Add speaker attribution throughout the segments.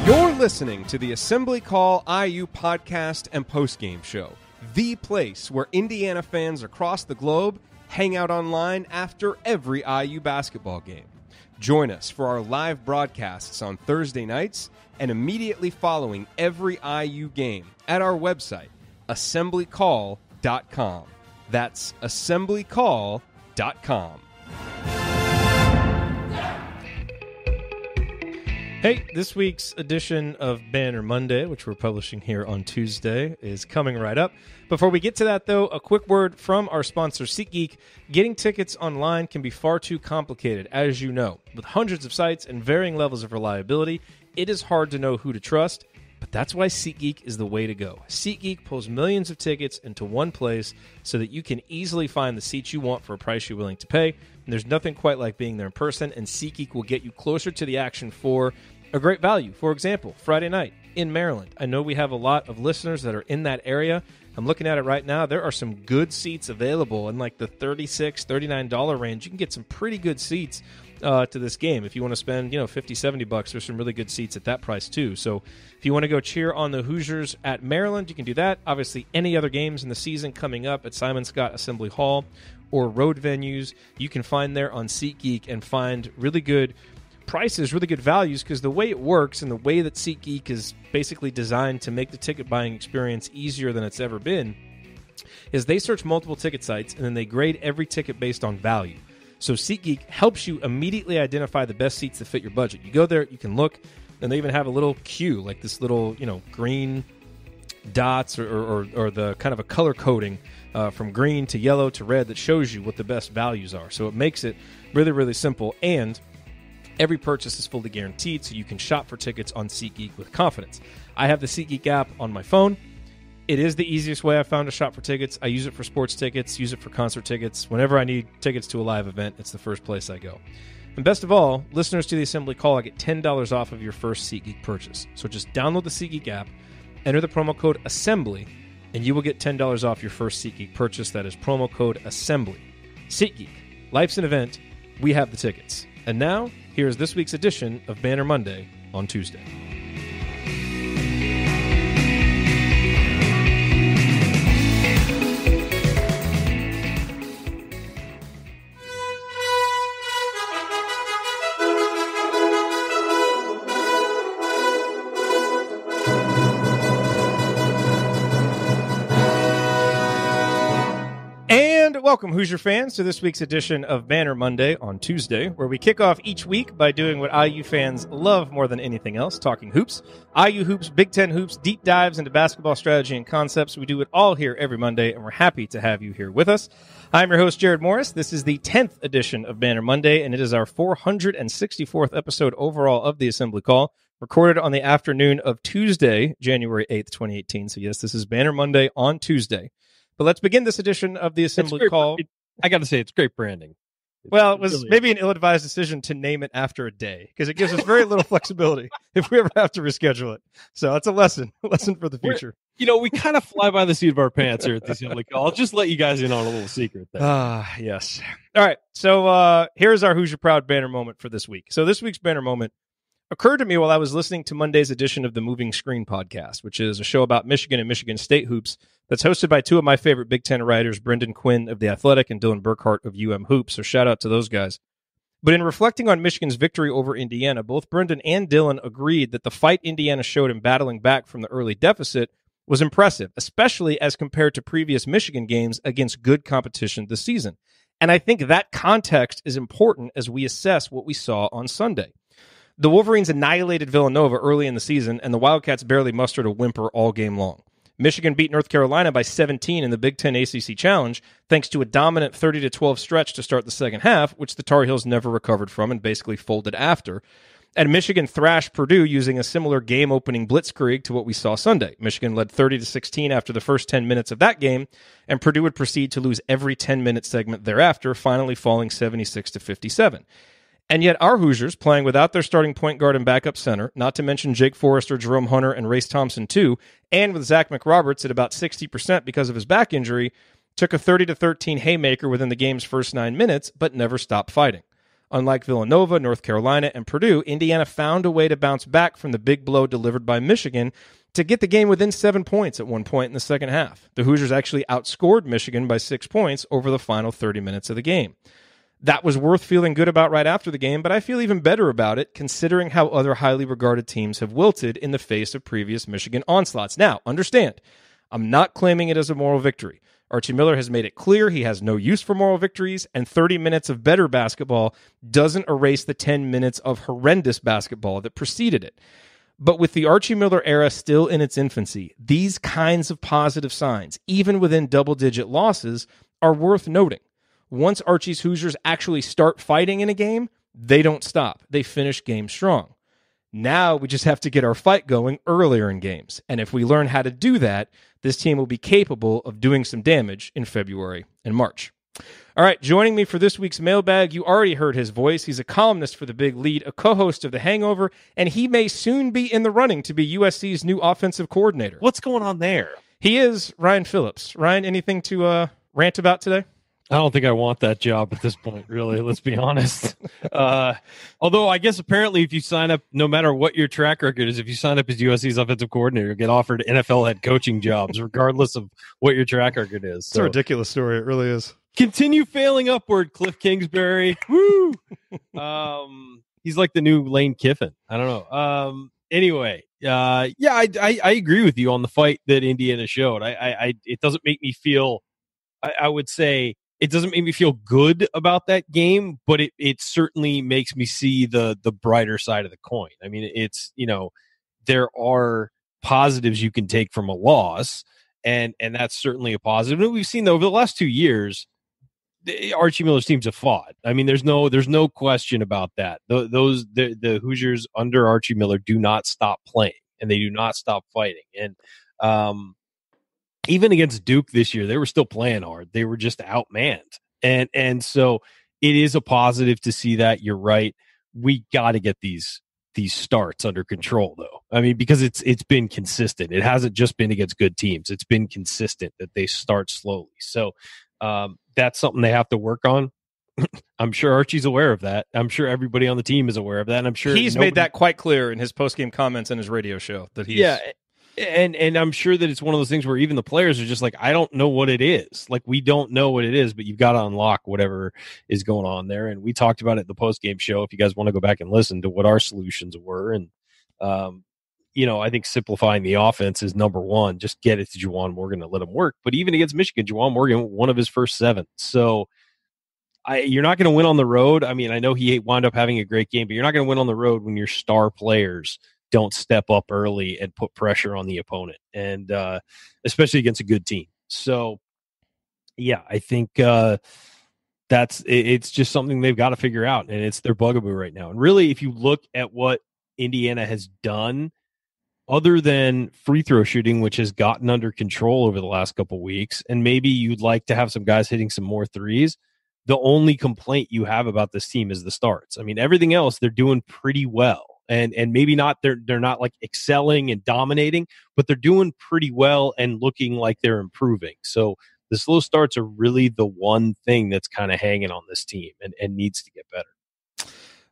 Speaker 1: You're listening to the Assembly Call IU podcast and postgame show, the place where Indiana fans across the globe hang out online after every IU basketball game. Join us for our live broadcasts on Thursday nights and immediately following every IU game at our website, assemblycall.com. That's assemblycall.com.
Speaker 2: Hey, this week's edition of Banner Monday, which we're publishing here on Tuesday, is coming right up. Before we get to that, though, a quick word from our sponsor, SeatGeek. Getting tickets online can be far too complicated, as you know. With hundreds of sites and varying levels of reliability, it is hard to know who to trust, but that's why SeatGeek is the way to go. SeatGeek pulls millions of tickets into one place so that you can easily find the seats you want for a price you're willing to pay. And there's nothing quite like being there in person, and SeatGeek will get you closer to the action for a great value. For example, Friday night in Maryland. I know we have a lot of listeners that are in that area. I'm looking at it right now. There are some good seats available in like the $36, $39 range. You can get some pretty good seats to this game. If you want to spend, $50, $70, there's some really good seats at that price too. So if you want to go cheer on the Hoosiers at Maryland, you can do that. Obviously, any other games in the season coming up at Simon Scott Assembly Hall or road venues, you can find there on SeatGeek and find really good prices, really good values, because the way it works and the way that SeatGeek is basically designed to make the ticket buying experience easier than it's ever been is they search multiple ticket sites and then they grade every ticket based on value. So SeatGeek helps you immediately identify the best seats that fit your budget. You go there, you can look, and they even have a little cue, like this little, green dots or the kind of a color coding from green to yellow to red that shows you what the best values are. So it makes it really, really simple, and every purchase is fully guaranteed, so you can shop for tickets on SeatGeek with confidence. I have the SeatGeek app on my phone. It is the easiest way I've found to shop for tickets. I use it for sports tickets, use it for concert tickets. Whenever I need tickets to a live event, it's the first place I go. And best of all, listeners to the Assembly Call, I get $10 off of your first SeatGeek purchase. So just download the SeatGeek app, enter the promo code ASSEMBLY, and you will get $10 off your first SeatGeek purchase. That is promo code ASSEMBLY. SeatGeek. Life's an event. We have the tickets. And now, here's this week's edition of Banner Monday on Tuesday. Welcome, Hoosier fans, to this week's edition of Banner Monday on Tuesday, where we kick off each week by doing what IU fans love more than anything else, talking hoops. IU hoops, Big Ten hoops, deep dives into basketball strategy and concepts. We do it all here every Monday, and we're happy to have you here with us. I'm your host, Jerod Morris. This is the 10th edition of Banner Monday, and it is our 464th episode overall of the Assembly Call, recorded on the afternoon of Tuesday, January 8th, 2018. So yes, this is Banner Monday on Tuesday. But let's begin this edition of the Assembly Call.
Speaker 3: I got to say, it's great branding.
Speaker 2: Well, it was maybe an ill-advised decision to name it after a day, because it gives us very little flexibility if we ever have to reschedule it. So it's a lesson for the future.
Speaker 3: We kind of fly by the seat of our pants here at the Assembly Call. I'll just let you guys in on a little secret there.
Speaker 2: Yes. All right. So here's our Hoosier Proud banner moment for this week. So this week's banner moment occurred to me while I was listening to Monday's edition of the Moving Screen podcast, which is a show about Michigan and Michigan State hoops that's hosted by two of my favorite Big Ten writers, Brendan Quinn of The Athletic and Dylan Burkhart of Hoops. So shout out to those guys. But in reflecting on Michigan's victory over Indiana, both Brendan and Dylan agreed that the fight Indiana showed in battling back from the early deficit was impressive, especially as compared to previous Michigan games against good competition this season. And I think that context is important as we assess what we saw on Sunday. The Wolverines annihilated Villanova early in the season, and the Wildcats barely mustered a whimper all game long. Michigan beat North Carolina by 17 in the Big Ten ACC Challenge, thanks to a dominant 30-12 stretch to start the second half, which the Tar Heels never recovered from and basically folded after. And Michigan thrashed Purdue using a similar game-opening blitzkrieg to what we saw Sunday. Michigan led 30-16 after the first 10 minutes of that game, and Purdue would proceed to lose every 10-minute segment thereafter, finally falling 76-57. And yet our Hoosiers, playing without their starting point guard and backup center, not to mention Jake Forrester, Jerome Hunter, and Race Thompson too, and with Zach McRoberts at about 60% because of his back injury, took a 30-13 haymaker within the game's first 9 minutes, but never stopped fighting. Unlike Villanova, North Carolina, and Purdue, Indiana found a way to bounce back from the big blow delivered by Michigan to get the game within 7 points at one point in the second half. The Hoosiers actually outscored Michigan by 6 points over the final 30 minutes of the game. That was worth feeling good about right after the game, but I feel even better about it considering how other highly regarded teams have wilted in the face of previous Michigan onslaughts. Now, understand, I'm not claiming it as a moral victory. Archie Miller has made it clear he has no use for moral victories, and 30 minutes of better basketball doesn't erase the 10 minutes of horrendous basketball that preceded it. But with the Archie Miller era still in its infancy, these kinds of positive signs, even within double-digit losses, are worth noting. Once Archie's Hoosiers actually start fighting in a game, they don't stop. They finish games strong. Now we just have to get our fight going earlier in games. And if we learn how to do that, this team will be capable of doing some damage in February and March. All right, joining me for this week's mailbag, you already heard his voice. He's a columnist for The Big Lead, a co-host of The Hangover, and he may soon be in the running to be USC's new offensive coordinator.
Speaker 3: What's going on there?
Speaker 2: He is Ryan Phillips. Ryan, anything to rant about today?
Speaker 3: I don't think I want that job at this point, really. Let's be honest. Although I guess apparently if you sign up, no matter what your track record is, if you sign up as USC's offensive coordinator, you'll get offered NFL head coaching jobs, regardless of what your track record is.
Speaker 2: It's a ridiculous story. It really is.
Speaker 3: Continue failing upward, Cliff Kingsbury. Woo! He's like the new Lane Kiffin. I don't know. Anyway, I agree with you on the fight that Indiana showed. It doesn't make me feel, I would say, it doesn't make me feel good about that game, but it certainly makes me see the brighter side of the coin. I mean, it's, there are positives you can take from a loss, and that's certainly a positive. And we've seen, though, over the last 2 years, Archie Miller's teams have fought. I mean, there's no question about that. The Hoosiers under Archie Miller do not stop playing, and they do not stop fighting. And even against Duke this year, they were still playing hard. They were just outmanned. And so it is a positive to see that. You're right. We got to get these starts under control, though. I mean, because it's been consistent. It hasn't just been against good teams. It's been consistent that they start slowly. So that's something they have to work on. I'm sure Archie's aware of that. I'm sure everybody on the team is aware of that. And I'm sure
Speaker 2: he's made that quite clear in his post-game comments on his radio show that he's...
Speaker 3: Yeah. And I'm sure that it's one of those things where even the players are just like, I don't know what it is. Like, we don't know what it is, but you've got to unlock whatever is going on there. And we talked about it at the post-game show. If you guys want to go back and listen to what our solutions were. And, I think simplifying the offense is number one. Just get it to Juwan Morgan and let him work. But even against Michigan, Juwan Morgan, one of his first 7. So you're not going to win on the road. I mean, I know he wound up having a great game, but you're not going to win on the road when your star players don't step up early and put pressure on the opponent, and especially against a good team. So, yeah, I think it's just something they've got to figure out, and it's their bugaboo right now. And really, if you look at what Indiana has done, other than free throw shooting, which has gotten under control over the last couple weeks, and maybe you'd like to have some guys hitting some more threes, the only complaint you have about this team is the starts. I mean, everything else, they're doing pretty well. And maybe not, they're not like excelling and dominating, but they're doing pretty well and looking like they're improving. So the slow starts are really the one thing that's kind of hanging on this team and needs to get better.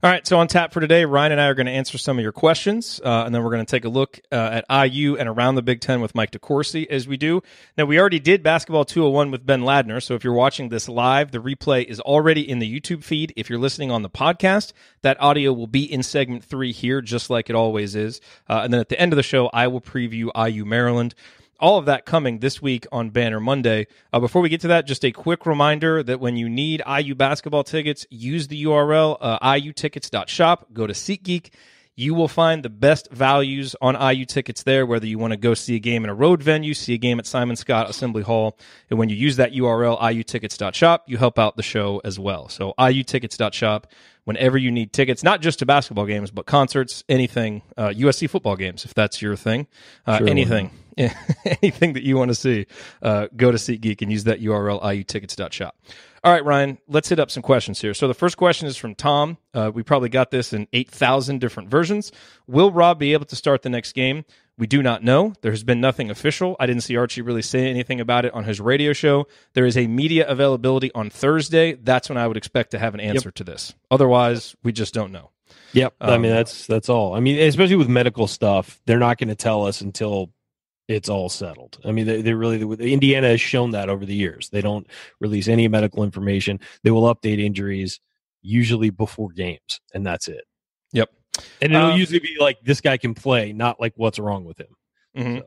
Speaker 2: All right, so on tap for today, Ryan and I are going to answer some of your questions, and then we're going to take a look at IU and around the Big Ten with Mike DeCourcy as we do. Now, we already did Basketball 201 with Ben Ladner, so if you're watching this live, the replay is already in the YouTube feed. If you're listening on the podcast, that audio will be in segment 3 here, just like it always is. And then at the end of the show, I will preview IU Maryland. All of that coming this week on Banner Monday. Before we get to that, just a quick reminder that when you need IU basketball tickets, use the URL iutickets.shop. Go to SeatGeek. You will find the best values on IU tickets there, whether you want to go see a game in a road venue, see a game at Simon Scott Assembly Hall. And when you use that URL, iutickets.shop, you help out the show as well. So iutickets.shop, whenever you need tickets, not just to basketball games, but concerts, anything, USC football games, if that's your thing,
Speaker 3: sure,
Speaker 2: anything. Anything that you want to see, go to SeatGeek and use that URL, iutickets.shop. All right, Ryan, let's hit up some questions here. So the first question is from Tom. We probably got this in 8,000 different versions. Will Rob be able to start the next game? We do not know. There has been nothing official. I didn't see Archie really say anything about it on his radio show. There is a media availability on Thursday. That's when I would expect to have an answer to this. Otherwise, we just don't know.
Speaker 3: Yep. I mean, that's all. I mean, especially with medical stuff, they're not going to tell us until it's all settled. I mean, they really, Indiana has shown that over the years. They don't release any medical information. They will update injuries usually before games, and that's it.
Speaker 2: Yep.
Speaker 3: And it'll usually be like, this guy can play, not like what's wrong with him.
Speaker 2: Mm-hmm.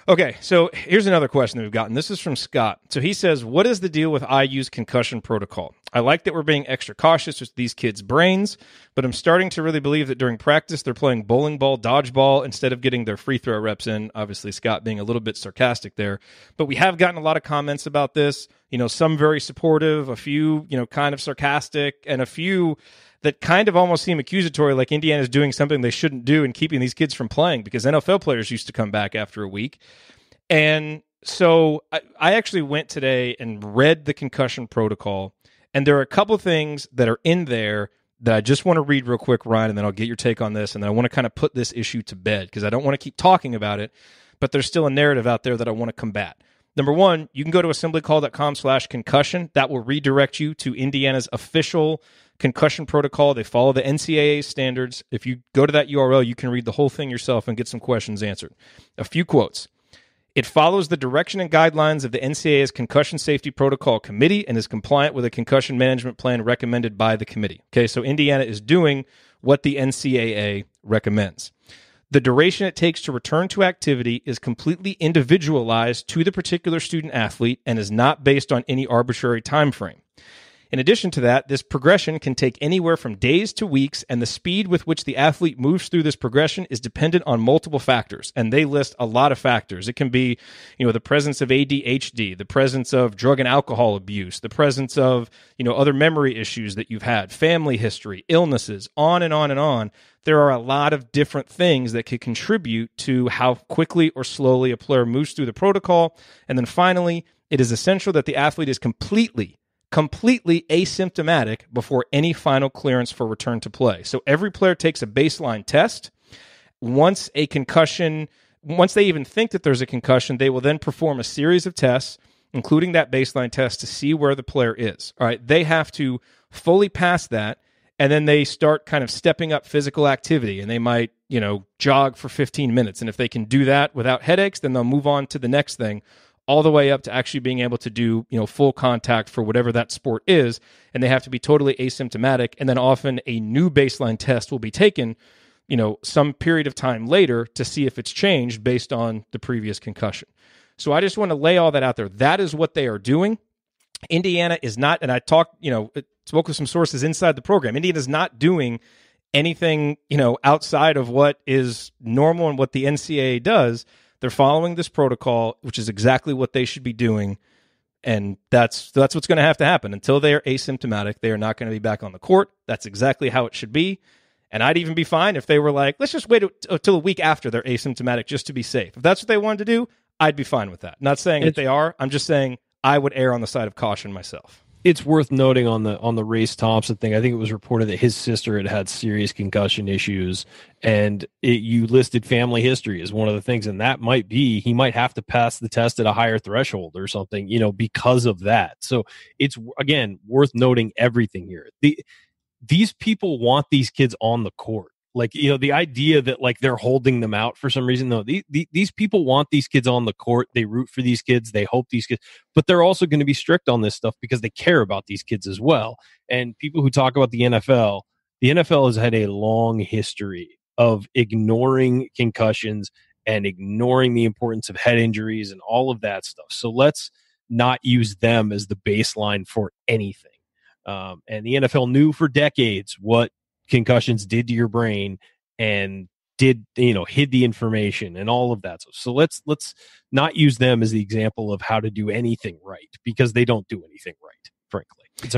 Speaker 2: Okay, so here's another question that we've gotten. This is from Scott. So he says, what is the deal with IU's concussion protocol? I like that we're being extra cautious with these kids' brains, but I'm starting to really believe that during practice they're playing bowling ball, dodgeball, instead of getting their free throw reps in. Obviously, Scott being a little bit sarcastic there. But we have gotten a lot of comments about this. Some very supportive, a few, kind of sarcastic, and a few that kind of almost seem accusatory, like Indiana's doing something they shouldn't do and keeping these kids from playing, because NFL players used to come back after a week. And so I actually went today and read the concussion protocol, and there are a couple things that are in there that I just want to read real quick, Ryan, and then I'll get your take on this, and then I want to kind of put this issue to bed, because I don't want to keep talking about it, but there's still a narrative out there that I want to combat. Number one, you can go to assemblycall.com/concussion. That will redirect you to Indiana's official concussion protocol. They follow the NCAA standards. If you go to that URL, you can read the whole thing yourself and get some questions answered. A few quotes. It follows the direction and guidelines of the NCAA's Concussion Safety Protocol Committee and is compliant with a concussion management plan recommended by the committee. Okay, so Indiana is doing what the NCAA recommends. The duration it takes to return to activity is completely individualized to the particular student athlete and is not based on any arbitrary time frame. In addition to that, this progression can take anywhere from days to weeks, and the speed with which the athlete moves through this progression is dependent on multiple factors, and they list a lot of factors. It can be, the presence of ADHD, the presence of drug and alcohol abuse, the presence of, other memory issues that you've had, family history, illnesses, on and on and on. There are a lot of different things that could contribute to how quickly or slowly a player moves through the protocol. And then finally, it is essential that the athlete is completely asymptomatic before any final clearance for return to play. So every player takes a baseline test. Once they even think that there's a concussion, they will then perform a series of tests, including that baseline test, to see where the player is. All right, they have to fully pass that, and then they start kind of stepping up physical activity, and they might, jog for 15 minutes. And if they can do that without headaches, then they'll move on to the next thing, all the way up to actually being able to do, full contact for whatever that sport is, and they have to be totally asymptomatic. And then often a new baseline test will be taken, some period of time later to see if it's changed based on the previous concussion. So I just want to lay all that out there. That is what they are doing. Indiana is not, and I spoke with some sources inside the program. Indiana is not doing anything, outside of what is normal and what the NCAA does. They're following this protocol, which is exactly what they should be doing, and that's what's going to have to happen. Until they are asymptomatic, they are not going to be back on the court. That's exactly how it should be, and I'd even be fine if they were like, let's just wait until a week after they're asymptomatic just to be safe. If that's what they wanted to do, I'd be fine with that. Not saying that they are. I'm just saying I would err on the side of caution myself.
Speaker 3: It's worth noting on the Race Thompson thing. I think it was reported that his sister had serious concussion issues, and you listed family history as one of the things, and that might be he might have to pass the test at a higher threshold or something, because of that. So it's again worth noting everything here. These people want these kids on the court. Like, the idea that like they're holding them out for some reason. No, these people want these kids on the court. They root for these kids. They hope these kids, but they're also going to be strict on this stuff because they care about these kids as well. And people who talk about the NFL has had a long history of ignoring concussions and ignoring the importance of head injuries and all of that stuff. So let's not use them as the baseline for anything. And the NFL knew for decades what concussions did to your brain and hid the information and all of that. So let's not use them as the example of how to do anything right, because they don't do anything right, frankly. It's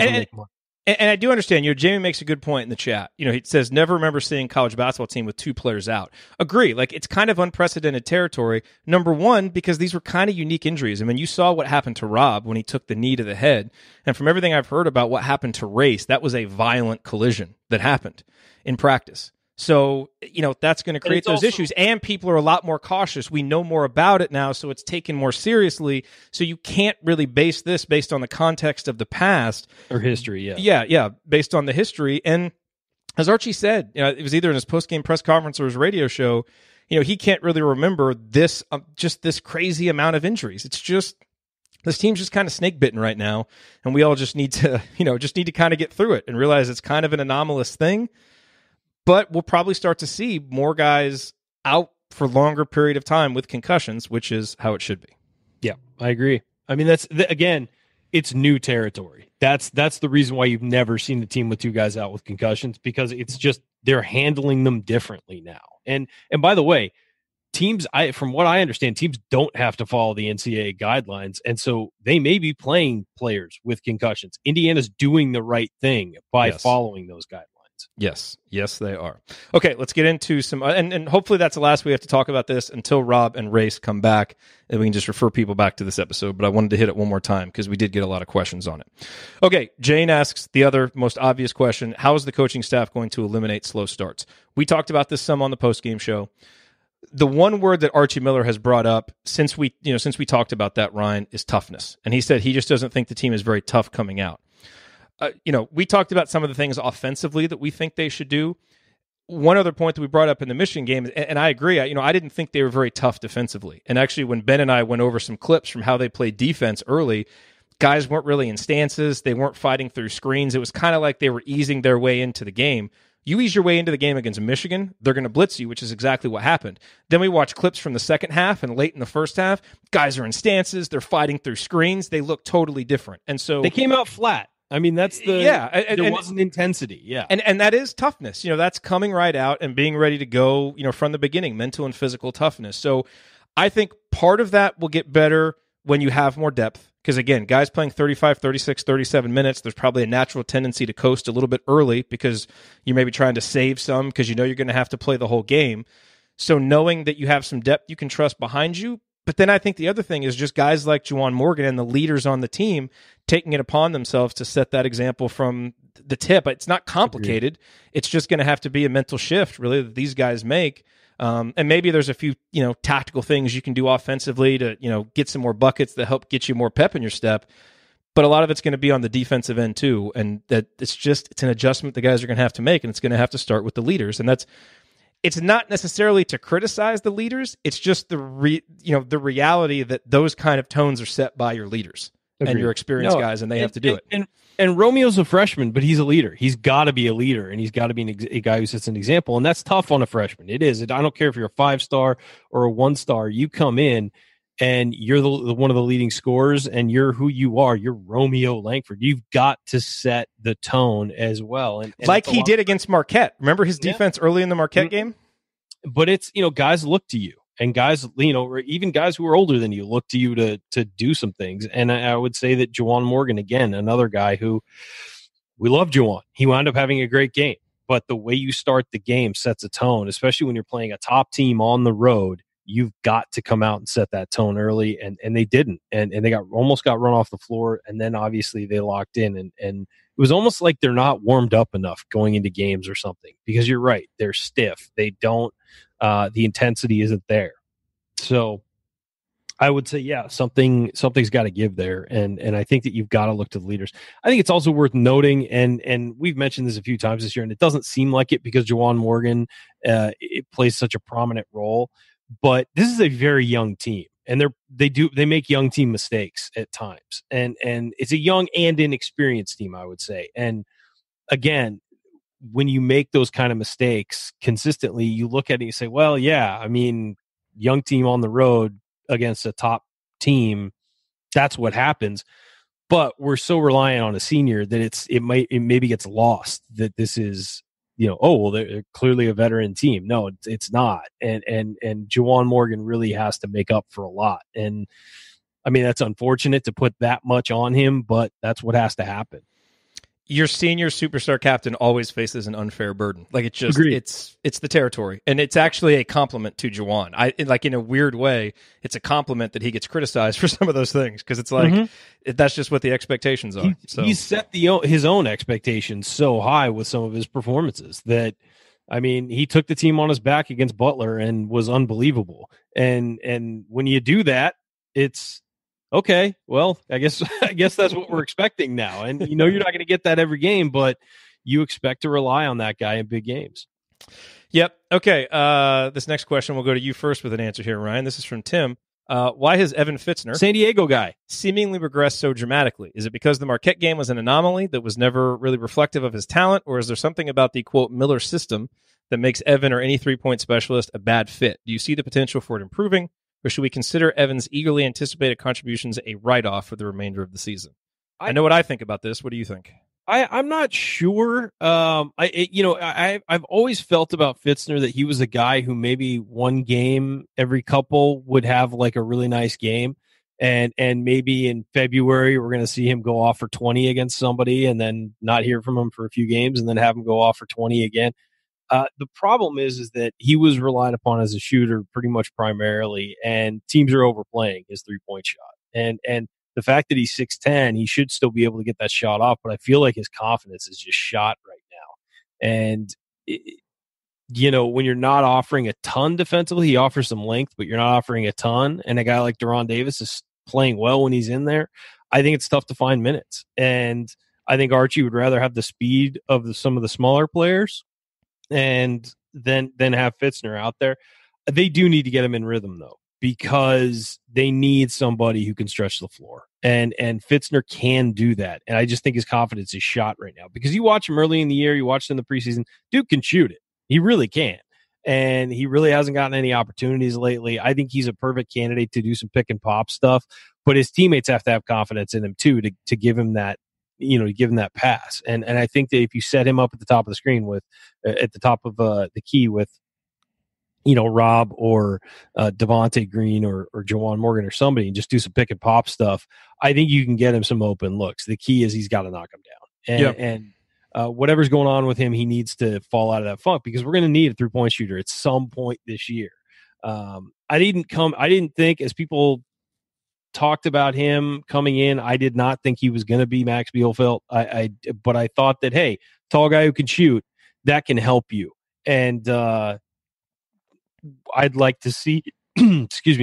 Speaker 2: And I do understand, Jamie makes a good point in the chat. He says, never remember seeing a college basketball team with 2 players out. Agree. Like, it's kind of unprecedented territory. Number one, because these were kind of unique injuries. I mean, you saw what happened to Rob when he took the knee to the head. And from everything I've heard about what happened to Race, that was a violent collision that happened in practice. So, that's going to create those issues. And people are a lot more cautious. We know more about it now, so it's taken more seriously. So you can't really base this based on the context of the past.
Speaker 3: Or history, yeah.
Speaker 2: Yeah, based on the history. And as Archie said, it was either in his post-game press conference or his radio show, he can't really remember this, just this crazy amount of injuries. It's just, this team's just kind of snake-bitten right now. And we all just need to, kind of get through it and realize it's kind of an anomalous thing. But we'll probably start to see more guys out for longer period of time with concussions, which is how it should be.
Speaker 3: Yeah, I agree. I mean, again, it's new territory. That's the reason why you've never seen the team with 2 guys out with concussions, because it's just they're handling them differently now. And by the way, teams, from what I understand, teams don't have to follow the NCAA guidelines, and so they may be playing players with concussions. Indiana's doing the right thing by following those guidelines.
Speaker 2: Yes, they are. Okay, let's get into some, and hopefully that's the last we have to talk about this until Rob and Race come back, and we can just refer people back to this episode, but I wanted to hit it one more time because we did get a lot of questions on it. Okay, Jane asks the other most obvious question, how is the coaching staff going to eliminate slow starts? We talked about this some on the postgame show. The one word that Archie Miller has brought up since we talked about that, Ryan, is toughness. And he said he just doesn't think the team is very tough coming out. We talked about some of the things offensively that we think they should do. One other point that we brought up in the Michigan game, and I agree, I didn't think they were very tough defensively. And actually, when Ben and I went over some clips from how they played defense early, guys weren't really in stances. They weren't fighting through screens. It was kind of like they were easing their way into the game. You ease your way into the game against Michigan, they're going to blitz you, which is exactly what happened. Then we watch clips from the second half and late in the first half. Guys are in stances. They're fighting through screens. They look totally different. And so
Speaker 3: they came out flat. I mean, that's there wasn't intensity. Yeah.
Speaker 2: And that is toughness. That's coming right out and being ready to go, from the beginning, mental and physical toughness. So I think part of that will get better when you have more depth. Because again, guys playing 35, 36, 37 minutes, there's probably a natural tendency to coast a little bit early because you may be trying to save some because you're going to have to play the whole game. So knowing that you have some depth you can trust behind you. But then I think the other thing is just guys like Juwan Morgan and the leaders on the team taking it upon themselves to set that example from the tip. It's not complicated. Agreed. It's just going to have to be a mental shift, really, that these guys make. And maybe there's a few, tactical things you can do offensively to, get some more buckets that help get you more pep in your step. But a lot of it's going to be on the defensive end too. And that it's an adjustment the guys are going to have to make, and it's going to have to start with the leaders. And it's not necessarily to criticize the leaders. It's just the reality that those kind of tones are set by your leaders. Agreed. And your experienced guys, and they have to do it.
Speaker 3: And Romeo's a freshman, but he's a leader. He's got to be a leader, and he's got to be a guy who sets an example. And that's tough on a freshman. It is. I don't care if you're a 5-star or a 1-star. You come in, and you're the one of the leading scorers, and you're who you are. You're Romeo Langford. You've got to set the tone as well. And
Speaker 2: like he did against Marquette. Remember his defense early in the Marquette game?
Speaker 3: But it's, guys look to you. And guys, or even guys who are older than you look to you to do some things. And I would say that Juwan Morgan, again, another guy who we love Juwan. He wound up having a great game. But the way you start the game sets a tone, especially when you're playing a top team on the road. You've got to come out and set that tone early. And they didn't. And they almost got run off the floor. And then obviously they locked in. And it was almost like they're not warmed up enough going into games or something. Because you're right. They're stiff. They don't. The intensity isn't there. So I would say, something's got to give there. And I think that you've got to look to the leaders. I think it's also worth noting, and we've mentioned this a few times this year, and it doesn't seem like it because Juwan Morgan it plays such a prominent role, but this is a very young team. And they make young team mistakes at times. And it's a young and inexperienced team, I would say. And again, when you make those kind of mistakes consistently, you look at it and you say, well, yeah, I mean, young team on the road against a top team, that's what happens. But we're so reliant on a senior that it maybe gets lost that this is, they're clearly a veteran team. No, it's not. And Juwan Morgan really has to make up for a lot. And I mean, that's unfortunate to put that much on him, but that's what has to happen.
Speaker 2: your senior superstar captain always faces an unfair burden. Like it's just
Speaker 3: Agreed.
Speaker 2: it's the territory, and it's actually a compliment to Juwan. Like in a weird way, it's a compliment that he gets criticized for some of those things because it's like that's just what the expectations are.
Speaker 3: He set his own expectations so high with some of his performances that, I mean, he took the team on his back against Butler and was unbelievable. And when you do that, it's okay. Well, I guess that's what we're expecting now. And you're not going to get that every game, but you expect to rely on that guy in big games.
Speaker 2: Yep. Okay. This next question, we'll go to you first with an answer here, Ryan. This is from Tim. Why has Evan Fitzner,
Speaker 3: San Diego guy,
Speaker 2: seemingly regressed so dramatically? Is it because the Marquette game was an anomaly that was never really reflective of his talent, or is there something about the, quote, Miller system that makes Evan or any three-point specialist a bad fit? Do you see the potential for it improving, or should we consider Evan's eagerly anticipated contributions a write-off for the remainder of the season? I know what I think about this. What do you think?
Speaker 3: I'm not sure. I've always felt about Fitzner that he was a guy who maybe one game every couple would have like a really nice game, and maybe in February we're going to see him go off for 20 against somebody, and then not hear from him for a few games, and then have him go off for 20 again. The problem is that he was relied upon as a shooter pretty much primarily, and teams are overplaying his 3-point shot, and the fact that he's 6'10", he should still be able to get that shot off, but I feel like his confidence is just shot right now. And, when you're not offering a ton defensively, he offers some length, but you're not offering a ton. And a guy like Jerome Davis is playing well when he's in there. I think it's tough to find minutes. And I think Archie would rather have the speed of some of the smaller players and then have Fitzner out there. They do need to get him in rhythm, though, because they need somebody who can stretch the floor. And Fitzner can do that. And I just think his confidence is shot right now. Because you watch him early in the year, you watch him in the preseason, dude can shoot it. He really can. And he really hasn't gotten any opportunities lately. I think he's a perfect candidate to do some pick and pop stuff. But his teammates have to have confidence in him, too, to give him that, to give him that pass. And I think that if you set him up at the top of the screen with, at the top of the key with, Rob or Devontae Green or Juwan Morgan or somebody, and just do some pick and pop stuff, I think you can get him some open looks. The key is he's got to knock him down. And whatever's going on with him, he needs to fall out of that funk, because we're going to need a 3-point shooter at some point this year. I didn't think, as people talked about him coming in, I did not think he was going to be Max Bielfeldt. But I thought that, hey, tall guy who can shoot, that can help you. And I'd like to see,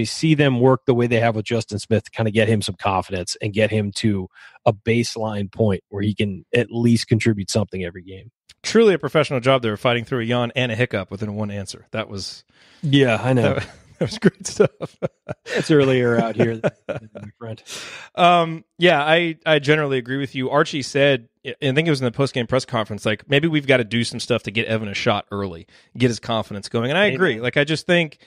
Speaker 3: see them work the way they have with Justin Smith to kind of get him some confidence and get him to a baseline point where he can at least contribute something every game.
Speaker 2: Truly a professional job there, fighting through a yawn and a hiccup within one answer. That was...
Speaker 3: Yeah, I know.
Speaker 2: That was great stuff.
Speaker 3: It's earlier out here, my friend.
Speaker 2: I generally agree with you. Archie said, I think it was in the post-game press conference, like, maybe we've got to do some stuff to get Evan a shot early, get his confidence going. And I agree. Like, I just think,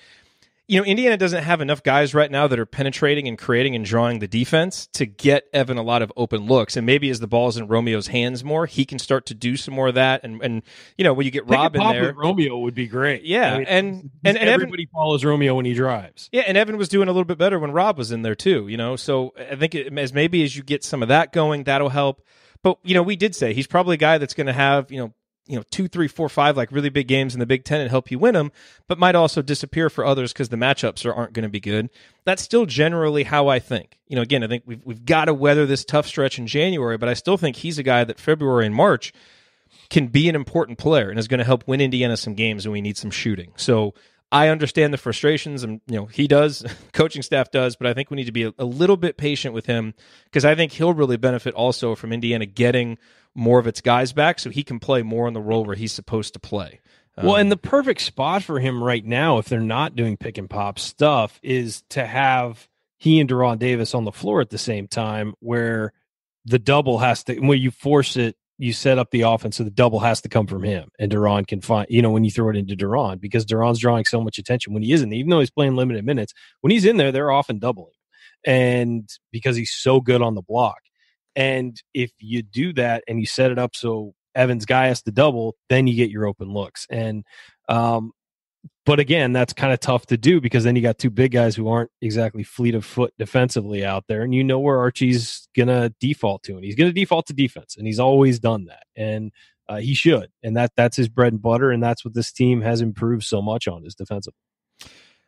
Speaker 2: Indiana doesn't have enough guys right now that are penetrating and creating and drawing the defense to get Evan a lot of open looks. And maybe as the ball's in Romeo's hands more, he can start to do some more of that. And when you get Rob in there,
Speaker 3: Romeo would be great.
Speaker 2: Yeah, and
Speaker 3: everybody follows Romeo when he drives.
Speaker 2: Yeah, and Evan was doing a little bit better when Rob was in there too. So I think as you get some of that going, that'll help. But we did say he's probably a guy that's going to have 2, 3, 4, 5 like really big games in the Big Ten and help you win them, but might also disappear for others because the matchups aren't going to be good. That's still generally how I think. Again, I think we've got to weather this tough stretch in January, but I still think he's a guy that February and March can be an important player and is going to help win Indiana some games when we need some shooting. So I understand the frustrations, and he does, coaching staff does, but I think we need to be a little bit patient with him, because I think he'll really benefit also from Indiana getting more of its guys back so he can play more in the role where he's supposed to play.
Speaker 3: Well, and the perfect spot for him right now, if they're not doing pick and pop stuff, is to have he and Jerome Davis on the floor at the same time, where the double has to, when you force it, you set up the offense, so the double has to come from him, and Duran can find, when you throw it into Duran, because Duran's drawing so much attention when he isn't, even though he's playing limited minutes. When he's in there, they're often doubling, and because he's so good on the block. And if you do that and you set it up so Evan's guy has to double, then you get your open looks. And But again, that's kind of tough to do because then you got two big guys who aren't exactly fleet of foot defensively out there, and you know where Archie's gonna default to, and he's gonna default to defense, and he's always done that, and he should, and that's his bread and butter, and that's what this team has improved so much on is defensive.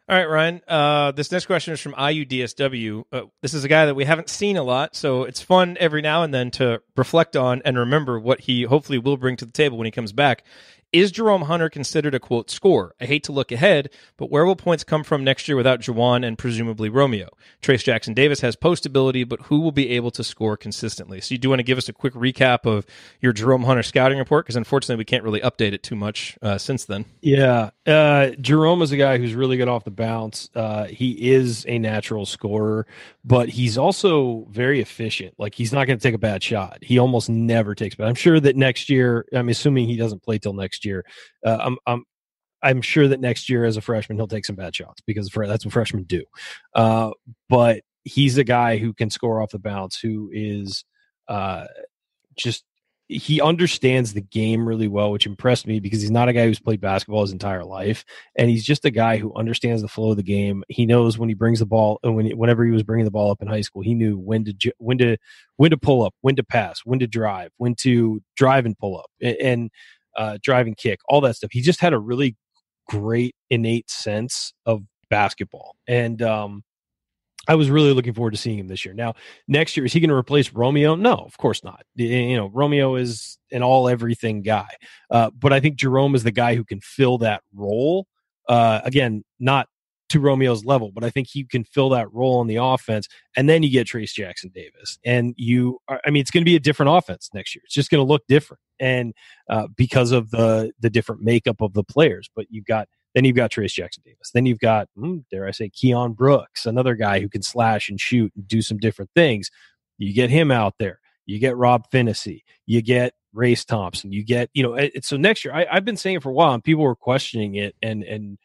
Speaker 2: All right, Ryan. This next question is from IUDSW. This is a guy that we haven't seen a lot, so it's fun every now and then to reflect on and remember what he hopefully will bring to the table when he comes back. Is Jerome Hunter considered a, quote, scorer? I hate to look ahead, but where will points come from next year without Juwan and presumably Romeo? Trace Jackson Davis has post ability, but who will be able to score consistently? So you do want to give us a quick recap of your Jerome Hunter scouting report, because unfortunately we can't really update it too much since then.
Speaker 3: Yeah. Jerome is a guy who's really good off the bounce. He is a natural scorer, but he's also very efficient. Like, he's not going to take a bad shot. He almost never takes bad. I'm sure that next year, I'm assuming he doesn't play till next year. I'm sure that next year as a freshman he'll take some bad shots because that's what freshmen do. But he's a guy who can score off the bounce, who is he understands the game really well, which impressed me because he's not a guy who's played basketball his entire life, and he's just a guy who understands the flow of the game. He knows when he brings the ball, and whenever he was bringing the ball up in high school, he knew when to pull up, when to pass, when to drive and pull up, and drive and kick, all that stuff. He just had a really great innate sense of basketball, and I was really looking forward to seeing him this year. Now, next year, is he going to replace Romeo? No, of course not. Romeo is an all-everything guy. But I think Jerome is the guy who can fill that role. Again, not to Romeo's level, but I think he can fill that role on the offense. And then you get Trace Jackson Davis. And it's going to be a different offense next year. It's just going to look different. And because of the different makeup of the players. But you've got Trace Jackson Davis. Then you've got, dare I say, Keon Brooks, another guy who can slash and shoot and do some different things. You get him out there. You get Rob Finnessy. You get Race Thompson. You get, so next year, I've been saying it for a while, and people were questioning it and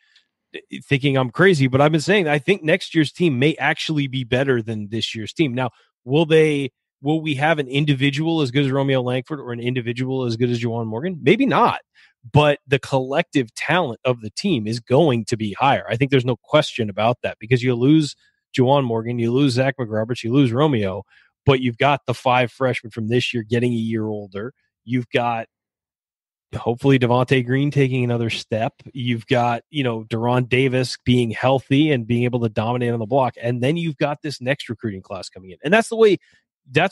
Speaker 3: thinking I'm crazy, but I've been saying I think next year's team may actually be better than this year's team. Now, will we have an individual as good as Romeo Langford or an individual as good as Juwan Morgan? Maybe not. But the collective talent of the team is going to be higher. I think there's no question about that, because you lose Juwan Morgan, you lose Zach McRoberts, you lose Romeo, but you've got the 5 freshmen from this year getting a year older. You've got hopefully Devontae Green taking another step. You've got, Deron Davis being healthy and being able to dominate on the block. And then you've got this next recruiting class coming in. And that's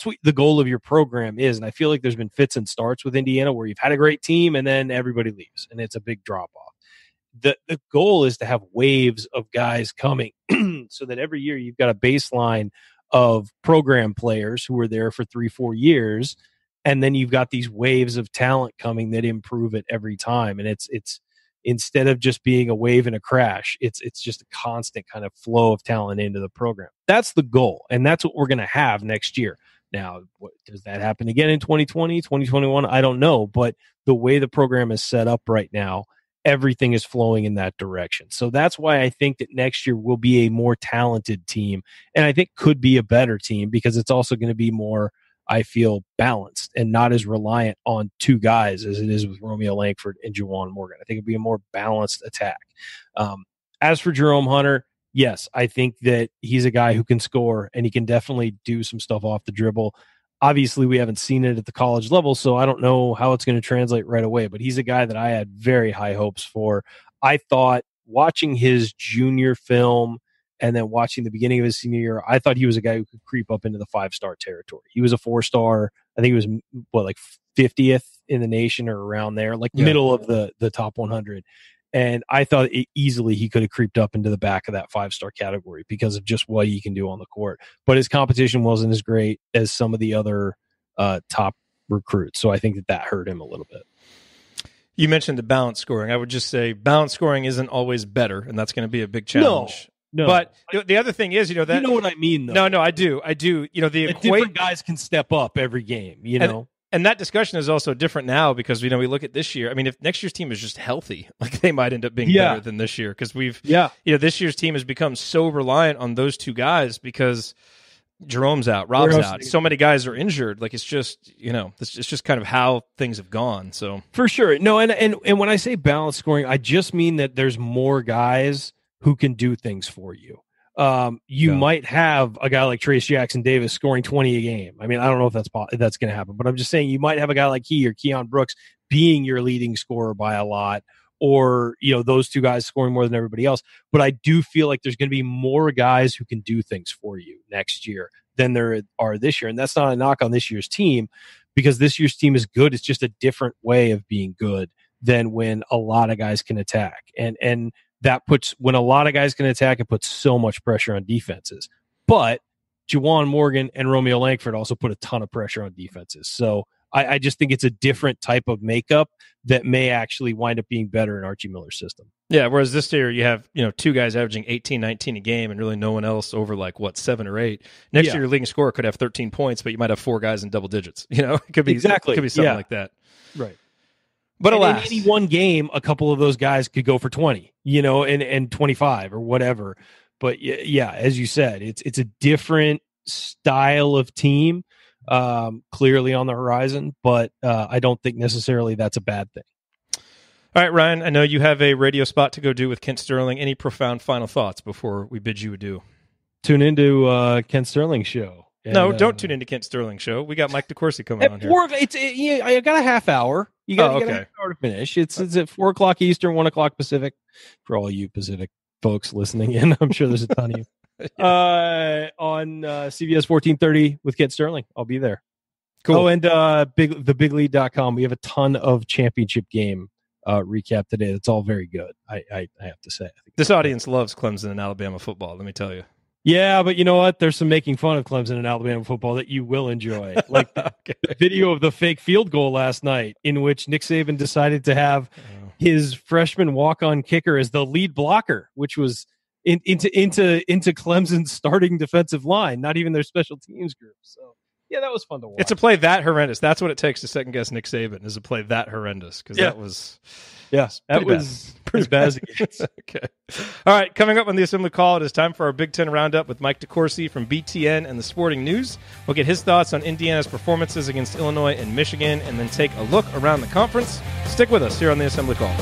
Speaker 3: what the goal of your program is. And I feel like there's been fits and starts with Indiana where you've had a great team and then everybody leaves and it's a big drop off. The goal is to have waves of guys coming so that every year you've got a baseline of program players who are there for 3-4 years. And then you've got these waves of talent coming that improve it every time. And it's instead of just being a wave and a crash, it's just a constant kind of flow of talent into the program. That's the goal. And that's what we're going to have next year. Now, does that happen again in 2020, 2021? I don't know. But the way the program is set up right now, everything is flowing in that direction. So that's why I think that next year will be a more talented team. And I think could be a better team because it's also going to be more, I feel, balanced and not as reliant on 2 guys as it is with Romeo Langford and Juwan Morgan. I think it'd be a more balanced attack. As for Jerome Hunter, yes, I think that he's a guy who can score and he can definitely do some stuff off the dribble. Obviously, we haven't seen it at the college level, so I don't know how it's going to translate right away, but he's a guy that I had very high hopes for. I thought watching his junior film and then watching the beginning of his senior year, I thought he was a guy who could creep up into the 5-star territory. He was a 4-star. I think he was, 50th in the nation or around there, middle of the top 100. And I thought easily he could have creeped up into the back of that 5-star category because of just what he can do on the court. But his competition wasn't as great as some of the other top recruits. So I think that hurt him a little bit.
Speaker 2: You mentioned the balance scoring. I would just say balance scoring isn't always better, and that's going to be a big challenge. No. But the other thing is, that...
Speaker 3: You know what I mean, though.
Speaker 2: No, I do.
Speaker 3: Different guys can step up every game,
Speaker 2: And that discussion is also different now because, we look at this year. I mean, if next year's team is just healthy, they might end up being better than this year because this year's team has become so reliant on those 2 guys because Jerome's out, Rob's out. So many guys are injured. Like, it's just, it's just kind of how things have gone. So
Speaker 3: for sure. No, and when I say balanced scoring, I just mean that there's more guys who can do things for you. You might have a guy like Trace Jackson Davis scoring 20 a game. I mean, I don't know if that's going to happen, but I'm just saying you might have a guy like he or Keon Brooks being your leading scorer by a lot, or, those two guys scoring more than everybody else. But I do feel like there's going to be more guys who can do things for you next year than there are this year. And that's not a knock on this year's team, because this year's team is good. It's just a different way of being good than when a lot of guys can attack. And that puts, when a lot of guys can attack, it puts so much pressure on defenses. But Juwan Morgan and Romeo Langford also put a ton of pressure on defenses. So I just think it's a different type of makeup that may actually wind up being better in Archie Miller's system.
Speaker 2: Yeah, whereas this year you have, two guys averaging 18, 19 a game and really no one else over 7 or 8. Next year your leading scorer could have 13 points, but you might have 4 guys in double digits. It could be something like that.
Speaker 3: Right.
Speaker 2: But alas,
Speaker 3: in any one game, a couple of those guys could go for 20, and 25 or whatever. But yeah, as you said, it's a different style of team, clearly on the horizon, but I don't think necessarily that's a bad thing.
Speaker 2: All right, Ryan, I know you have a radio spot to go do with Kent Sterling. Any profound final thoughts before we bid you adieu?
Speaker 3: Tune into Kent Sterling's show.
Speaker 2: No, don't tune into Kent Sterling show. We got Mike DeCourcy coming on here.
Speaker 3: I got a half hour. You got a half hour to finish. It's at 4 o'clock Eastern, 1 o'clock Pacific. For all you Pacific folks listening in, I'm sure there's a ton of you. On CBS 1430 with Kent Sterling. I'll be there. Cool. Oh, and thebiglead.com. We have a ton of championship game recap today. It's all very good. I have to say.
Speaker 2: This audience loves Clemson and Alabama football, let me tell you.
Speaker 3: Yeah, but you know what? There's some making fun of Clemson and Alabama football that you will enjoy. Like the video of the fake field goal last night in which Nick Saban decided to have his freshman walk-on kicker as the lead blocker, which was into Clemson's starting defensive line, not even their special teams group. So, yeah, that was fun to watch.
Speaker 2: It's a play that horrendous. That's what it takes to second-guess Nick Saban, is a play that horrendous, because that was...
Speaker 3: Yes, that was as bad as it gets.
Speaker 2: Okay. All right, coming up on the Assembly Call, it is time for our Big Ten Roundup with Mike DeCourcy from BTN and the Sporting News. We'll get his thoughts on Indiana's performances against Illinois and Michigan, and then take a look around the conference. Stick with us here on the Assembly Call.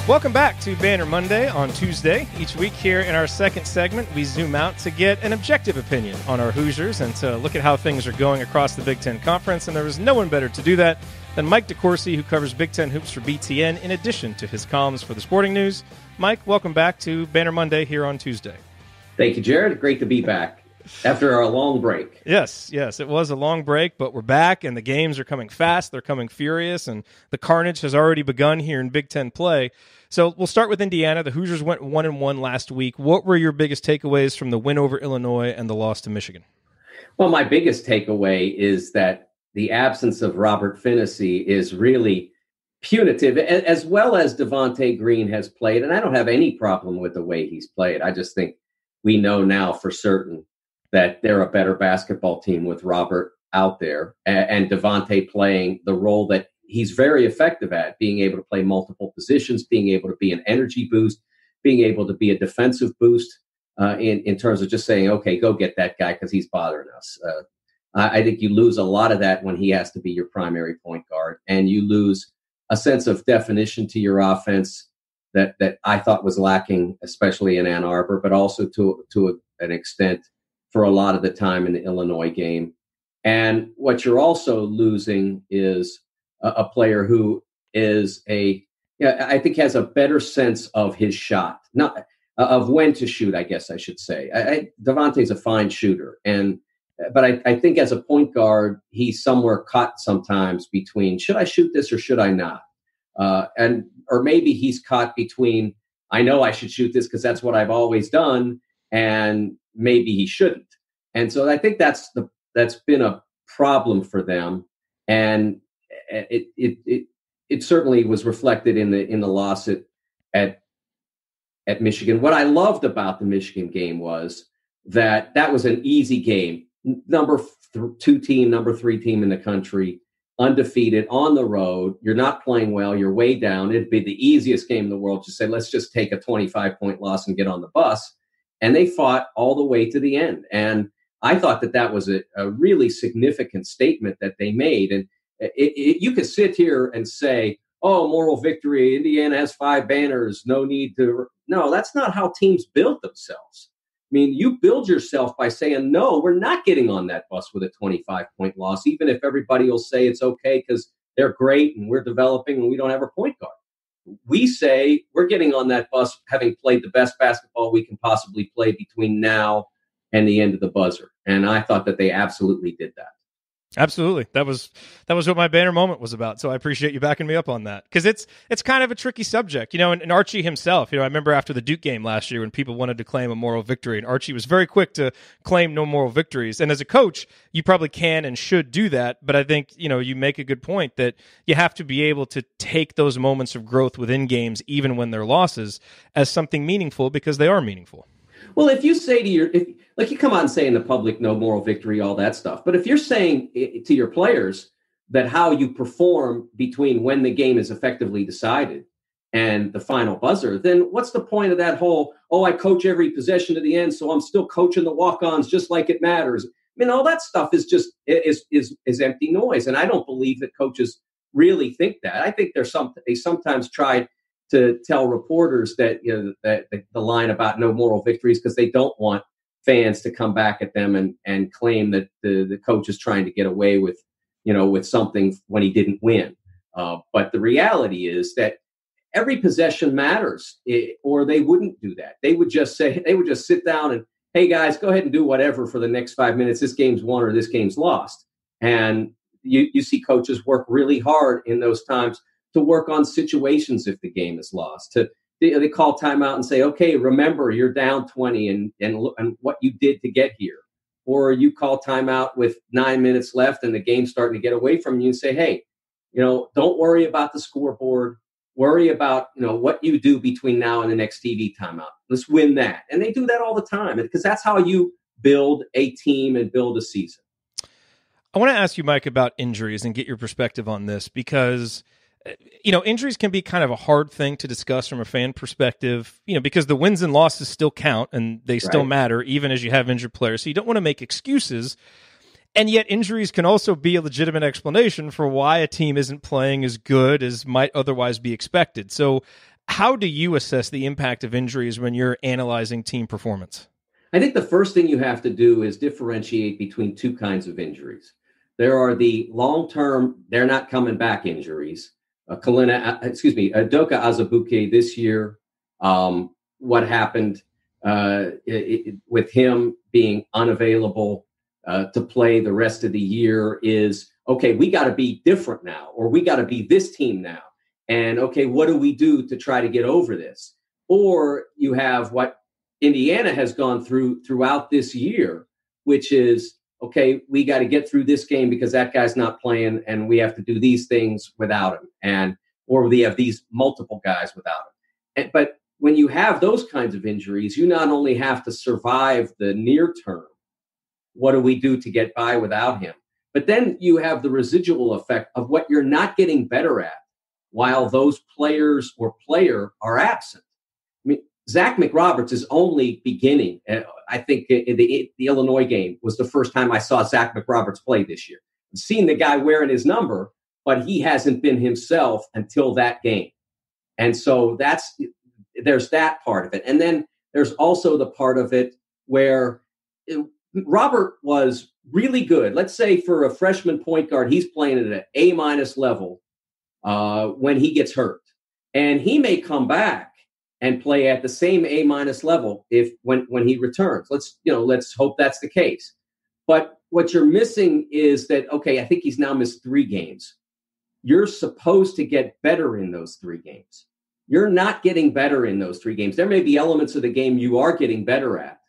Speaker 2: Welcome back to Banner Monday on Tuesday. Each week here in our second segment, we zoom out to get an objective opinion on our Hoosiers and to look at how things are going across the Big Ten Conference. And there is no one better to do that than Mike DeCourcy, who covers Big Ten hoops for BTN, in addition to his columns for the Sporting News. Mike, welcome back to Banner Monday here on Tuesday.
Speaker 4: Thank you, Jerod. Great to be back after our long break.
Speaker 2: Yes, it was a long break, but we're back, and the games are coming fast. They're coming furious, and the carnage has already begun here in Big Ten play. So we'll start with Indiana. The Hoosiers went 1-1 last week. What were your biggest takeaways from the win over Illinois and the loss to Michigan?
Speaker 4: Well, my biggest takeaway is that the absence of Robert Finney is really punitive, as well as Devontae Green has played. And I don't have any problem with the way he's played. I just think we know now for certain that they're a better basketball team with Robert out there and Devontae playing the role that he's very effective at, being able to play multiple positions, being able to be an energy boost, being able to be a defensive boost in terms of just saying, okay, go get that guy because he's bothering us. I think you lose a lot of that when he has to be your primary point guard, and you lose a sense of definition to your offense that I thought was lacking, especially in Ann Arbor, but also to an extent for a lot of the time in the Illinois game. And what you're also losing is a player who is I think has a better sense of his shot, not of when to shoot, I guess I should say. Devontae's a fine shooter, but I think as a point guard, he's somewhere caught sometimes between, should I shoot this or should I not? Or maybe he's caught between, I know I should shoot this because that's what I've always done, and maybe he shouldn't. And so I think that's been a problem for them. And it certainly was reflected in the loss at Michigan. What I loved about the Michigan game was that was an easy game. Number 2 team, number 3 team in the country, undefeated on the road. You're not playing well. You're way down. It'd be the easiest game in the world to say, let's just take a 25-point loss and get on the bus. And they fought all the way to the end. And I thought that was a really significant statement that they made. And you could sit here and say, oh, moral victory, Indiana has 5 banners, no need to. No, that's not how teams build themselves. I mean, you build yourself by saying, no, we're not getting on that bus with a 25-point loss, even if everybody will say it's okay because they're great and we're developing and we don't have a point guard. We say we're getting on that bus having played the best basketball we can possibly play between now and the end of the buzzer. And I thought that they absolutely did that.
Speaker 2: Absolutely. That was what my banner moment was about. So I appreciate you backing me up on that, because it's kind of a tricky subject, and Archie himself, I remember after the Duke game last year when people wanted to claim a moral victory, and Archie was very quick to claim no moral victories. And as a coach, you probably can and should do that. But I think, you make a good point that you have to be able to take those moments of growth within games, even when they're losses, as something meaningful, because they are meaningful.
Speaker 4: Well, if you say to you come out and say in the public, no moral victory, all that stuff. But if you're saying to your players that how you perform between when the game is effectively decided and the final buzzer, then what's the point of that whole, I coach every possession to the end, so I'm still coaching the walk-ons just like it matters. I mean, all that stuff is just is empty noise. And I don't believe that coaches really think that. I think they sometimes try to tell reporters that that the line about no moral victories because they don't want fans to come back at them and claim that the coach is trying to get away with with something when he didn't win. But the reality is that every possession matters, or they wouldn't do that. They would just sit down and, hey guys, go ahead and do whatever for the next 5 minutes. This game's won or this game's lost. And you see coaches work really hard in those times to work on situations if the game is lost. They call timeout and say, okay, remember you're down 20 and what you did to get here. Or you call timeout with 9 minutes left and the game's starting to get away from you and say, hey, don't worry about the scoreboard. Worry about, what you do between now and the next TV timeout. Let's win that. And they do that all the time because that's how you build a team and build a season.
Speaker 2: I want to ask you, Mike, about injuries and get your perspective on this because injuries can be kind of a hard thing to discuss from a fan perspective, because the wins and losses still count and they still matter, even as you have injured players. So you don't want to make excuses. And yet injuries can also be a legitimate explanation for why a team isn't playing as good as might otherwise be expected. So how do you assess the impact of injuries when you're analyzing team performance?
Speaker 4: I think the first thing you have to do is differentiate between two kinds of injuries. There are the long-term, they're not coming back injuries. Udoka Azubuike this year, what happened with him being unavailable to play the rest of the year is, okay, we got to be different now, or we got to be this team now. And, okay, what do we do to try to get over this? Or you have what Indiana has gone throughout this year, which is, okay, we got to get through this game because that guy's not playing and we have to do these things without him, or we have these multiple guys without him. But when you have those kinds of injuries, you not only have to survive the near term, what do we do to get by without him? But then you have the residual effect of what you're not getting better at while those players or player are absent. I mean, Zach McRoberts is only beginning. I think the Illinois game was the first time I saw Zach McRoberts play this year. I've seen the guy wearing his number, but he hasn't been himself until that game. And so there's that part of it. And then there's also the part of it where Robert was really good. Let's say for a freshman point guard, he's playing at an A- level when he gets hurt. And he may come back and play at the same A- level when he returns. Let's hope that's the case. But what you're missing is that, okay, I think he's now missed 3 games. You're supposed to get better in those 3 games. You're not getting better in those 3 games. There may be elements of the game you are getting better at,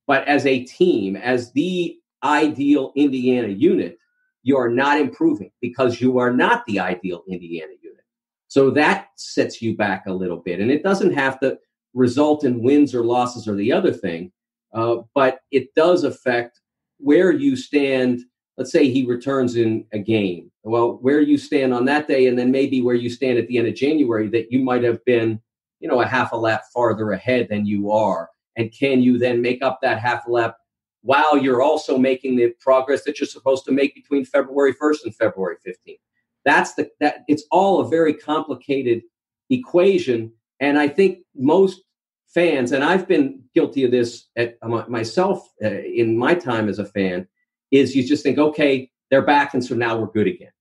Speaker 4: but as a team, as the ideal Indiana unit, you are not improving because you are not the ideal Indiana unit. So that sets you back a little bit. And it doesn't have to result in wins or losses or the other thing. but it does affect where you stand. Let's say he returns in a game. Well, where you stand on that day, and then maybe where you stand at the end of January, that you might have been, a half a lap farther ahead than you are. And can you then make up that half a lap while you're also making the progress that you're supposed to make between February 1st and February 15th? It's all a very complicated equation. And I think most fans, and I've been guilty of this myself in my time as a fan, is you just think, okay, they're back, and so now we're good again.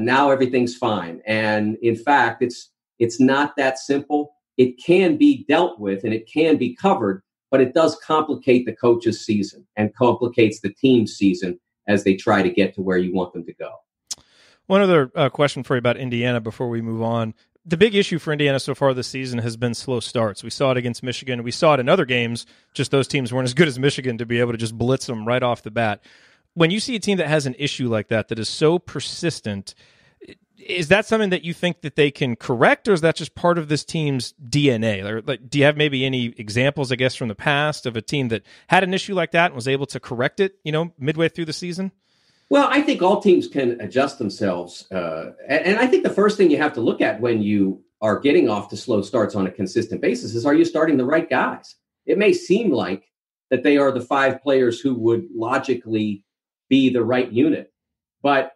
Speaker 4: Now everything's fine. And in fact, it's not that simple. It can be dealt with and it can be covered, but it does complicate the coach's season and complicates the team's season as they try to get to where you want them to go.
Speaker 2: One other question for you about Indiana before we move on. The big issue for Indiana so far this season has been slow starts. We saw it against Michigan. We saw it in other games. Just those teams weren't as good as Michigan to be able to just blitz them right off the bat. When you see a team that has an issue like that is so persistent, is that something that you think that they can correct, or is that just part of this team's DNA? Or, do you have maybe any examples, I guess, from the past of a team that had an issue like that and was able to correct it, midway through the season?
Speaker 4: Well, I think all teams can adjust themselves. And I think the first thing you have to look at when you are getting off to slow starts on a consistent basis is, are you starting the right guys? It may seem like that they are the 5 players who would logically be the right unit, but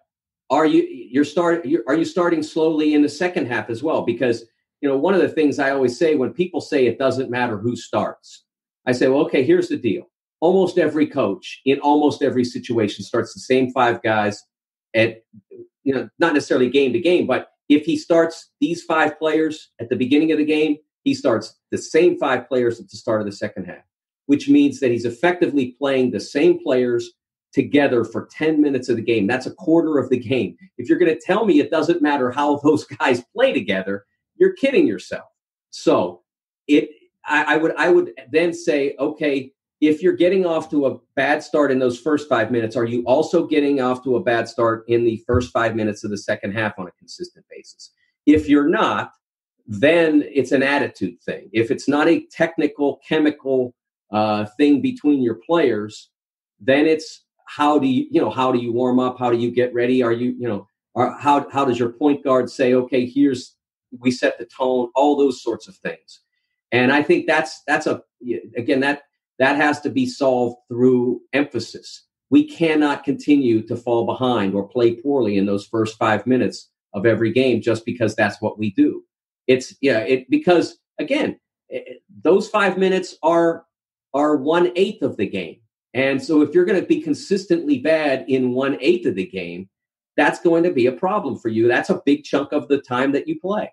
Speaker 4: are you starting slowly in the second half as well? Because, one of the things I always say when people say it doesn't matter who starts, I say, well, okay, here's the deal. Almost every coach in almost every situation starts the same 5 guys at, not necessarily game to game, but if he starts these 5 players at the beginning of the game, he starts the same 5 players at the start of the second half, which means that he's effectively playing the same players together for 10 minutes of the game. That's a quarter of the game. If you're going to tell me it doesn't matter how those guys play together, you're kidding yourself. So I would then say, okay, if you're getting off to a bad start in those first 5 minutes, are you also getting off to a bad start in the first 5 minutes of the second half on a consistent basis? If you're not, then it's an attitude thing. If it's not a technical, chemical thing between your players, then it's how do you warm up? How do you get ready? Are you, how does your point guard say, okay, we set the tone, all those sorts of things. And I think that has to be solved through emphasis. We cannot continue to fall behind or play poorly in those first 5 minutes of every game just because that's what we do. Because again, those 5 minutes are 1/8 of the game. And so if you're going to be consistently bad in 1/8 of the game, that's going to be a problem for you. That's a big chunk of the time that you play.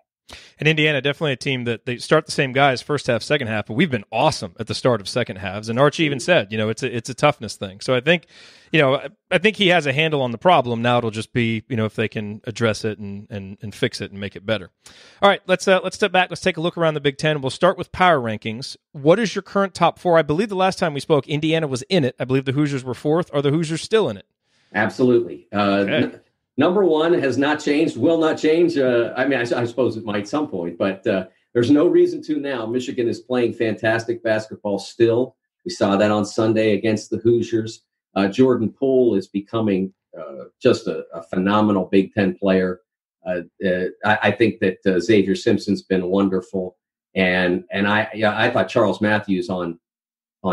Speaker 2: And Indiana, definitely a team that they start the same guys first half, second half, but we've been awesome at the start of second halves. And Archie even said, it's a toughness thing. So I think, I think he has a handle on the problem. Now it'll just be, if they can address it and fix it and make it better. All right, let's step back. Let's take a look around the Big Ten. We'll start with power rankings. What is your current top 4? I believe the last time we spoke, Indiana was in it. I believe the Hoosiers were 4th. Are the Hoosiers still in it?
Speaker 4: Absolutely. Okay. Number 1 has not changed, will not change. I suppose it might at some point, but there's no reason to now. Michigan is playing fantastic basketball still. We saw that on Sunday against the Hoosiers. Jordan Poole is becoming just a phenomenal Big Ten player. I think that Xavier Simpson's been wonderful. And I thought Charles Matthews on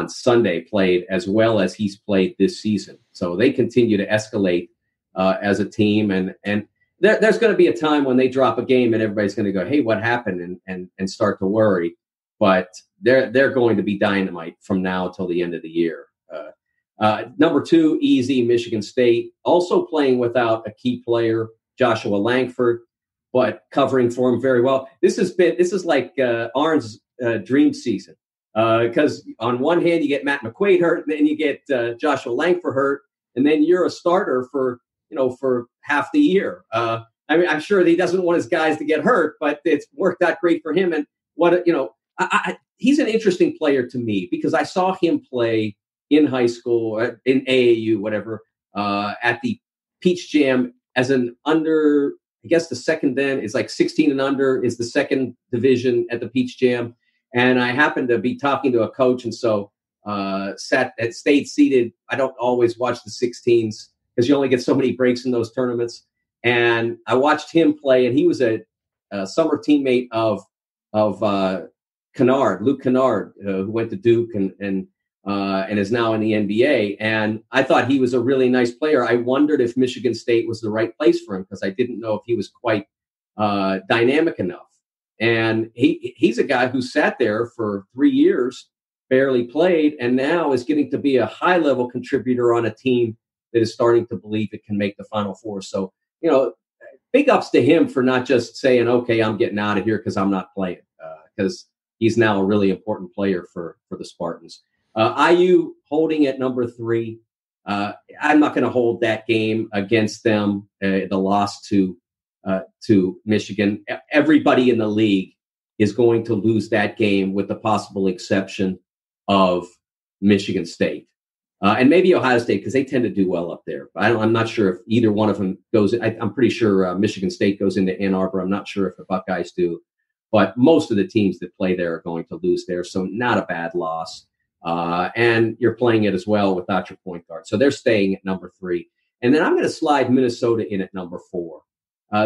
Speaker 4: Sunday played as well as he's played this season. So they continue to escalate as a team, and there's going to be a time when they drop a game and everybody's going to go, hey, what happened, and start to worry. But they're going to be dynamite from now till the end of the year. Number 2, easy, Michigan State, also playing without a key player, Joshua Langford, but covering for him very well. This is like Arn's dream season, because on one hand you get Matt McQuaid hurt, and then you get Joshua Langford hurt, and then you're a starter for half the year. I'm sure that he doesn't want his guys to get hurt, but it's worked out great for him. And he's an interesting player to me because I saw him play in high school, in AAU, whatever, at the Peach Jam as an under, I guess the second then is like 16 and under is the second division at the Peach Jam. And I happened to be talking to a coach. And so stayed seated. I don't always watch the 16s because you only get so many breaks in those tournaments. And I watched him play, and he was a summer teammate of Kennard, Luke Kennard, who went to Duke and is now in the NBA. And I thought he was a really nice player. I wondered if Michigan State was the right place for him because I didn't know if he was quite dynamic enough. And he's a guy who sat there for 3 years, barely played, and now is getting to be a high-level contributor on a team that is starting to believe it can make the Final Four. So, big ups to him for not just saying, okay, I'm getting out of here because I'm not playing, because he's now a really important player for the Spartans. IU holding at number 3. I'm not going to hold that game against them, the loss to Michigan. Everybody in the league is going to lose that game with the possible exception of Michigan State. And maybe Ohio State, because they tend to do well up there. I'm not sure if either one of them goes. I'm pretty sure Michigan State goes into Ann Arbor. I'm not sure if the Buckeyes do. But most of the teams that play there are going to lose there. So not a bad loss. And you're playing it as well without your point guard. So they're staying at number 3. And then I'm going to slide Minnesota in at number 4.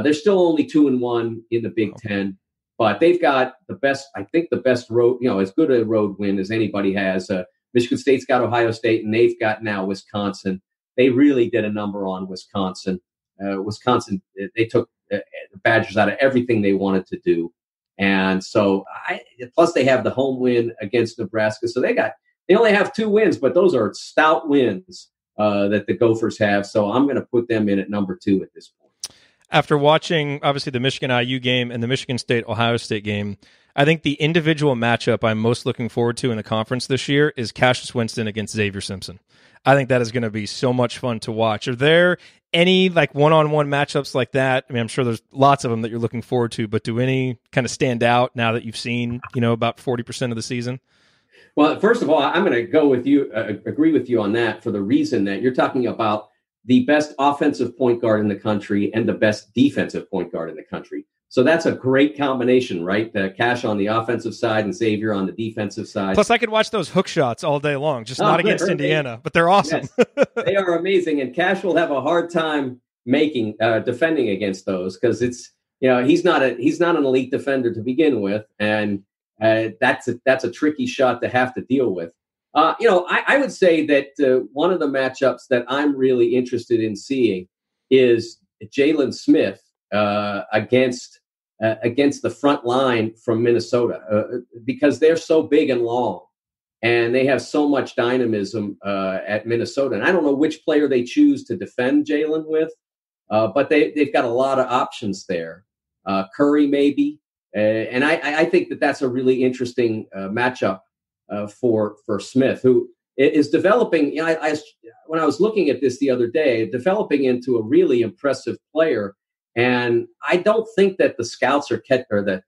Speaker 4: They're still only 2-1 in the Big Ten. But they've got the best road, as good a road win as anybody has. Michigan State's got Ohio State, and they've got now Wisconsin. They really did a number on Wisconsin. Wisconsin, they took the Badgers out of everything they wanted to do. And so, plus they have the home win against Nebraska. So they only have 2 wins, but those are stout wins that the Gophers have. So I'm going to put them in at number 2 at this point.
Speaker 2: After watching, obviously, the Michigan-IU game and the Michigan State-Ohio State game, I think the individual matchup I'm most looking forward to in the conference this year is Cassius Winston against Xavier Simpson. I think that is going to be so much fun to watch. Are there any one-on-one matchups like that? I mean, I'm sure there's lots of them that you're looking forward to, but do any kind of stand out now that you've seen, about 40% of the season?
Speaker 4: Well, first of all, I'm going to go with you, agree with you on that for the reason that you're talking about the best offensive point guard in the country and the best defensive point guard in the country. So that's a great combination, right? Cash on the offensive side and Xavier on the defensive side.
Speaker 2: Plus, I could watch those hook shots all day long, just not against Indiana, but they're awesome.
Speaker 4: Yes, they are amazing, and Cash will have a hard time defending against those because it's he's not an elite defender to begin with, and that's a tricky shot to have to deal with. I would say that one of the matchups that I'm really interested in seeing is Jalen Smith against the front line from Minnesota because they're so big and long and they have so much dynamism at Minnesota. And I don't know which player they choose to defend Jalen with, but they've got a lot of options there. Curry maybe. And I think that's a really interesting matchup for Smith, who is developing. When I was looking at this the other day, developing into a really impressive player. And I don't think that the scouts or the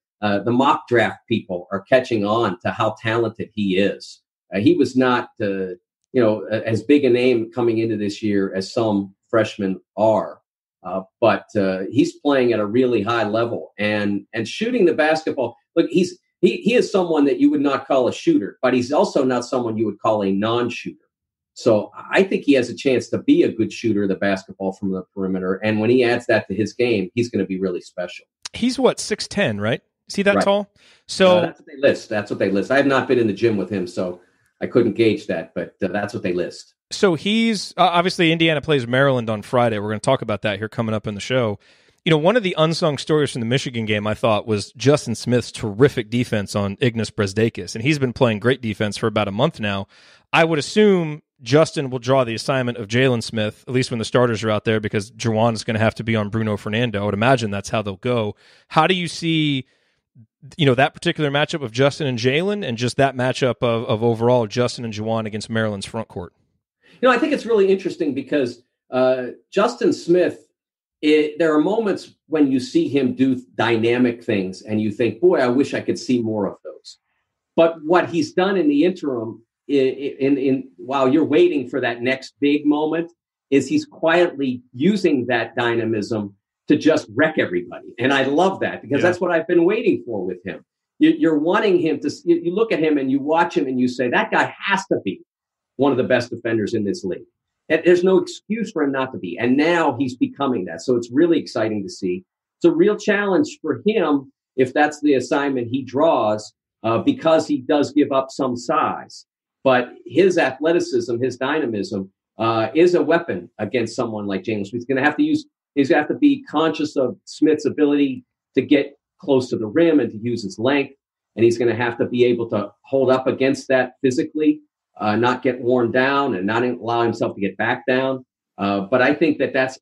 Speaker 4: mock draft people are catching on to how talented he is. He was not, as big a name coming into this year as some freshmen are, but he's playing at a really high level and shooting the basketball. Look, he is someone that you would not call a shooter, but he's also not someone you would call a non-shooter. So I think he has a chance to be a good shooter of the basketball from the perimeter. And when he adds that to his game, he's going to be really special.
Speaker 2: He's 6'10", right? Is he that tall? So
Speaker 4: that's what they list. I have not been in the gym with him, so I couldn't gauge that, but that's what they list.
Speaker 2: So he's obviously Indiana plays Maryland on Friday. We're going to talk about that here coming up in the show. One of the unsung stories from the Michigan game, I thought, was Justin Smith's terrific defense on Ignas Brezdeikis, and he's been playing great defense for about a month now. I would assume Justin will draw the assignment of Jalen Smith, at least when the starters are out there, because Juwan is going to have to be on Bruno Fernando. I would imagine that's how they'll go. How do you see, that particular matchup of Justin and Jalen, and just that matchup of overall Justin and Juwan against Maryland's front court?
Speaker 4: I think it's really interesting because Justin Smith, there are moments when you see him do dynamic things and you think, boy, I wish I could see more of those. But what he's done in the interim, while you're waiting for that next big moment, is he's quietly using that dynamism to just wreck everybody. And I love that because that's what I've been waiting for with him. you're wanting him to. You look at him and you watch him and you say that guy has to be one of the best defenders in this league. And there's no excuse for him not to be. And now he's becoming that. So it's really exciting to see. It's a real challenge for him if that's the assignment he draws, because he does give up some size. But his athleticism, his dynamism, is a weapon against someone like Jalen Smith. He's going to have to be conscious of Smith's ability to get close to the rim and to use his length. And he's going to have to be able to hold up against that physically, not get worn down and not allow himself to get back down. But I think it's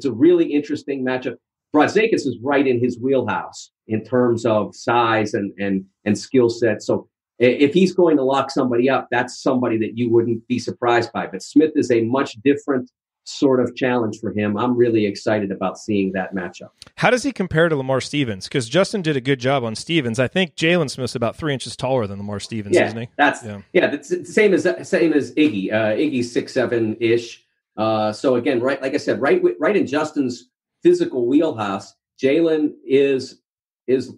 Speaker 4: a really interesting matchup. Brazdeikis is right in his wheelhouse in terms of size and skill set. So if he's going to lock somebody up, that's somebody that you wouldn't be surprised by. But Smith is a much different sort of challenge for him. I'm really excited about seeing that matchup.
Speaker 2: How does he compare to Lamar Stevens? Because Justin did a good job on Stevens. I think Jalen Smith's about 3 inches taller than Lamar Stevens, isn't he?
Speaker 4: That's the same as Iggy. Iggy's 6'7" ish. So again, right, like I said, right in Justin's physical wheelhouse. Jalen is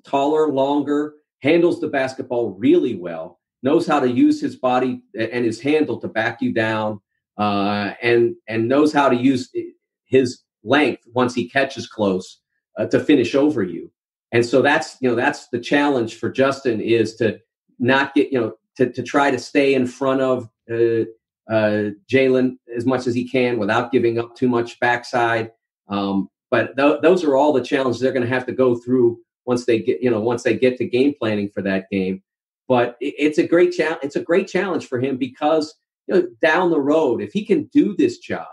Speaker 4: taller, longer, handles the basketball really well, knows how to use his body and his handle to back you down. And knows how to use his length once he catches close to finish over you. And so that's the challenge for Justin, is to not get, to try to stay in front of Jalen as much as he can without giving up too much backside. But those are all the challenges they're going to have to go through once they get to game planning for that game. But it's a great challenge. It's a great challenge for him because, down the road, if he can do this job,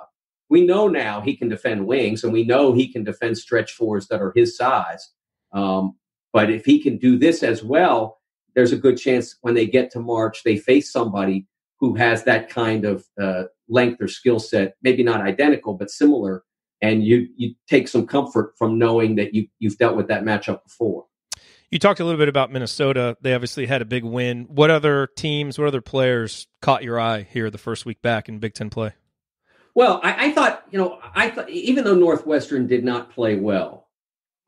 Speaker 4: we know now he can defend wings, and we know he can defend stretch fours that are his size. But if he can do this as well, there's a good chance when they get to March, they face somebody who has that kind of length or skill set, maybe not identical, but similar. And you take some comfort from knowing that you've dealt with that matchup before.
Speaker 2: You talked a little bit about Minnesota. They obviously had a big win. What other teams, what other players caught your eye here the first week back in Big Ten play?
Speaker 4: Well, I thought even though Northwestern did not play well,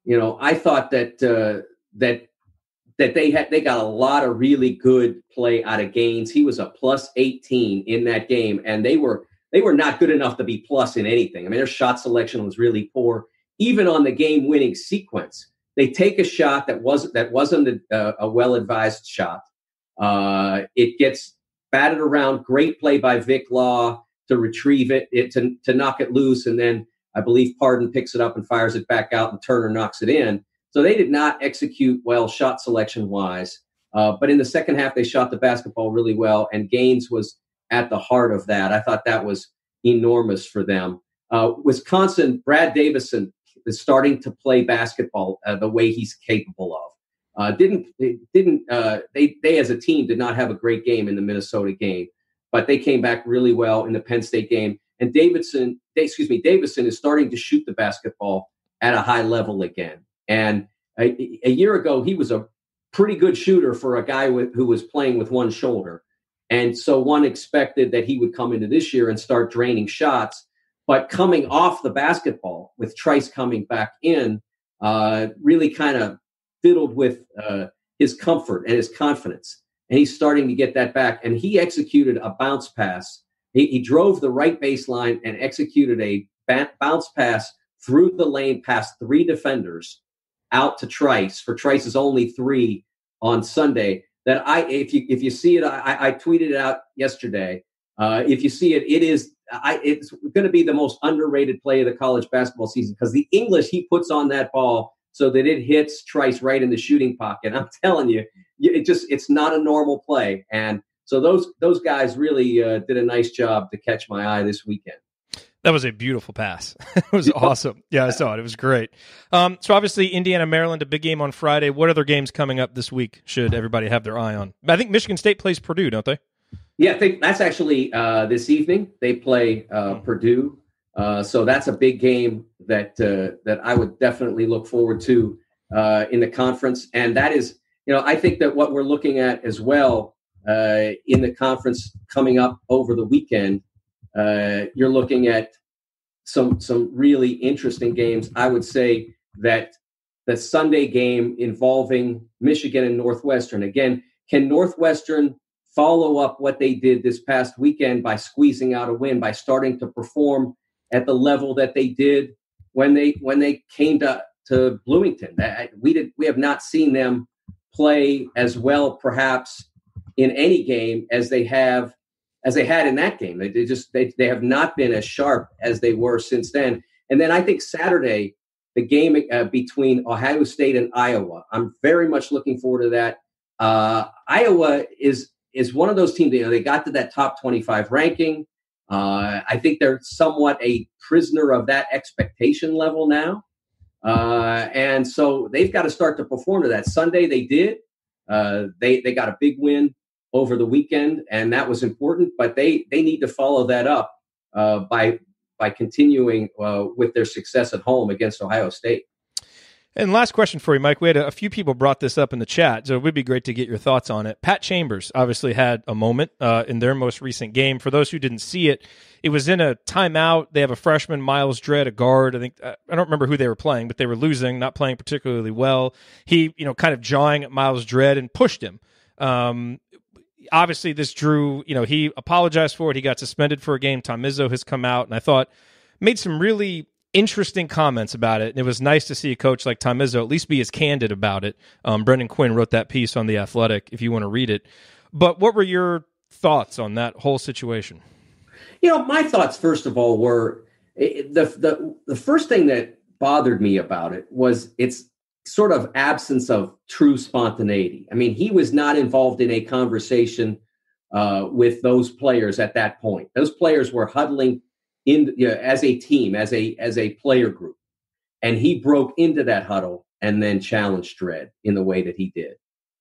Speaker 4: I thought that they got a lot of really good play out of Gaines. He was a plus 18 in that game, and they were not good enough to be plus in anything. I mean, their shot selection was really poor, even on the game-winning sequence. They take a shot that wasn't a well-advised shot. It gets batted around. Great play by Vic Law to retrieve it to knock it loose, and then I believe Pardon picks it up and fires it back out, and Turner knocks it in. So they did not execute well shot selection-wise. But in the second half, they shot the basketball really well, and Gaines was at the heart of that. I thought that was enormous for them. Wisconsin, Brad Davison is starting to play basketball the way he's capable of. They as a team did not have a great game in the Minnesota game, but they came back really well in the Penn State game. And Davison is starting to shoot the basketball at a high level again. And a year ago, he was a pretty good shooter for a guy who was playing with one shoulder. And so one expected that he would come into this year and start draining shots. But coming off the basketball with Trice coming back in, really kind of fiddled with his comfort and his confidence. And he's starting to get that back. And he executed a bounce pass. He drove the right baseline and executed a bounce pass through the lane past 3 defenders out to Trice for Trice's only 3 on Sunday. That if you see it, I tweeted it out yesterday. If you see it, it's going to be the most underrated play of the college basketball season, because the English he puts on that ball so that it hits Trice right in the shooting pocket. I'm telling you, it's not a normal play. And so those guys really did a nice job to catch my eye this weekend.
Speaker 2: That was a beautiful pass. It was awesome. Yeah, I saw it. It was great. So obviously Indiana, Maryland, a big game on Friday. What other games coming up this week should everybody have their eye on? I think Michigan State plays Purdue, don't they?
Speaker 4: Yeah, I think that's actually this evening. They play Purdue. So that's a big game that I would definitely look forward to in the conference. And that is, I think that what we're looking at as well in the conference coming up over the weekend, you're looking at some really interesting games. I would say that the Sunday game involving Michigan and Northwestern. Again, can Northwestern follow up what they did this past weekend by squeezing out a win, by starting to perform at the level that they did when they came to Bloomington? We have not seen them play as well, perhaps, in any game as they had in that game. They have not been as sharp as they were since then. And then I think Saturday, the game between Ohio State and Iowa, I'm very much looking forward to that. Iowa is one of those teams. They got to that top 25 ranking. I think they're somewhat a prisoner of that expectation level now. And so they've got to start to perform to that. Sunday they did. They got a big win over the weekend, and that was important. But they need to follow that up by continuing with their success at home against Ohio State.
Speaker 2: And last question for you, Mike. We had a few people brought this up in the chat, so it would be great to get your thoughts on it. Pat Chambers obviously had a moment in their most recent game. For those who didn't see it, it was in a timeout. They have a freshman, Miles Dredd, a guard. I don't remember who they were playing, but they were losing, not playing particularly well. He, kind of jawing at Miles Dredd and pushed him. Obviously, this drew, he apologized for it. He got suspended for a game. Tom Izzo has come out, and I thought made some really interesting comments about it. And it was nice to see a coach like Tom Izzo at least be as candid about it. Brendan Quinn wrote that piece on The Athletic, if you want to read it. But what were your thoughts on that whole situation?
Speaker 4: My thoughts, first of all, were the first thing that bothered me about it was its sort of absence of true spontaneity. I mean, he was not involved in a conversation with those players at that point. Those players were huddling as a team, as a player group. And he broke into that huddle and then challenged Dredd in the way that he did.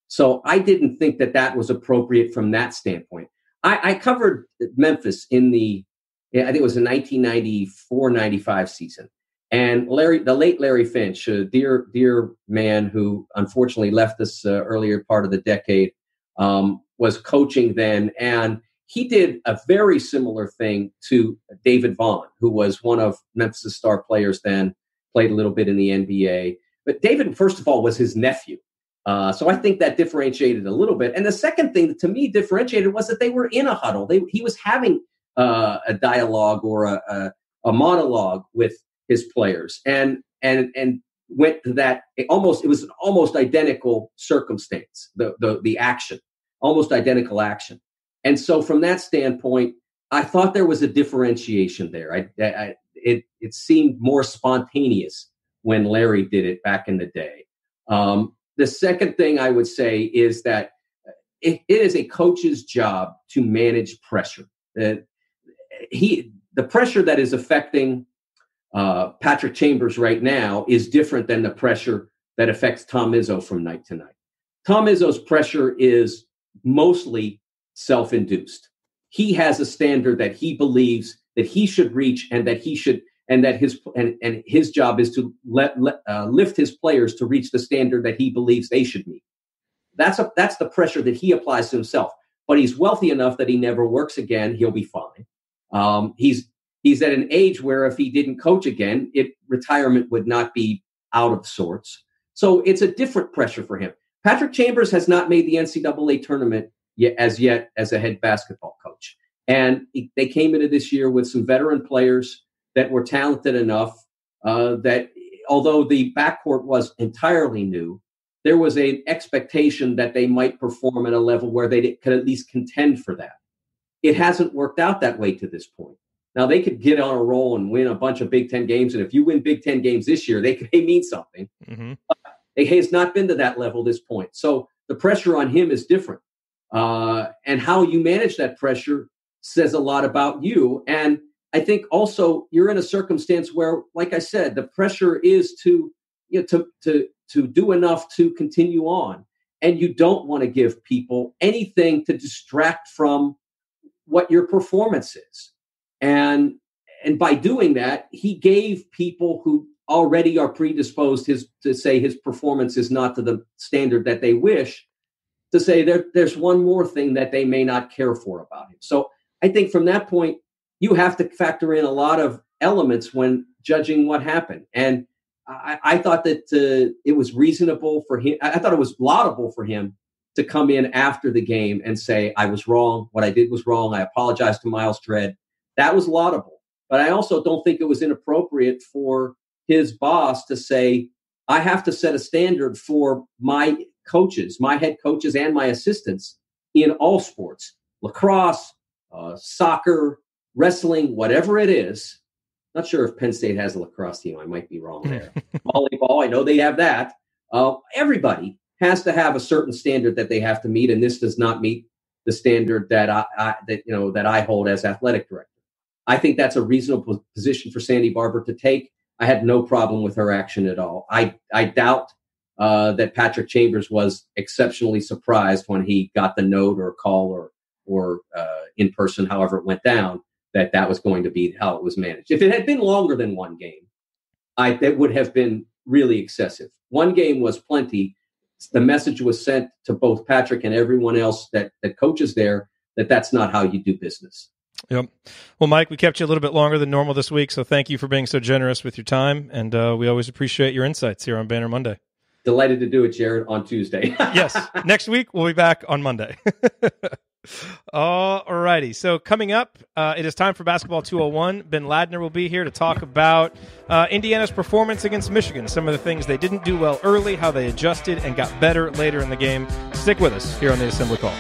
Speaker 4: So I didn't think that was appropriate from that standpoint. I covered Memphis I think it was the 1994-95 season. And the late Larry Finch, a dear man who unfortunately left us earlier part of the decade, was coaching then. And he did a very similar thing to David Vaughn, who was one of Memphis' star players then, played a little bit in the NBA. But David, first of all, was his nephew. So I think that differentiated a little bit. And the second thing that to me differentiated was that they were in a huddle. He was having a dialogue or a monologue with his players and went to that. It was an almost identical circumstance, the action, almost identical action. And so from that standpoint, I thought there was a differentiation there. It seemed more spontaneous when Larry did it back in the day. The second thing I would say is that it is a coach's job to manage pressure. The pressure that is affecting Patrick Chambers right now is different than the pressure that affects Tom Izzo from night to night. Tom Izzo's pressure is mostly self-induced. He has a standard that he believes that he should reach, and that his job is to lift his players to reach the standard that he believes they should meet. That's the pressure that he applies to himself. But he's wealthy enough that he never works again. He'll be fine. He's at an age where if he didn't coach again, retirement would not be out of sorts. So it's a different pressure for him. Patrick Chambers has not made the NCAA tournament yet as a head basketball coach. And they came into this year with some veteran players that were talented enough that although the backcourt was entirely new, there was an expectation that they might perform at a level where they could at least contend for that. It hasn't worked out that way to this point. Now, they could get on a roll and win a bunch of Big Ten games. And if you win Big Ten games this year, they mean something. Mm-hmm. It has not been to that level this point. So the pressure on him is different. And how you manage that pressure says a lot about you. And I think also you're in a circumstance where, like I said, the pressure is to do enough to continue on. And you don't want to give people anything to distract from what your performance is. And by doing that, he gave people who already are predisposed to say his performance is not to the standard that they wish, to say there's one more thing that they may not care for about him. So I think from that point, you have to factor in a lot of elements when judging what happened. And I thought that it was reasonable for him. I thought it was laudable for him to come in after the game and say, I was wrong. What I did was wrong. I apologize to Miles Dredd. That was laudable. But I also don't think it was inappropriate for his boss to say, I have to set a standard for my coaches, my head coaches and my assistants in all sports, lacrosse, soccer, wrestling, whatever it is. Not sure if Penn State has a lacrosse team. I might be wrong there. Volleyball, I know they have that. Everybody has to have a certain standard that they have to meet, and this does not meet the standard that I hold as athletic director. I think that's a reasonable position for Sandy Barber to take. I had no problem with her action at all. I doubt that Patrick Chambers was exceptionally surprised when he got the note or call or in person, however it went down, that was going to be how it was managed. If it had been longer than one game, that would have been really excessive. One game was plenty. The message was sent to both Patrick and everyone else that coaches there that that's not how you do business.
Speaker 2: Yep. Well, Mike, we kept you a little bit longer than normal this week, so thank you for being so generous with your time, and we always appreciate your insights here on Banner Monday.
Speaker 4: Delighted to do it, Jerod, on Tuesday.
Speaker 2: Yes. Next week, we'll be back on Monday. All righty. So coming up, it is time for Basketball 201. Ben Ladner will be here to talk about Indiana's performance against Michigan, some of the things they didn't do well early, how they adjusted and got better later in the game. Stick with us here on the Assembly Call.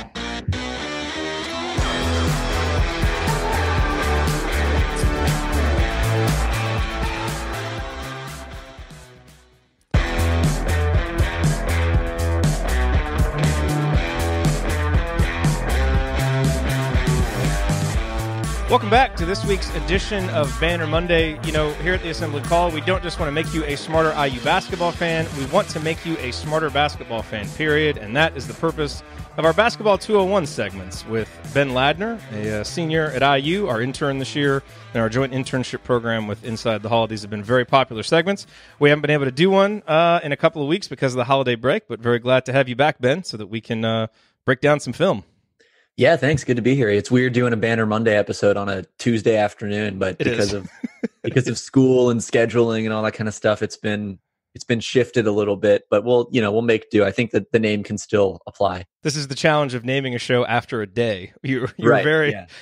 Speaker 2: Welcome back to this week's edition of Banner Monday. You know, here at the Assembly Call, we don't just want to make you a smarter IU basketball fan. We want to make you a smarter basketball fan, period. And that is the purpose of our Basketball 201 segments with Ben Ladner, a senior at IU, our intern this year, and our joint internship program with Inside the Hall. These have been very popular segments. We haven't been able to do one in a couple of weeks because of the holiday break, but very glad to have you back, Ben, so that we can break down some film.
Speaker 5: Yeah, thanks. Good to be here. It's weird doing a Banner Monday episode on a Tuesday afternoon, but because of school and scheduling and all that kind of stuff, it's been shifted a little bit. But we'll make do. I think that the name can still apply. This
Speaker 2: is the challenge of naming a show after a day. You're
Speaker 5: right,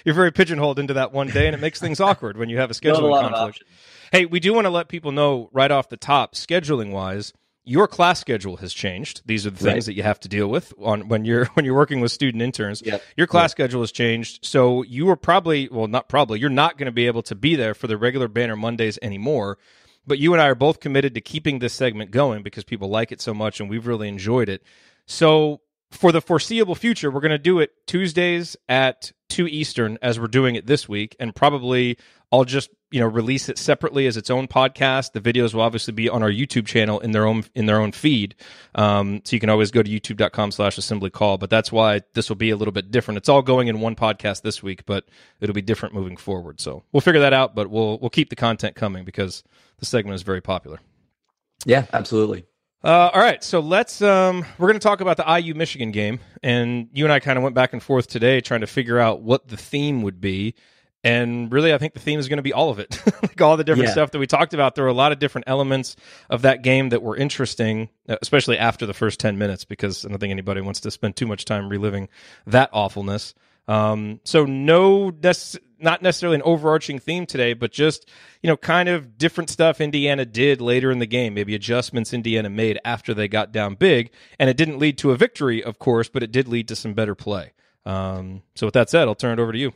Speaker 2: very pigeonholed into that one day, and it makes things awkward when you have a scheduling conflict. Hey, we do want to let people know right off the top, scheduling wise, your class schedule has changed. These are the things that you have to deal with when you're working with student interns.
Speaker 5: Yep.
Speaker 2: Your class schedule has changed, so you are you're not going to be able to be there for the regular Banner Mondays anymore. But you and I are both committed to keeping this segment going because people like it so much, and we've really enjoyed it. So for the foreseeable future, we're going to do it Tuesdays at 2 Eastern as we're doing it this week, and probably I'll just release it separately as its own podcast. The videos will obviously be on our YouTube channel in their own feed. So you can always go to youtube.com/assemblycall, but that's why this will be a little bit different. It's all going in one podcast this week, but it'll be different moving forward. So we'll figure that out, but we'll keep the content coming because the segment is very popular.
Speaker 5: Yeah, absolutely.
Speaker 2: All right, so let's we're going to talk about the IU Michigan game, and you and I kind of went back and forth today trying to figure out what the theme would be. And really, I think the theme is going to be all of it, like all the different stuff that we talked about. There were a lot of different elements of that game that were interesting, especially after the first 10 minutes, because I don't think anybody wants to spend too much time reliving that awfulness. So not necessarily an overarching theme today, but just, kind of different stuff Indiana did later in the game, maybe adjustments Indiana made after they got down big. And it didn't lead to a victory, of course, but it did lead to some better play. So with that said, I'll turn it over to you.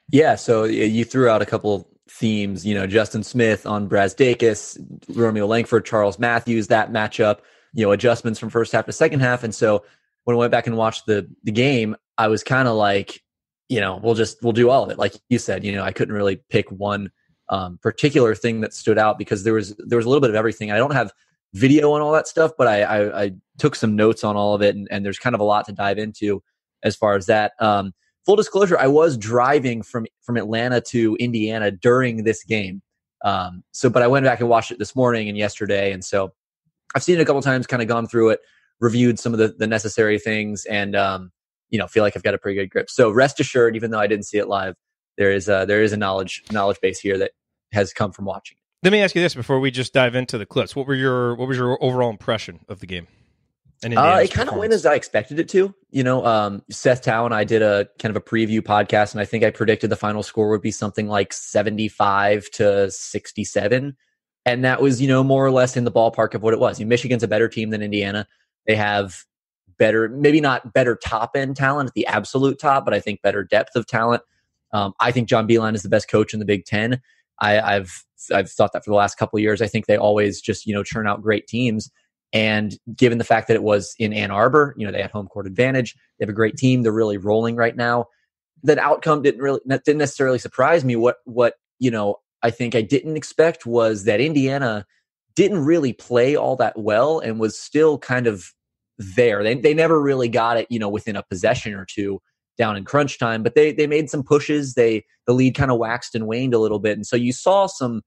Speaker 5: Yeah, so you threw out a couple themes, Justin Smith on Brazdakis, Romeo Langford, Charles Matthews, that matchup, adjustments from first half to second half. And so when I went back and watched the game, I was kind of like, we'll do all of it. Like you said, I couldn't really pick one particular thing that stood out because there was a little bit of everything. I don't have video on all that stuff, but I took some notes on all of it, and there's kind of a lot to dive into as far as that. Full disclosure, I was driving from Atlanta to Indiana during this game. But I went back and watched it this morning and yesterday. And so I've seen it a couple times, kind of gone through it, reviewed some of the necessary things, and, feel like I've got a pretty good grip. So rest assured, even though I didn't see it live, there is a knowledge base here that has come from watching.
Speaker 2: Let me ask you this before we just dive into the clips. What was your overall impression of the game? And
Speaker 5: it kind of went as I expected it to. Seth Tao and I did a kind of a preview podcast, and I think I predicted the final score would be something like 75-67. And that was, more or less in the ballpark of what it was. Michigan's a better team than Indiana. They have better, maybe not better top end talent at the absolute top, but I think better depth of talent. I think John Beilein is the best coach in the Big Ten. I've thought that for the last couple of years. I think they always just, churn out great teams. And given the fact that it was in Ann Arbor, they had home court advantage. They have a great team. They're really rolling right now. That outcome didn't necessarily surprise me. What I think I didn't expect was that Indiana didn't really play all that well and was still kind of there. They never really got it, within a possession or two down in crunch time, but they made some pushes. The lead kind of waxed and waned a little bit. And so you saw some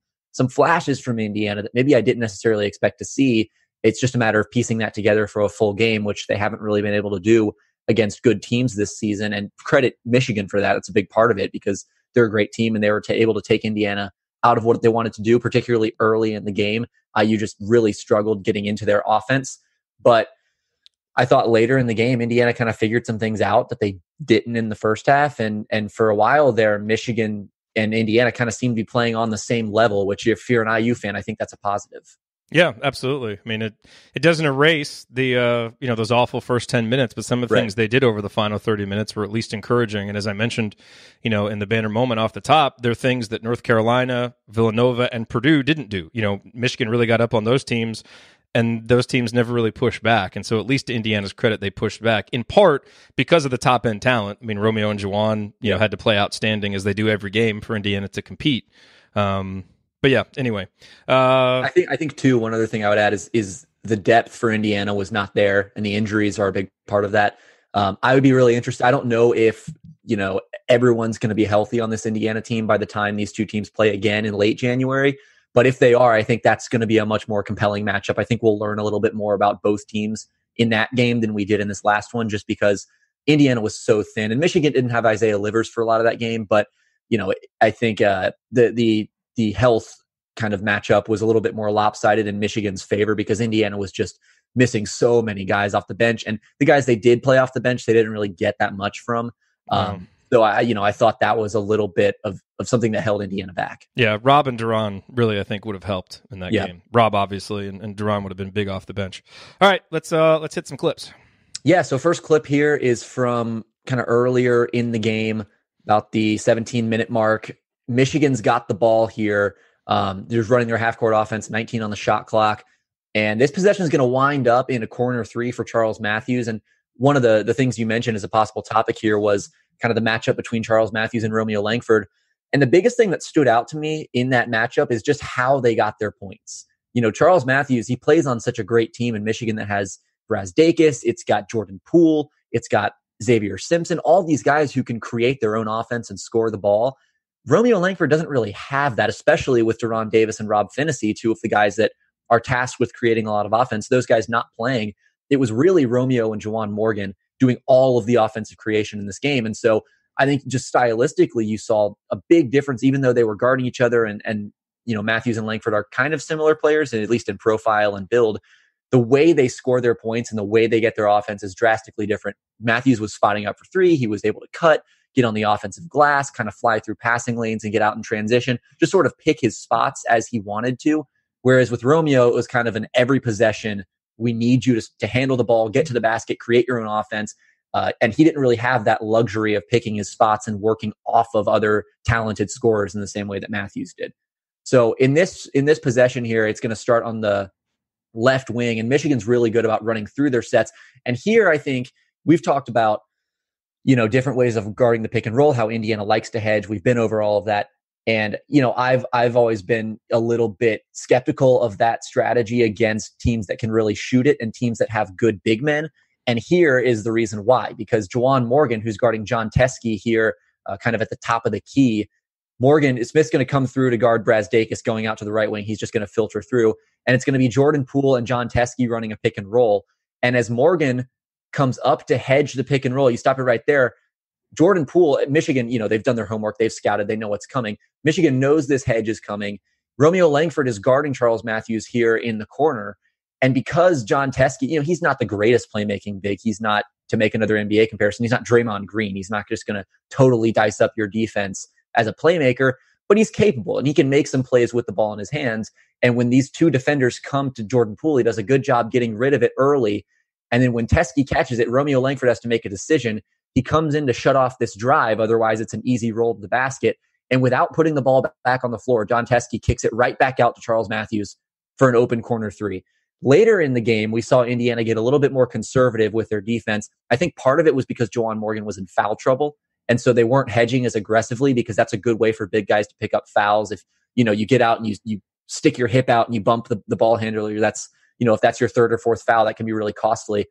Speaker 5: flashes from Indiana that maybe I didn't necessarily expect to see. It's just a matter of piecing that together for a full game, which they haven't really been able to do against good teams this season. And credit Michigan for that. That's a big part of it because they're a great team and they were able to take Indiana out of what they wanted to do, particularly early in the game. IU just really struggled getting into their offense. But I thought later in the game, Indiana kind of figured some things out that they didn't in the first half. And for a while there, Michigan and Indiana kind of seemed to be playing on the same level, which if you're an IU fan, I think that's a positive.
Speaker 2: Yeah, absolutely. I mean, it doesn't erase the those awful first 10 minutes, but some of the things they did over the final 30 minutes were at least encouraging. And as I mentioned, in the banner moment off the top, there are things that North Carolina, Villanova, and Purdue didn't do. Michigan really got up on those teams, and those teams never really pushed back. And so at least to Indiana's credit, they pushed back, in part because of the top-end talent. I mean, Romeo and Juwan, had to play outstanding as they do every game for Indiana to compete. But yeah, anyway.
Speaker 5: I think too, one other thing I would add is the depth for Indiana was not there, and the injuries are a big part of that. I would be really interested. I don't know if, everyone's going to be healthy on this Indiana team by the time these two teams play again in late January. But if they are, I think that's going to be a much more compelling matchup. I think we'll learn a little bit more about both teams in that game than we did in this last one, just because Indiana was so thin. And Michigan didn't have Isaiah Livers for a lot of that game. But, I think the health kind of matchup was a little bit more lopsided in Michigan's favor because Indiana was just missing so many guys off the bench. And the guys they did play off the bench, they didn't really get that much from. So I thought that was a little bit of something that held Indiana back.
Speaker 2: Yeah, Rob and Duran really, I think, would have helped in that game. Rob, obviously, and Duran would have been big off the bench. All right, let's hit some clips. Yeah,
Speaker 5: so first clip here is from kind of earlier in the game, about the 17-minute mark. Michigan's got the ball here. They're just running their half-court offense, 19 on the shot clock. And this possession is going to wind up in a corner three for Charles Matthews. And one of the things you mentioned as a possible topic here was kind of the matchup between Charles Matthews and Romeo Langford. And the biggest thing that stood out to me in that matchup is just how they got their points. Charles Matthews, he plays on such a great team in Michigan that has Brazdeikis, it's got Jordan Poole, it's got Xavier Simpson, all these guys who can create their own offense and score the ball. Romeo Langford doesn't really have that, especially with Deron Davis and Rob Phinisee, two of the guys that are tasked with creating a lot of offense. Those guys not playing. It was really Romeo and Juwan Morgan doing all of the offensive creation in this game. And so I think just stylistically, you saw a big difference, even though they were guarding each other and Matthews and Langford are kind of similar players, and at least in profile and build. The way they score their points and the way they get their offense is drastically different. Matthews was spotting up for three. He was able to cut, get on the offensive glass, kind of fly through passing lanes and get out in transition, just sort of pick his spots as he wanted to. Whereas with Romeo, it was kind of an every possession, we need you to handle the ball, get to the basket, create your own offense. And he didn't really have that luxury of picking his spots and working off of other talented scorers in the same way that Matthews did. So in this possession here, it's going to start on the left wing, and Michigan's really good about running through their sets. And here, I think we've talked about, different ways of guarding the pick and roll, how Indiana likes to hedge. We've been over all of that. And, I've always been a little bit skeptical of that strategy against teams that can really shoot it and teams that have good big men. And here is the reason why, because Juwan Morgan, who's guarding John Teske here, kind of at the top of the key, Smith's going to come through to guard Brazdeikis going out to the right wing. He's just going to filter through. And it's going to be Jordan Poole and John Teske running a pick and roll. And as Morgan comes up to hedge the pick and roll, you stop it right there. Jordan Poole at Michigan, they've done their homework. They've scouted. They know what's coming. Michigan knows this hedge is coming. Romeo Langford is guarding Charles Matthews here in the corner. And because John Teskey, he's not the greatest playmaking big. He's not, to make another NBA comparison, he's not Draymond Green. He's not just going to totally dice up your defense as a playmaker, but he's capable and he can make some plays with the ball in his hands. And when these two defenders come to Jordan Poole, he does a good job getting rid of it early. And then when Teskey catches it, Romeo Langford has to make a decision. He comes in to shut off this drive. Otherwise, it's an easy roll to the basket. And without putting the ball back on the floor, John Teskey kicks it right back out to Charles Matthews for an open corner three. Later in the game, we saw Indiana get a little bit more conservative with their defense. I think part of it was because Juwan Morgan was in foul trouble. And so they weren't hedging as aggressively, because that's a good way for big guys to pick up fouls. If, you get out and you stick your hip out and you bump the ball handler, that's, if that's your third or fourth foul, that can be really costly.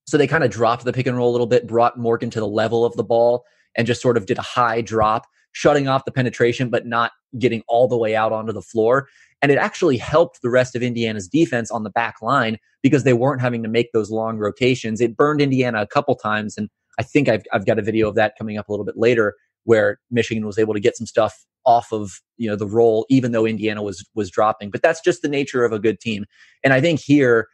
Speaker 5: So they kind of dropped the pick and roll a little bit, brought Morgan to the level of the ball, and just sort of did a high drop, shutting off the penetration, but not getting all the way out onto the floor. And it actually helped the rest of Indiana's defense on the back line, because they weren't having to make those long rotations. It burned Indiana a couple times. And I think I've got a video of that coming up a little bit later, where Michigan was able to get some stuff off of, the roll, even though Indiana was dropping. But that's just the nature of a good team. And I think here,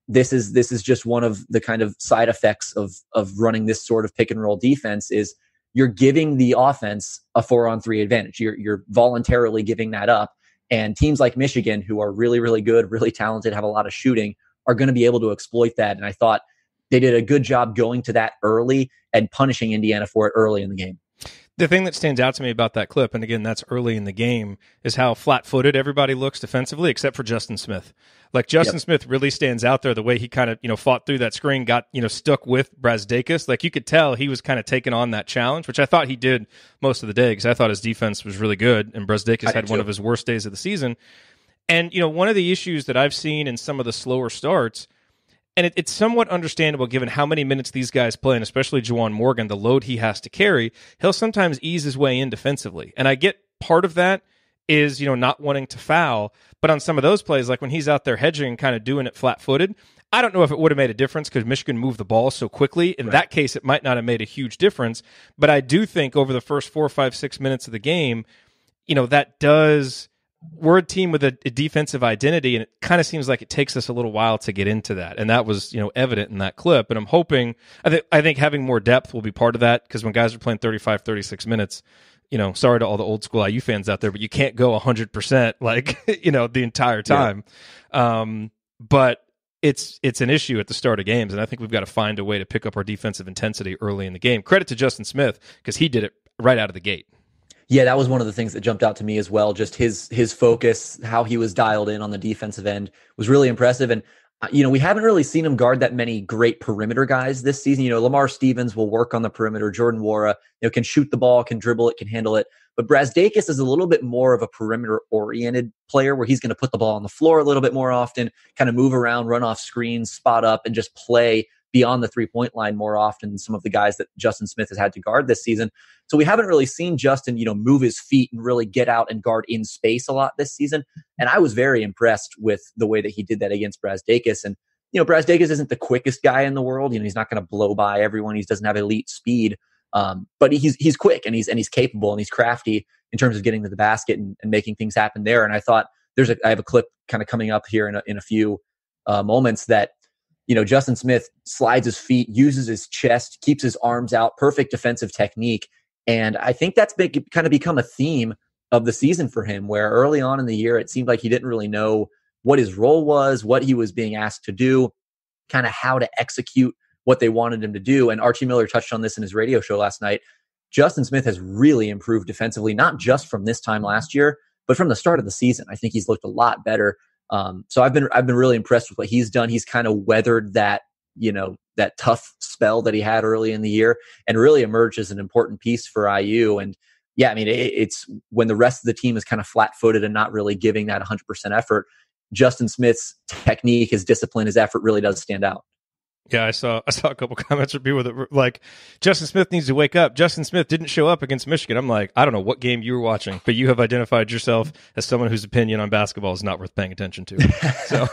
Speaker 5: this is just one of the kind of side effects of running this sort of pick and roll defense is you're giving the offense a 4-on-3 advantage. You're voluntarily giving that up. And teams like Michigan, who are really, really good, really talented, have a lot of shooting, are going to be able to exploit that. And I thought they did a good job going to that early and punishing Indiana for it early in the game.
Speaker 2: The thing that stands out to me about that clip, and again, that's early in the game, is how flat-footed everybody looks defensively, except for Justin Smith. Like, Justin Smith really stands out there, the way he kind of, fought through that screen, got, stuck with Brazdeikis. Like, you could tell he was kind of taking on that challenge, which I thought he did most of the day, because I thought his defense was really good, and Brazdeikis had one of his worst days of the season. And, one of the issues that I've seen in some of the slower starts, and it's somewhat understandable given how many minutes these guys play, and especially Juwan Morgan, the load he has to carry, he'll sometimes ease his way in defensively. And I get part of that is, not wanting to foul. But on some of those plays, like when he's out there hedging and kind of doing it flat-footed, I don't know if it would have made a difference because Michigan moved the ball so quickly. In that case, it might not have made a huge difference. But I do think over the first 4, 5, 6 minutes of the game, that does... We're a team with a defensive identity, and it kind of seems like it takes us a little while to get into that. And that was, evident in that clip. And I'm hoping, I think having more depth will be part of that, because when guys are playing 35, 36 minutes, sorry to all the old school IU fans out there, but you can't go 100% like, the entire time. Yeah. But it's an issue at the start of games. And I think we've got to find a way to pick up our defensive intensity early in the game. Credit to Justin Smith, because he did it right out of the gate.
Speaker 5: Yeah, that was one of the things that jumped out to me as well. Just his focus, how he was dialed in on the defensive end was really impressive. And, we haven't really seen him guard that many great perimeter guys this season. Lamar Stevens will work on the perimeter. Jordan Nwora, can shoot the ball, can dribble it, can handle it. But Brazdeikis is a little bit more of a perimeter-oriented player, where he's going to put the ball on the floor a little bit more often, kind of move around, run off screens, spot up, and just play beyond the three-point line more often than some of the guys that Justin Smith has had to guard this season. So we haven't really seen Justin, move his feet and really get out and guard in space a lot this season. And I was very impressed with the way that he did that against Brazdeikis. And, Brazdeikis isn't the quickest guy in the world. He's not going to blow by everyone. He doesn't have elite speed. But he's quick and he's capable and he's crafty in terms of getting to the basket and making things happen there. And I thought I have a clip kind of coming up here in a few moments that, Justin Smith slides his feet, uses his chest, keeps his arms out, perfect defensive technique. And I think that's kind of become a theme of the season for him, where early on in the year, it seemed like he didn't really know what his role was, what he was being asked to do, kind of how to execute what they wanted him to do. And Archie Miller touched on this in his radio show last night. Justin Smith has really improved defensively, not just from this time last year, but from the start of the season. I think he's looked a lot better. So I've been really impressed with what he's done. He's kind of weathered that, that tough spell that he had early in the year and really emerged as an important piece for IU. And yeah, I mean, it's when the rest of the team is kind of flat-footed and not really giving that 100% effort, Justin Smith's technique, his discipline, his effort really does stand out.
Speaker 2: Yeah, I saw a couple comments from people that were like, Justin Smith needs to wake up. Justin Smith didn't show up against Michigan. I'm like, I don't know what game you were watching, but you have identified yourself as someone whose opinion on basketball is not worth paying attention to. So,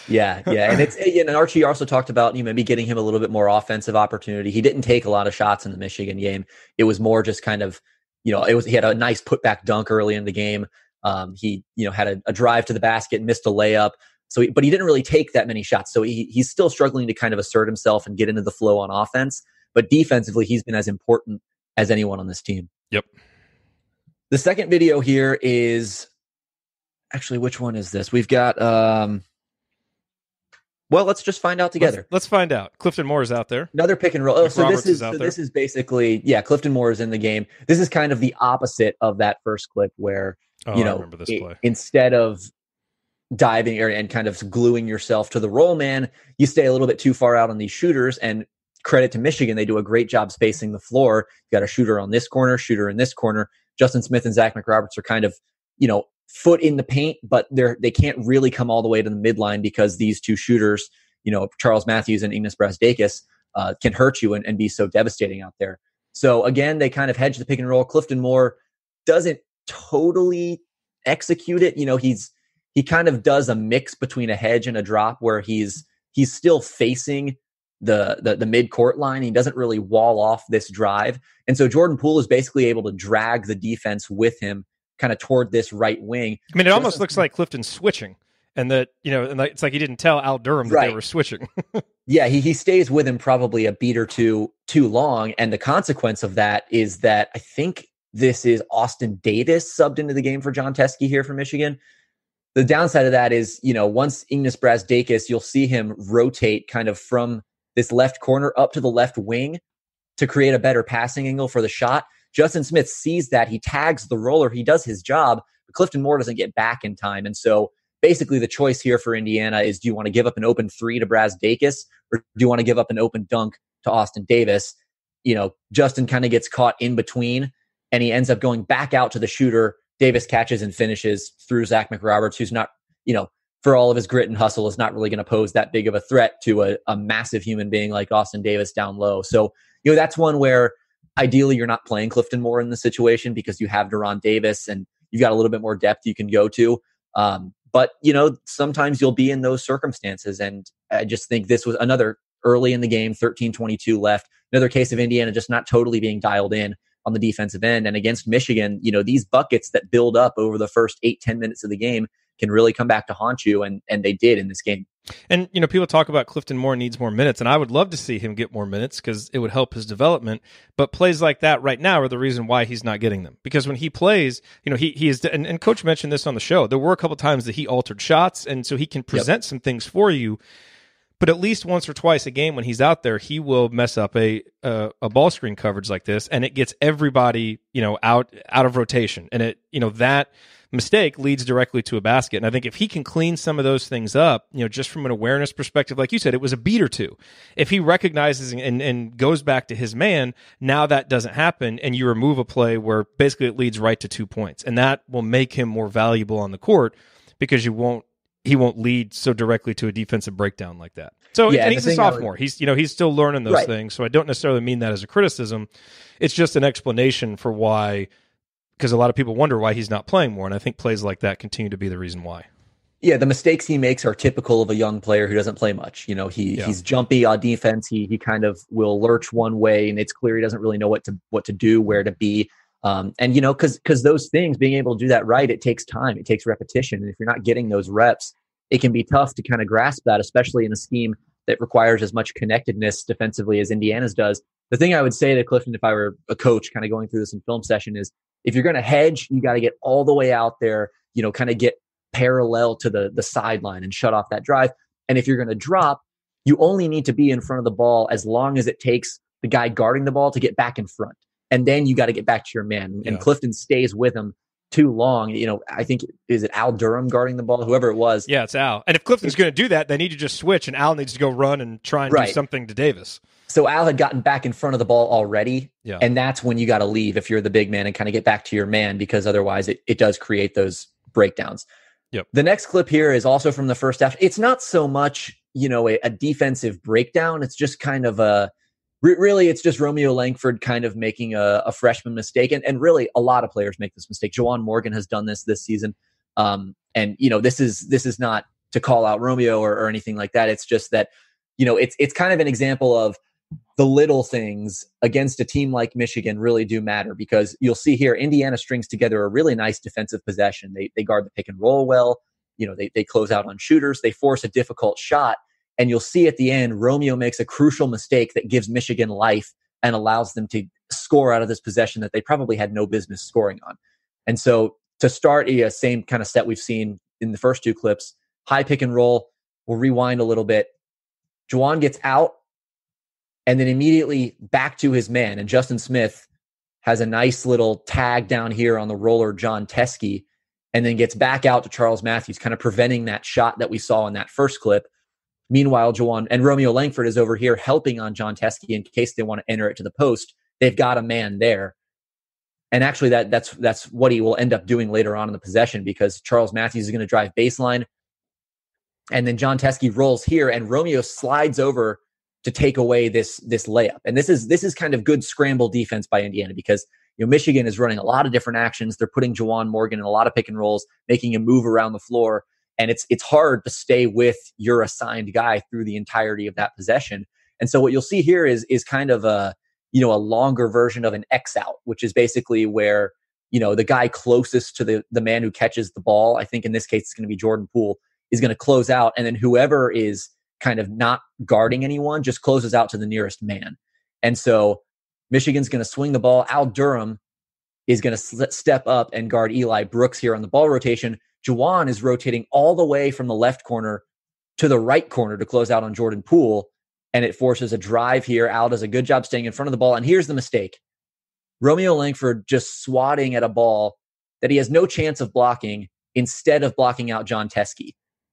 Speaker 5: yeah, and Archie also talked about maybe getting him a little bit more offensive opportunity. He didn't take a lot of shots in the Michigan game. It was more just kind of, he had a nice putback dunk early in the game. He, had a drive to the basket, missed a layup. But he didn't really take that many shots. So he's still struggling to kind of assert himself and get into the flow on offense. But defensively, he's been as important as anyone on this team.
Speaker 2: Yep.
Speaker 5: The second video here is actually, which one is this? We've got, well, let's just find out together.
Speaker 2: Let's find out. Clifton Moore is out there.
Speaker 5: Another pick and roll. Oh, so
Speaker 2: Roberts
Speaker 5: this is basically, Clifton Moore is in the game. This is kind of the opposite of that first clip where,
Speaker 2: I remember this play.
Speaker 5: Instead of diving and kind of gluing yourself to the roll man, you stay a little bit too far out on these shooters. And credit to Michigan, they do a great job spacing the floor. You got a shooter on this corner, shooter in this corner. Justin Smith and Zach McRoberts are kind of, foot in the paint, but they can't really come all the way to the midline because these two shooters, Charles Matthews and Ignas Brazdeikis, can hurt you and be so devastating out there. So again, they kind of hedge the pick and roll. Clifton Moore doesn't totally execute it. He kind of does a mix between a hedge and a drop where he's still facing the mid-court line. He doesn't really wall off this drive. And so Jordan Poole is basically able to drag the defense with him kind of toward this right wing.
Speaker 2: I mean, it almost looks like Clifton's switching, and that, and it's like he didn't tell Al Durham that they were switching.
Speaker 5: Yeah, he stays with him probably a beat or two too long. And the consequence of that is that I think this is Austin Davis subbed into the game for John Teske here for Michigan. The downside of that is, once Ignas Brazdeikis, you'll see him rotate kind of from this left corner up to the left wing to create a better passing angle for the shot. Justin Smith sees that, he tags the roller, he does his job, but Clifton Moore doesn't get back in time. And so basically the choice here for Indiana is, do you want to give up an open three to Brazdeikis, or do you want to give up an open dunk to Austin Davis? Justin kind of gets caught in between, and he ends up going back out to the shooter. Davis catches and finishes through Zach McRoberts, who's not, for all of his grit and hustle, is not really going to pose that big of a threat to a massive human being like Austin Davis down low. So, that's one where ideally you're not playing Clifton Moore in the situation because you have Deron Davis and you've got a little bit more depth you can go to. But, sometimes you'll be in those circumstances. And I just think this was another early in the game, 13:22 left. Another case of Indiana just not totally being dialed in on the defensive end. And against Michigan, these buckets that build up over the first 8-10 minutes of the game can really come back to haunt you. And they did in this game.
Speaker 2: And, people talk about Clifton Moore needs more minutes, and I would love to see him get more minutes because it would help his development. But plays like that right now are the reason why he's not getting them. Because when he plays, he is, and Coach mentioned this on the show, there were a couple times that he altered shots, and so he can present some things for you. But at least once or twice a game when he's out there, he will mess up a ball screen coverage like this, and it gets everybody, out of rotation. And it, that mistake leads directly to a basket. And I think if he can clean some of those things up, just from an awareness perspective, like you said, it was a beat or two. If he recognizes and goes back to his man, now that doesn't happen, and you remove a play where basically it leads right to 2 points. And that will make him more valuable on the court because he won't lead so directly to a defensive breakdown like that. So, and he's a sophomore. He's still learning those things. So I don't necessarily mean that as a criticism. It's just an explanation for why, because a lot of people wonder why he's not playing more. And I think plays like that continue to be the reason why.
Speaker 5: Yeah, the mistakes he makes are typical of a young player who doesn't play much. He's jumpy on defense. He kind of will lurch one way, and it's clear he doesn't really know what to do, where to be. And because those things, being able to do that right, it takes time, it takes repetition. And if you're not getting those reps, it can be tough to kind of grasp that, especially in a scheme that requires as much connectedness defensively as Indiana's does. The thing I would say to Clifton, if I were a coach kind of going through this in film session, is if you're going to hedge, you got to get all the way out there, kind of get parallel to the sideline and shut off that drive. And if you're going to drop, you only need to be in front of the ball as long as it takes the guy guarding the ball to get back in front. And then you got to get back to your man. And Clifton stays with him too long. I think, is it Al Durham guarding the ball? Whoever it was.
Speaker 2: Yeah, it's Al. And if Clifton's going to do that, they need to just switch, and Al needs to go run and try and do something to Davis.
Speaker 5: So Al had gotten back in front of the ball already. Yeah. And that's when you got to leave if you're the big man and kind of get back to your man, because otherwise it does create those breakdowns.
Speaker 2: Yep.
Speaker 5: The next clip here is also from the first half. It's not so much, a defensive breakdown. It's just kind of really, it's just Romeo Langford kind of making a freshman mistake. And really, a lot of players make this mistake. Juwan Morgan has done this season. And, this is not to call out Romeo or anything like that. It's just that, it's kind of an example of the little things against a team like Michigan really do matter, because you'll see here, Indiana strings together a really nice defensive possession. They guard the pick and roll well. They close out on shooters. They force a difficult shot. And you'll see at the end, Romeo makes a crucial mistake that gives Michigan life and allows them to score out of this possession that they probably had no business scoring on. And so to start, same kind of set we've seen in the first two clips, high pick and roll. We'll rewind a little bit. Juwan gets out and then immediately back to his man. And Justin Smith has a nice little tag down here on the roller, John Teskey, and then gets back out to Charles Matthews, kind of preventing that shot that we saw in that first clip. Meanwhile, Juwan and Romeo Langford is over here helping on John Teskey in case they want to enter it to the post. They've got a man there. And actually that's what he will end up doing later on in the possession, because Charles Matthews is going to drive baseline. And then John Teskey rolls here and Romeo slides over to take away this layup. And this is kind of good scramble defense by Indiana, because Michigan is running a lot of different actions. They're putting Juwan Morgan in a lot of pick and rolls, making him move around the floor. And it's hard to stay with your assigned guy through the entirety of that possession. And so what you'll see here is kind of a longer version of an X out, which is basically where, the guy closest to the man who catches the ball, I think in this case it's going to be Jordan Poole, is going to close out. And then whoever is kind of not guarding anyone just closes out to the nearest man. And so Michigan's going to swing the ball. Al Durham is going to step up and guard Eli Brooks here on the ball rotation. Juwan is rotating all the way from the left corner to the right corner to close out on Jordan Poole, and it forces a drive here. Al does a good job staying in front of the ball, and here's the mistake. Romeo Langford just swatting at a ball that he has no chance of blocking instead of blocking out John Teskey.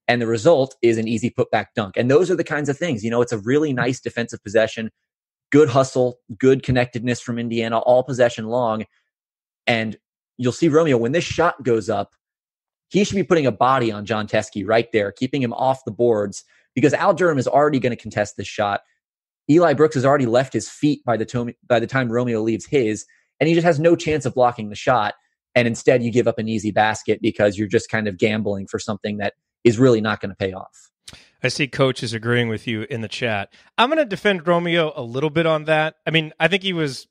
Speaker 5: And the result is an easy putback dunk. And those are the kinds of things, it's a really nice defensive possession, good hustle, good connectedness from Indiana, all possession long. And you'll see Romeo, when this shot goes up, he should be putting a body on John Teskey right there, keeping him off the boards, because Al Durham is already going to contest this shot. Eli Brooks has already left his feet by the time Romeo leaves his, and he just has no chance of blocking the shot. And instead you give up an easy basket because you're just kind of gambling for something that is really not going to pay off.
Speaker 2: I see Coach is agreeing with you in the chat. I'm going to defend Romeo a little bit on that. I mean, I think he was...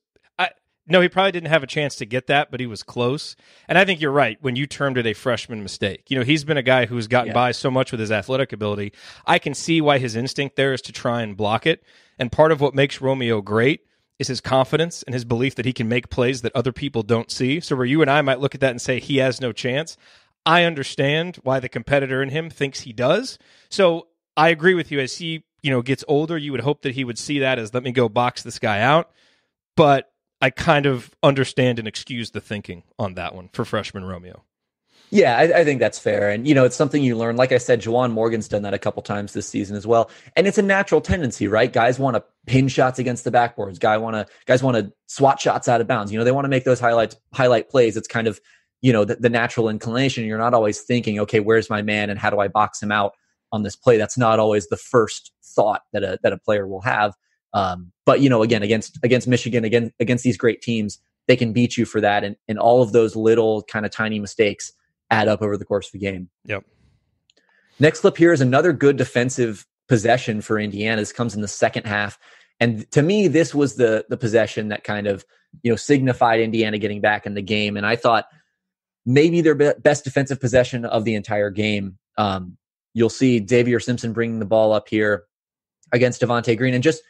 Speaker 2: No, he probably didn't have a chance to get that, but he was close. And I think you're right when you termed it a freshman mistake. He's been a guy who's gotten by so much with his athletic ability. I can see why his instinct there is to try and block it. And part of what makes Romeo great is his confidence and his belief that he can make plays that other people don't see. So where you and I might look at that and say he has no chance, I understand why the competitor in him thinks he does. So I agree with you. As he gets older, you would hope that he would see that as, let me go box this guy out. But I kind of understand and excuse the thinking on that one for freshman Romeo.
Speaker 5: Yeah, I think that's fair. And, it's something you learn. Like I said, Juwan Morgan's done that a couple times this season as well. And it's a natural tendency, right? Guys want to pin shots against the backboards. Guys want to swat shots out of bounds. They want to make those highlight plays. It's kind of, the natural inclination. You're not always thinking, okay, where's my man and how do I box him out on this play? That's not always the first thought that a player will have. But, again, against Michigan, against these great teams, they can beat you for that. And all of those little kind of tiny mistakes add up over the course of the game.
Speaker 2: Yep.
Speaker 5: Next clip here is another good defensive possession for Indiana. This comes in the second half. And to me, this was the possession that kind of, signified Indiana getting back in the game. And I thought maybe their best defensive possession of the entire game. You'll see Xavier Simpson bringing the ball up here against Devontae Green. And just,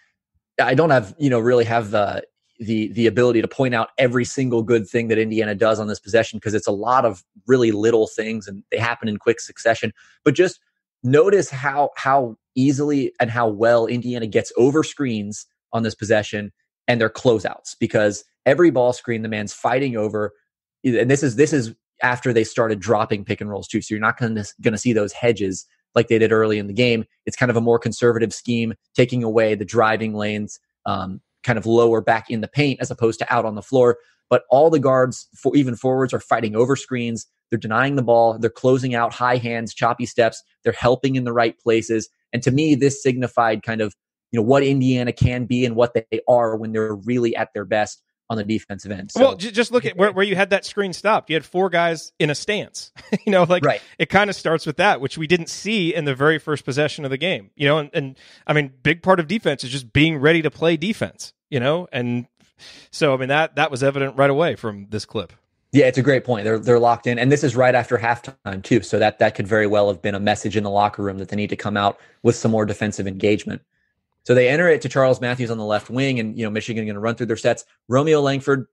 Speaker 5: I don't have, really have the ability to point out every single good thing that Indiana does on this possession, because it's a lot of really little things and they happen in quick succession. But just notice how easily and how well Indiana gets over screens on this possession and their closeouts, because every ball screen the man's fighting over, and this is after they started dropping pick and rolls too. So you're not going to see those hedges like they did early in the game. It's kind of a more conservative scheme, taking away the driving lanes, kind of lower back in the paint as opposed to out on the floor. But all the guards, even forwards, are fighting over screens. They're denying the ball. They're closing out high hands, choppy steps. They're helping in the right places. And to me, this signified kind of, what Indiana can be and what they are when they're really at their best on the defensive end. So,
Speaker 2: well, just look at where you had that screen stopped. You had 4 guys in a stance.
Speaker 5: Right.
Speaker 2: It kind of starts with that, which we didn't see in the very first possession of the game. And I mean, big part of defense is just being ready to play defense. And so I mean that was evident right away from this clip.
Speaker 5: Yeah, it's a great point. They're locked in, and this is right after halftime too. So that could very well have been a message in the locker room that they need to come out with some more defensive engagement. So they enter it to Charles Matthews on the left wing, and Michigan going to run through their sets. Romeo Langford,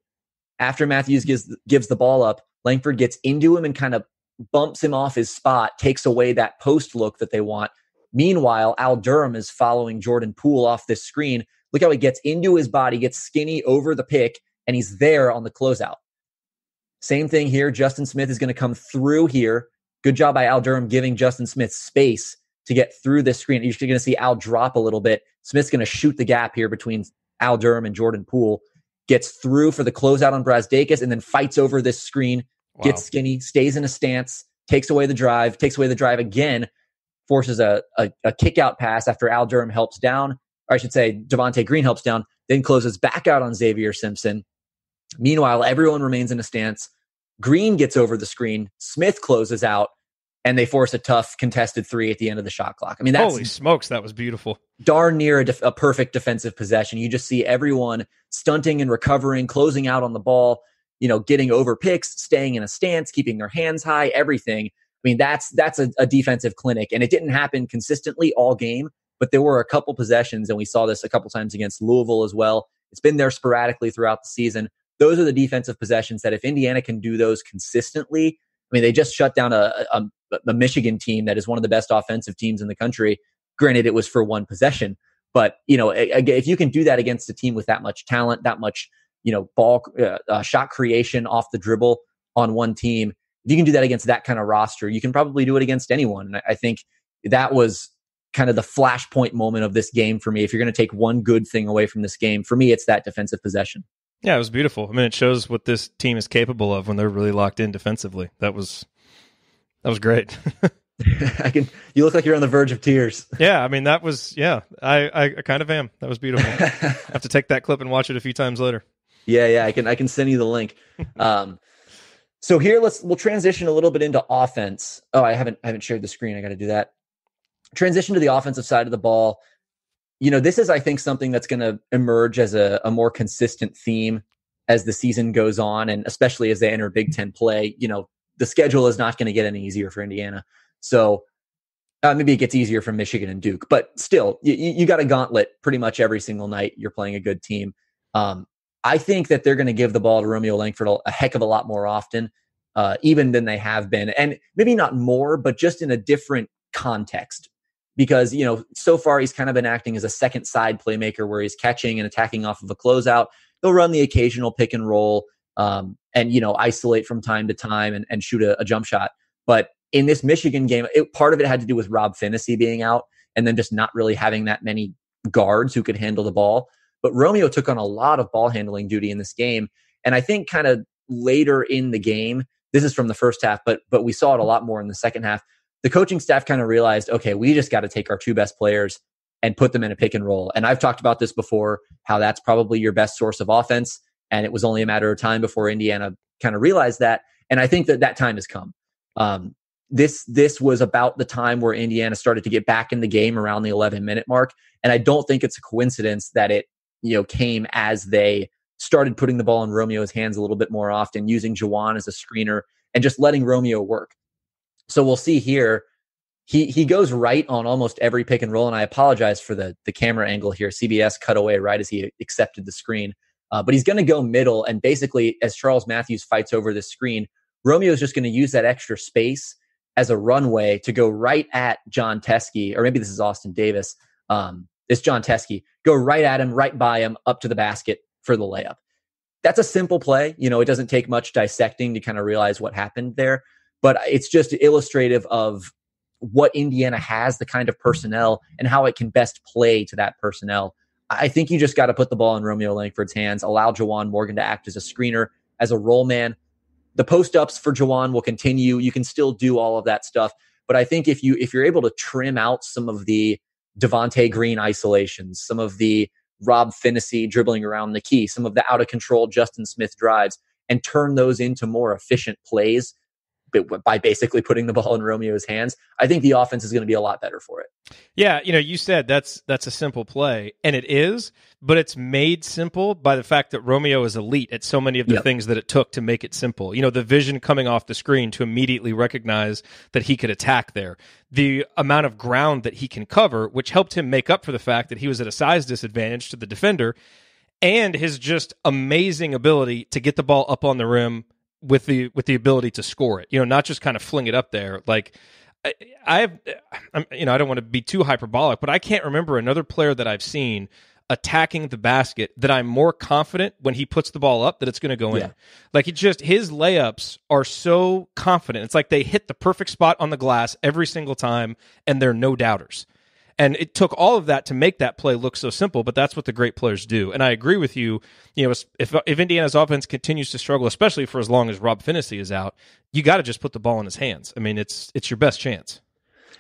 Speaker 5: after Matthews gives the ball up, Langford gets into him and kind of bumps him off his spot, takes away that post look that they want. Meanwhile, Al Durham is following Jordan Poole off this screen. Look how he gets into his body, gets skinny over the pick, and he's there on the closeout. Same thing here. Justin Smith is going to come through here. Good job by Al Durham giving Justin Smith space to get through this screen. You're going to see Al drop a little bit. Smith's going to shoot the gap here between Al Durham and Jordan Poole. Gets through for the closeout on Brazdeikis and then fights over this screen. Wow. Gets skinny, stays in a stance, takes away the drive again, forces a kick out pass after Al Durham helps down, or I should say Devontae Green helps down, then closes back out on Xavier Simpson. Meanwhile, everyone remains in a stance. Green gets over the screen. Smith closes out, and they force a tough contested 3 at the end of the shot clock. I mean, that's
Speaker 2: holy smokes, that was beautiful.
Speaker 5: Darn near a perfect defensive possession. You just see everyone stunting and recovering, closing out on the ball, getting over picks, staying in a stance, keeping their hands high, everything. I mean, that's a defensive clinic, and it didn't happen consistently all game, but there were a couple possessions, and we saw this a couple times against Louisville as well. It's been there sporadically throughout the season. Those are the defensive possessions that if Indiana can do those consistently, I mean, they just shut down a Michigan team that is one of the best offensive teams in the country. Granted, it was for one possession, but if you can do that against a team with that much talent, that much ball shot creation off the dribble on one team, if you can do that against that kind of roster, you can probably do it against anyone. And I think that was kind of the flashpoint moment of this game for me. If you're going to take one good thing away from this game, for me, it's that defensive possession.
Speaker 2: Yeah, it was beautiful. I mean, it shows what this team is capable of when they're really locked in defensively. That was great.
Speaker 5: You look like you're on the verge of tears.
Speaker 2: Yeah, I mean, that was, I kind of am. That was beautiful. I have to take that clip and watch it a few times later.
Speaker 5: Yeah, I can send you the link. So here we'll transition a little bit into offense. Oh, I haven't shared the screen. I got to do that. Transition to the offensive side of the ball. This is, I think, something that's going to emerge as a more consistent theme as the season goes on, and especially as they enter Big Ten play. The schedule is not going to get any easier for Indiana. So maybe it gets easier for Michigan and Duke, but still, you got a gauntlet pretty much every single night. You're playing a good team. I think that they're going to give the ball to Romeo Langford a heck of a lot more often, even than they have been. And maybe not more, but just in a different context. Because, so far he's kind of been acting as a second side playmaker where he's catching and attacking off of a closeout. He'll run the occasional pick and roll and isolate from time to time and shoot a jump shot. But in this Michigan game, part of it had to do with Rob Finney being out and then just not really having that many guards who could handle the ball. But Romeo took on a lot of ball handling duty in this game. And I think kind of later in the game, this is from the first half, but we saw it a lot more in the second half. The coaching staff kind of realized, okay, we just got to take our 2 best players and put them in a pick and roll. And I've talked about this before, how that's probably your best source of offense. And it was only a matter of time before Indiana kind of realized that. And I think that time has come. This was about the time where Indiana started to get back in the game around the 11-minute mark. And I don't think it's a coincidence that it came as they started putting the ball in Romeo's hands a little bit more often, using Juwan as a screener and just letting Romeo work. So we'll see here. He goes right on almost every pick and roll, and I apologize for the camera angle here. CBS cut away right as he accepted the screen. But he's going to go middle, and basically, as Charles Matthews fights over this screen, Romeo is just going to use that extra space as a runway to go right at John Teske, or maybe this is Austin Davis. It's John Teske. Go right at him, right by him, up to the basket for the layup. That's a simple play. It doesn't take much dissecting to kind of realize what happened there. But it's just illustrative of what Indiana has, the kind of personnel, and how it can best play to that personnel. I think you just got to put the ball in Romeo Langford's hands, allow Juwan Morgan to act as a screener, as a roll man. The post-ups for Juwan will continue. You can still do all of that stuff. But I think if you're able to trim out some of the Devontae Green isolations, some of the Rob Finney dribbling around the key, some of the out of control Justin Smith drives, and turn those into more efficient plays by basically putting the ball in Romeo's hands, I think the offense is going to be a lot better for it.
Speaker 2: Yeah, you said that's a simple play, and it is, but it's made simple by the fact that Romeo is elite at so many of the things that it took to make it simple. The vision coming off the screen to immediately recognize that he could attack there. The amount of ground that he can cover, which helped him make up for the fact that he was at a size disadvantage to the defender, and his just amazing ability to get the ball up on the rim with the ability to score it, not just kind of fling it up there. Like I don't want to be too hyperbolic, but I can't remember another player that I've seen attacking the basket that I'm more confident when he puts the ball up that it's going to go in. Like his layups are so confident. It's like they hit the perfect spot on the glass every single time, and they're no doubters. And it took all of that to make that play look so simple, but that's what the great players do. And I agree with you. If Indiana's offense continues to struggle, especially for as long as Rob Finney is out, you got to just put the ball in his hands. I mean, it's your best chance.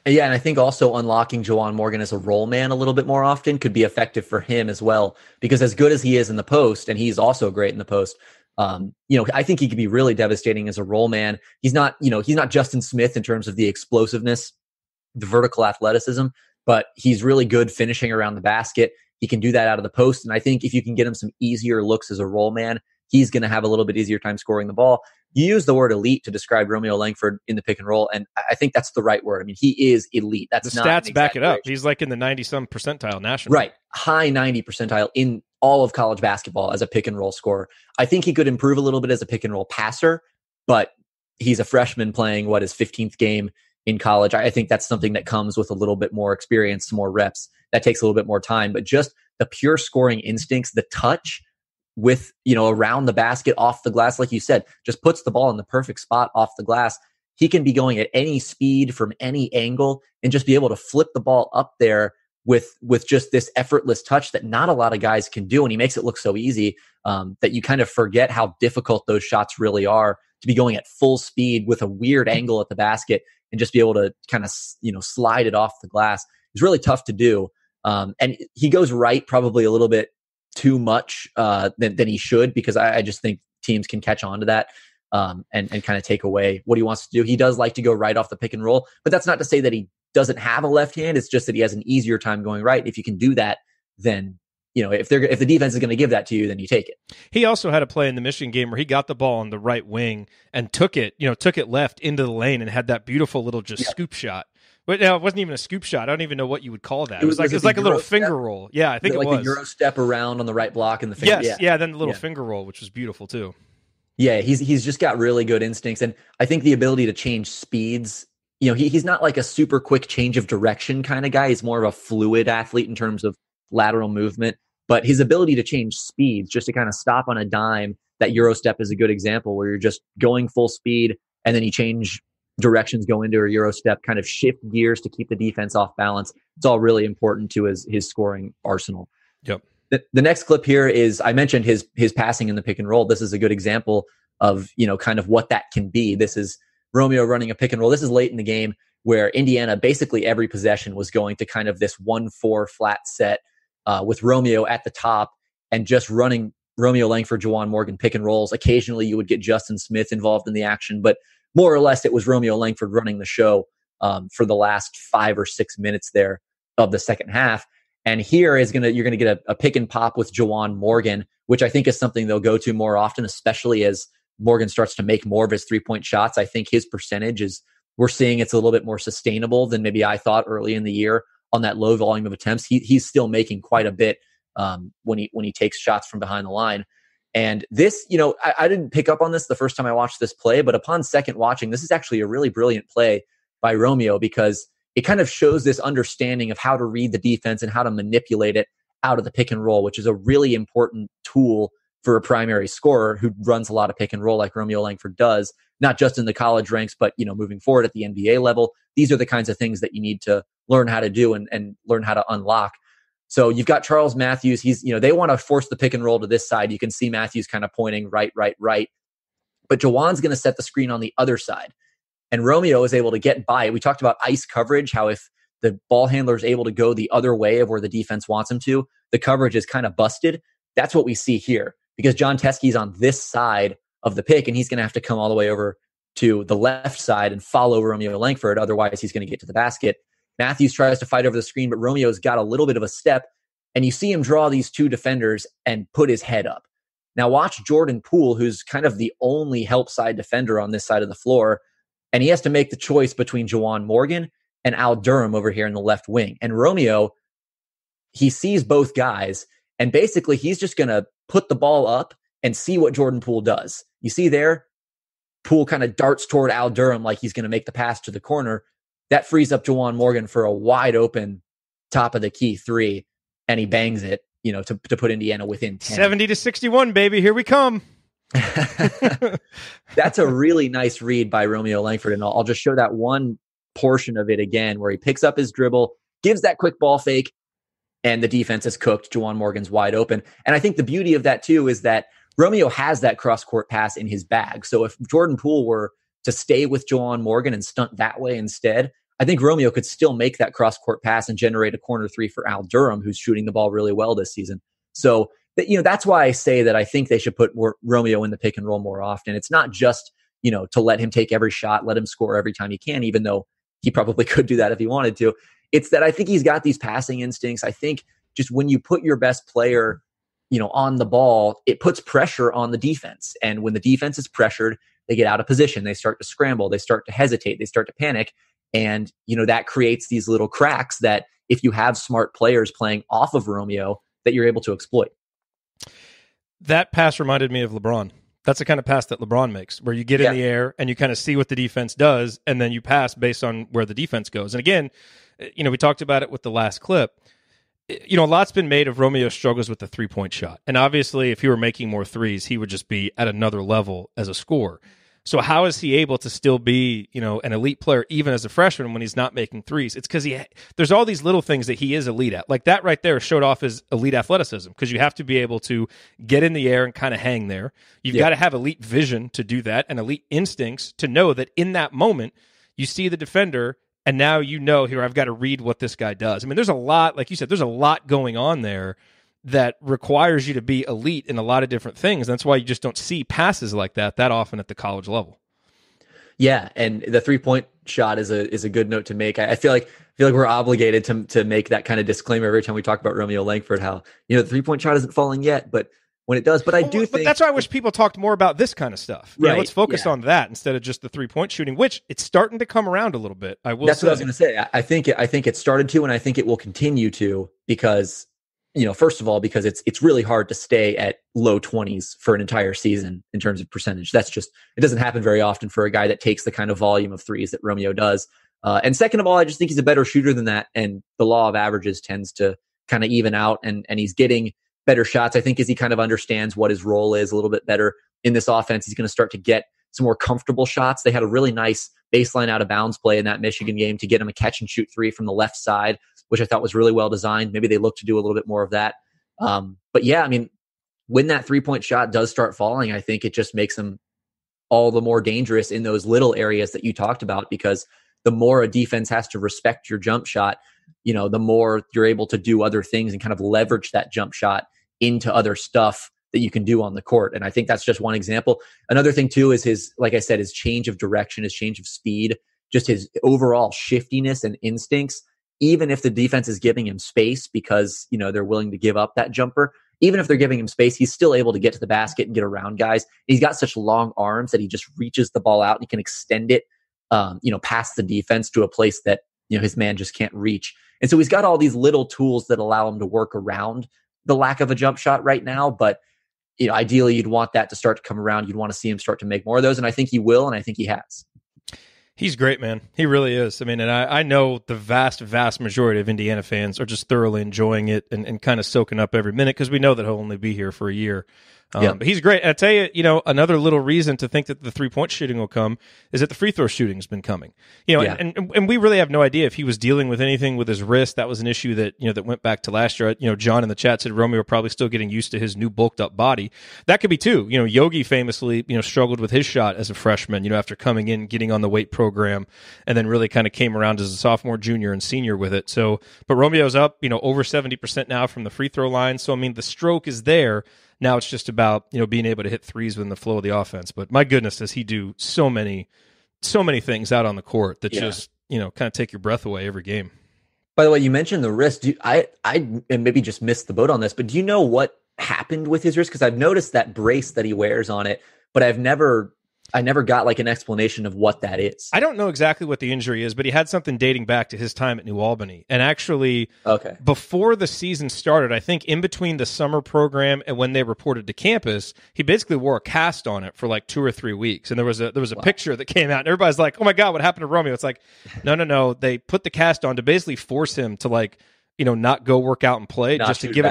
Speaker 5: Yeah, and I think also unlocking Juwan Morgan as a roll man a little bit more often could be effective for him as well, because as good as he is in the post, and he's also great in the post, I think he could be really devastating as a roll man. He's not Justin Smith in terms of the explosiveness, the vertical athleticism, but he's really good finishing around the basket. He can do that out of the post. And I think if you can get him some easier looks as a roll man, he's going to have a little bit easier time scoring the ball. You use the word elite to describe Romeo Langford in the pick and roll, and I think that's the right word. I mean, he is elite. That's
Speaker 2: the stats back it up. He's like in the 90-some percentile nationally.
Speaker 5: Right. High 90 percentile in all of college basketball as a pick and roll scorer. I think he could improve a little bit as a pick and roll passer, but he's a freshman playing his 15th game in college. I think that's something that comes with a little bit more experience, some more reps. That takes a little bit more time, but just the pure scoring instincts, the touch with, around the basket, off the glass, like you said, just puts the ball in the perfect spot off the glass. He can be going at any speed from any angle and just be able to flip the ball up there with just this effortless touch that not a lot of guys can do. And he makes it look so easy that you kind of forget how difficult those shots really are, to be going at full speed with a weird angle at the basket and just be able to kind of, slide it off the glass. It's really tough to do. And he goes right probably a little bit too much than he should, because I just think teams can catch on to that and kind of take away what he wants to do. He does like to go right off the pick and roll, but that's not to say that he doesn't have a left hand. It's just that he has an easier time going right. If you can do that, then if the defense is going to give that to you, then you take it.
Speaker 2: He also had a play in the Michigan game where he got the ball on the right wing and took it left into the lane and had that beautiful little scoop shot. But no, it wasn't even a scoop shot. I don't even know what you would call that. It was like a little finger roll. Yeah, I think it was
Speaker 5: like a Euro step around on the right block and the finger.
Speaker 2: Yes, yeah, then the little finger roll, which was beautiful too.
Speaker 5: Yeah, he's just got really good instincts, and I think the ability to change speeds. He's not like a super quick change of direction kind of guy. He's more of a fluid athlete in terms of lateral movement. But his ability to change speeds, just to kind of stop on a dime, that Euro step is a good example where you're just going full speed and then you change directions, go into a Euro step, kind of shift gears to keep the defense off balance. It's all really important to his scoring arsenal.
Speaker 2: Yep.
Speaker 5: The next clip here is, I mentioned his passing in the pick and roll. This is a good example of, kind of what that can be. This is Romeo running a pick and roll. This is late in the game where Indiana, basically every possession was going to kind of this 1-4 flat set with Romeo at the top and just running Romeo Langford, Juwan Morgan pick and rolls. Occasionally you would get Justin Smith involved in the action, but more or less it was Romeo Langford running the show for the last 5 or 6 minutes there of the second half. And here you're gonna get a pick and pop with Juwan Morgan, which I think is something they'll go to more often, especially as Morgan starts to make more of his 3-point shots. I think his percentage we're seeing it's a little bit more sustainable than maybe I thought early in the year on that low volume of attempts. He's still making quite a bit when he takes shots from behind the line. And this, I didn't pick up on this the first time I watched this play, but upon second watching, this is actually a really brilliant play by Romeo, because it kind of shows this understanding of how to read the defense and how to manipulate it out of the pick and roll, which is a really important tool for a primary scorer who runs a lot of pick and roll like Romeo Langford does, not just in the college ranks, but moving forward at the NBA level. These are the kinds of things that you need to learn how to do and learn how to unlock. So you've got Charles Matthews. They want to force the pick and roll to this side. You can see Matthews kind of pointing right. But Juwan's going to set the screen on the other side. And Romeo is able to get by. We talked about ice coverage, how if the ball handler is able to go the other way of where the defense wants him to, the coverage is kind of busted. That's what we see here because John Teskey's on this side of the pick and he's going to have to come all the way over to the left side and follow Romeo Langford. Otherwise, he's going to get to the basket. Matthews tries to fight over the screen, but Romeo's got a little bit of a step, and you see him draw these two defenders and put his head up. Now watch Jordan Poole, who's kind of the only help side defender on this side of the floor, and he has to make the choice between Juwan Morgan and Al Durham over here in the left wing. And Romeo, he sees both guys, and basically he's just going to put the ball up and see what Jordan Poole does. You see there, Poole kind of darts toward Al Durham like he's going to make the pass to the corner. That frees up Juwan Morgan for a wide open top of the key three, and he bangs it, to put Indiana within 10.
Speaker 2: 70-61, baby. Here we come.
Speaker 5: That's a really nice read by Romeo Langford, and I'll just show that one portion of it again where he picks up his dribble, gives that quick ball fake, and the defense is cooked. Juwan Morgan's wide open. And I think the beauty of that, too, is that Romeo has that cross-court pass in his bag. So if Jordan Poole were to stay with Juwan Morgan and stunt that way instead, I think Romeo could still make that cross-court pass and generate a corner three for Al Durham, who's shooting the ball really well this season. So, that's why I say that I think they should put Romeo in the pick and roll more often. It's not just, to let him take every shot, let him score every time he can, even though he probably could do that if he wanted to. It's that I think he's got these passing instincts. I think just when you put your best player, on the ball, it puts pressure on the defense. And when the defense is pressured, they get out of position. They start to scramble. They start to hesitate. They start to panic. And, that creates these little cracks that if you have smart players playing off of Romeo, that you're able to exploit.
Speaker 2: That pass reminded me of LeBron. That's the kind of pass that LeBron makes, where you get in the air and you kind of see what the defense does, and then you pass based on where the defense goes. And again, we talked about it with the last clip. A lot's been made of Romeo's struggles with the three-point shot. And obviously, if he were making more threes, he would just be at another level as a scorer. So how is he able to still be, an elite player even as a freshman when he's not making threes? It's because there's all these little things that he is elite at. Like that right there showed off his elite athleticism, because you have to be able to get in the air and kind of hang there. You've got to have elite vision to do that and elite instincts to know that in that moment you see the defender and now here I've got to read what this guy does. I mean, there's a lot, like you said, there's a lot going on there that requires you to be elite in a lot of different things. That's why you just don't see passes like that often at the college level. Yeah,
Speaker 5: and the 3-point shot is a good note to make. I feel like we're obligated to make that kind of disclaimer every time we talk about Romeo Langford, how the 3-point shot isn't falling yet, but when it does. But I do think
Speaker 2: that's why I wish people talked more about this kind of stuff.
Speaker 5: Right.
Speaker 2: Let's focus on that instead of just the 3-point shooting, which it's starting to come around a little bit.
Speaker 5: That's what I was going to say. I think it started to, and I think it will continue to, because first of all, because it's really hard to stay at low 20s for an entire season in terms of percentage. It doesn't happen very often for a guy that takes the kind of volume of threes that Romeo does. And second of all, I just think he's a better shooter than that. And the law of averages tends to kind of even out, and he's getting better shots. I think as he kind of understands what his role is a little bit better in this offense, he's going to start to get some more comfortable shots. They had a really nice baseline out of bounds play in that Michigan game to get him a catch and shoot three from the left side, which I thought was really well designed. Maybe they look to do a little bit more of that. But yeah, I mean, when that 3-point shot does start falling, I think it just makes him all the more dangerous in those little areas that you talked about, because the more a defense has to respect your jump shot, the more you're able to do other things and kind of leverage that jump shot into other stuff that you can do on the court. And I think that's just one example. Another thing too is his change of direction, his change of speed, just his overall shiftiness and instincts. Even if the defense is giving him space because, they're willing to give up that jumper, even if they're giving him space, he's still able to get to the basket and get around guys. He's got such long arms that he just reaches the ball out and he can extend it, past the defense to a place that, his man just can't reach. And so he's got all these little tools that allow him to work around the lack of a jump shot right now. But, ideally you'd want that to start to come around. You'd want to see him start to make more of those. And I think he will. And I think he has.
Speaker 2: He's great, man. He really is. I mean, and I know the vast majority of Indiana fans are just thoroughly enjoying it and kind of soaking up every minute, because we know that he'll only be here for a year. But he's great. And I tell you, another little reason to think that the 3-point shooting will come is that the free throw shooting has been coming. And we really have no idea if he was dealing with anything with his wrist. That was an issue that that went back to last year. John in the chat said Romeo probably still getting used to his new bulked up body. That could be too. Yogi famously struggled with his shot as a freshman. After coming in, getting on the weight program, and then really kind of came around as a sophomore, junior, and senior with it. So, but Romeo's up over 70% now from the free throw line. So the stroke is there. Now it's just about being able to hit threes within the flow of the offense. But my goodness, does he do so many things out on the court that just kind of take your breath away every game.
Speaker 5: By the way, you mentioned the wrist. I maybe just missed the boat on this, but do you know what happened with his wrist? Because I've noticed that brace that he wears on it, but I never got like an explanation of what that is.
Speaker 2: I don't know exactly what the injury is, but he had something dating back to his time at New Albany. And actually, before the season started, I think in between the summer program and when they reported to campus, he basically wore a cast on it for like 2 or 3 weeks. And there was a picture that came out, and everybody's like, "Oh my God, what happened to Romeo?" It's like, no. They put the cast on to basically force him to not go work out and play, just to give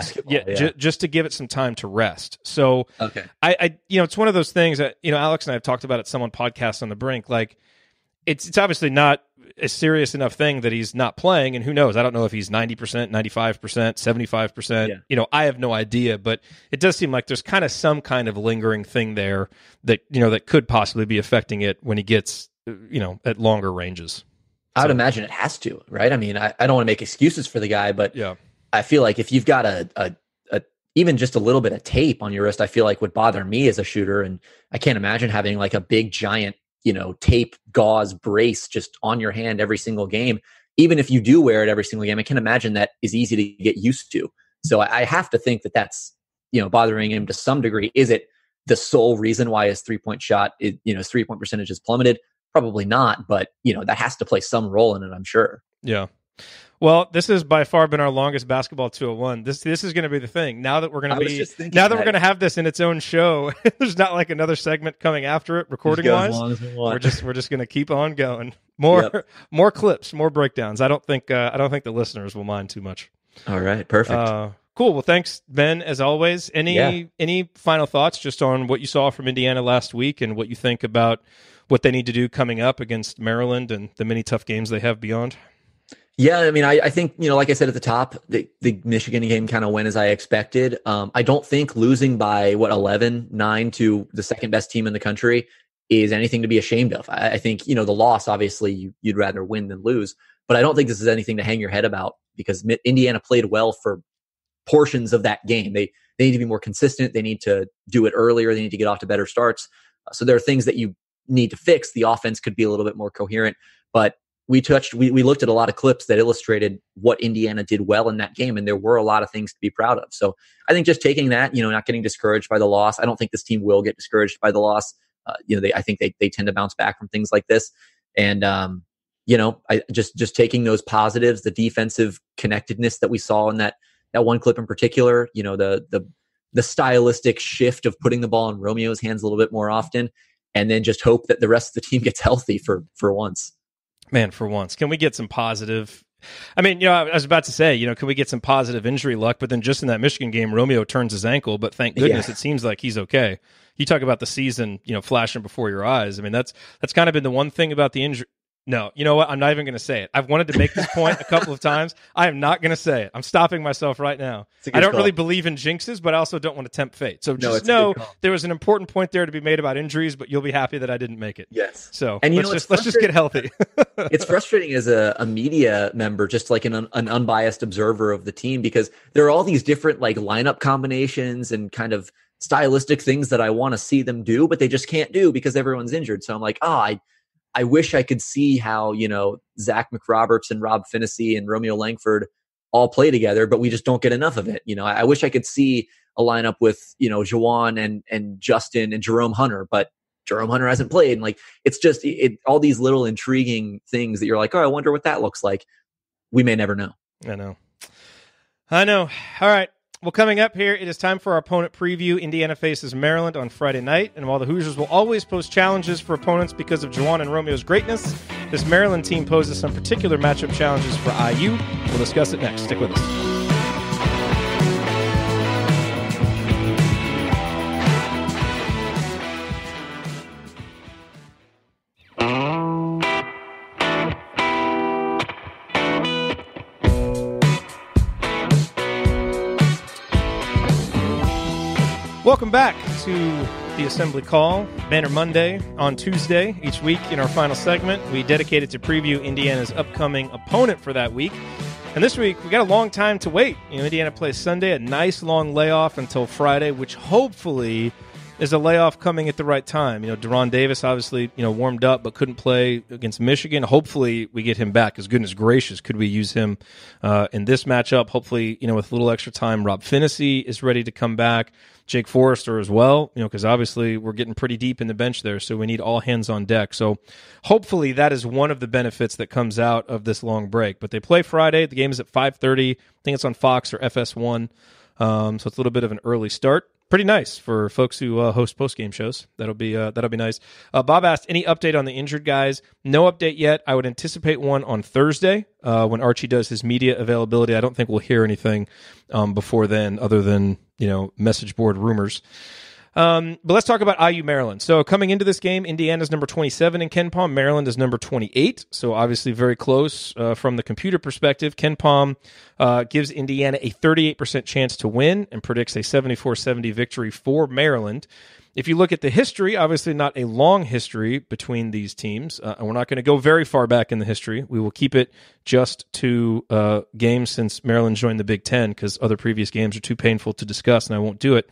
Speaker 2: just to give it some time to rest. So I it's one of those things that Alex and I have talked about it some on podcasts on the brink. Like it's obviously not a serious enough thing that he's not playing, and who knows? I don't know if he's 90%, 95%, 75%. I have no idea, but it does seem like there's kind of some kind of lingering thing there that that could possibly be affecting it when he gets at longer ranges.
Speaker 5: I would imagine it has to, right? I mean, I don't want to make excuses for the guy, but I feel like if you've got a even just a little bit of tape on your wrist, I feel like would bother me as a shooter. And I can't imagine having like a big giant, tape gauze brace just on your hand every single game. Even if you do wear it every single game, I can imagine that is easy to get used to. So I have to think that that's, bothering him to some degree. Is it the sole reason why his 3-point shot, his 3-point percentage is plummeted? Probably not, but that has to play some role in it, I'm sure.
Speaker 2: Yeah. Well, this has by far been our longest basketball 201. This is going to be the thing. Now that we're going to have this in its own show, there's not like another segment coming after it, recording wise. We're just going to keep on going. More clips, more breakdowns. I don't think the listeners will mind too much.
Speaker 5: All right, perfect.
Speaker 2: Cool. Well, thanks, Ben, as always. Any final thoughts just on what you saw from Indiana last week and what you think about what they need to do coming up against Maryland and the many tough games they have beyond?
Speaker 5: Yeah, I mean, I think, like I said at the top, the Michigan game kind of went as I expected. I don't think losing by 11-9 to the second best team in the country is anything to be ashamed of. I think, the loss, obviously you'd rather win than lose, but I don't think this is anything to hang your head about because Indiana played well for portions of that game. They need to be more consistent. They need to do it earlier. They need to get off to better starts. So there are things that you need to fix. The offense could be a little bit more coherent, but we looked at a lot of clips that illustrated what Indiana did well in that game, and there were a lot of things to be proud of. So I think just taking that, not getting discouraged by the loss. I don't think this team will get discouraged by the loss. I think they tend to bounce back from things like this, and I just taking those positives, the defensive connectedness that we saw in that one clip in particular. The stylistic shift of putting the ball in Romeo's hands a little bit more often. And then just hope that the rest of the team gets healthy for once.
Speaker 2: Man, for once. Can we get some positive... I mean, I was about to say, can we get some positive injury luck? But then just in that Michigan game, Romeo turns his ankle, but thank goodness it seems like he's okay. You talk about the season, flashing before your eyes. I mean, that's kind of been the one thing about the injury... No, you know what? I'm not even going to say it. I've wanted to make this point a couple of times. I am not going to say it. I'm stopping myself right now. I don't really believe in jinxes, but I also don't want to tempt fate. So just know there was an important point there to be made about injuries, but you'll be happy that I didn't make it.
Speaker 5: Yes.
Speaker 2: So let's just get healthy.
Speaker 5: It's frustrating as a media member, just like an unbiased observer of the team, because there are all these different like lineup combinations and kind of stylistic things that I want to see them do, but they just can't do because everyone's injured. So I'm like, I wish I could see how, Zach McRoberts and Rob Finney and Romeo Langford all play together, but we just don't get enough of it. I wish I could see a lineup with, Juwan and Justin and Jerome Hunter, but Jerome Hunter hasn't played. And it's just all these little intriguing things that you're like, I wonder what that looks like. We may never know.
Speaker 2: I know. All right. Well, coming up here, it is time for our opponent preview. Indiana faces Maryland on Friday night, and while the Hoosiers will always pose challenges for opponents because of Juwan and Romeo's greatness, this Maryland team poses some particular matchup challenges for IU. We'll discuss it next. Stick with us. Welcome back to the Assembly Call, Banner Monday on Tuesday. Each week in our final segment, we dedicate it to preview Indiana's upcoming opponent for that week. And this week, we got a long time to wait. Indiana plays Sunday, a nice long layoff until Friday, which hopefully is a layoff coming at the right time. Deron Davis obviously, warmed up but couldn't play against Michigan. Hopefully we get him back. As goodness gracious, could we use him in this matchup? Hopefully, with a little extra time, Rob Finnessy is ready to come back. Jake Forrester as well, because obviously we're getting pretty deep in the bench there, so we need all hands on deck. So hopefully that is one of the benefits that comes out of this long break. But they play Friday. The game is at 5:30. I think it's on Fox or FS1, so it's a little bit of an early start. Pretty nice for folks who host post-game shows. That'll be nice. Bob asked, any update on the injured guys? No update yet. I would anticipate one on Thursday when Archie does his media availability. I don't think we'll hear anything before then other than, message board rumors. But let's talk about IU Maryland. So coming into this game, Indiana's number 27 in KenPom. Maryland is number 28. So obviously very close from the computer perspective. KenPom gives Indiana a 38% chance to win and predicts a 74-70 victory for Maryland. If you look at the history, obviously not a long history between these teams, and we're not going to go very far back in the history. We will keep it just to games since Maryland joined the Big Ten, because other previous games are too painful to discuss, and I won't do it.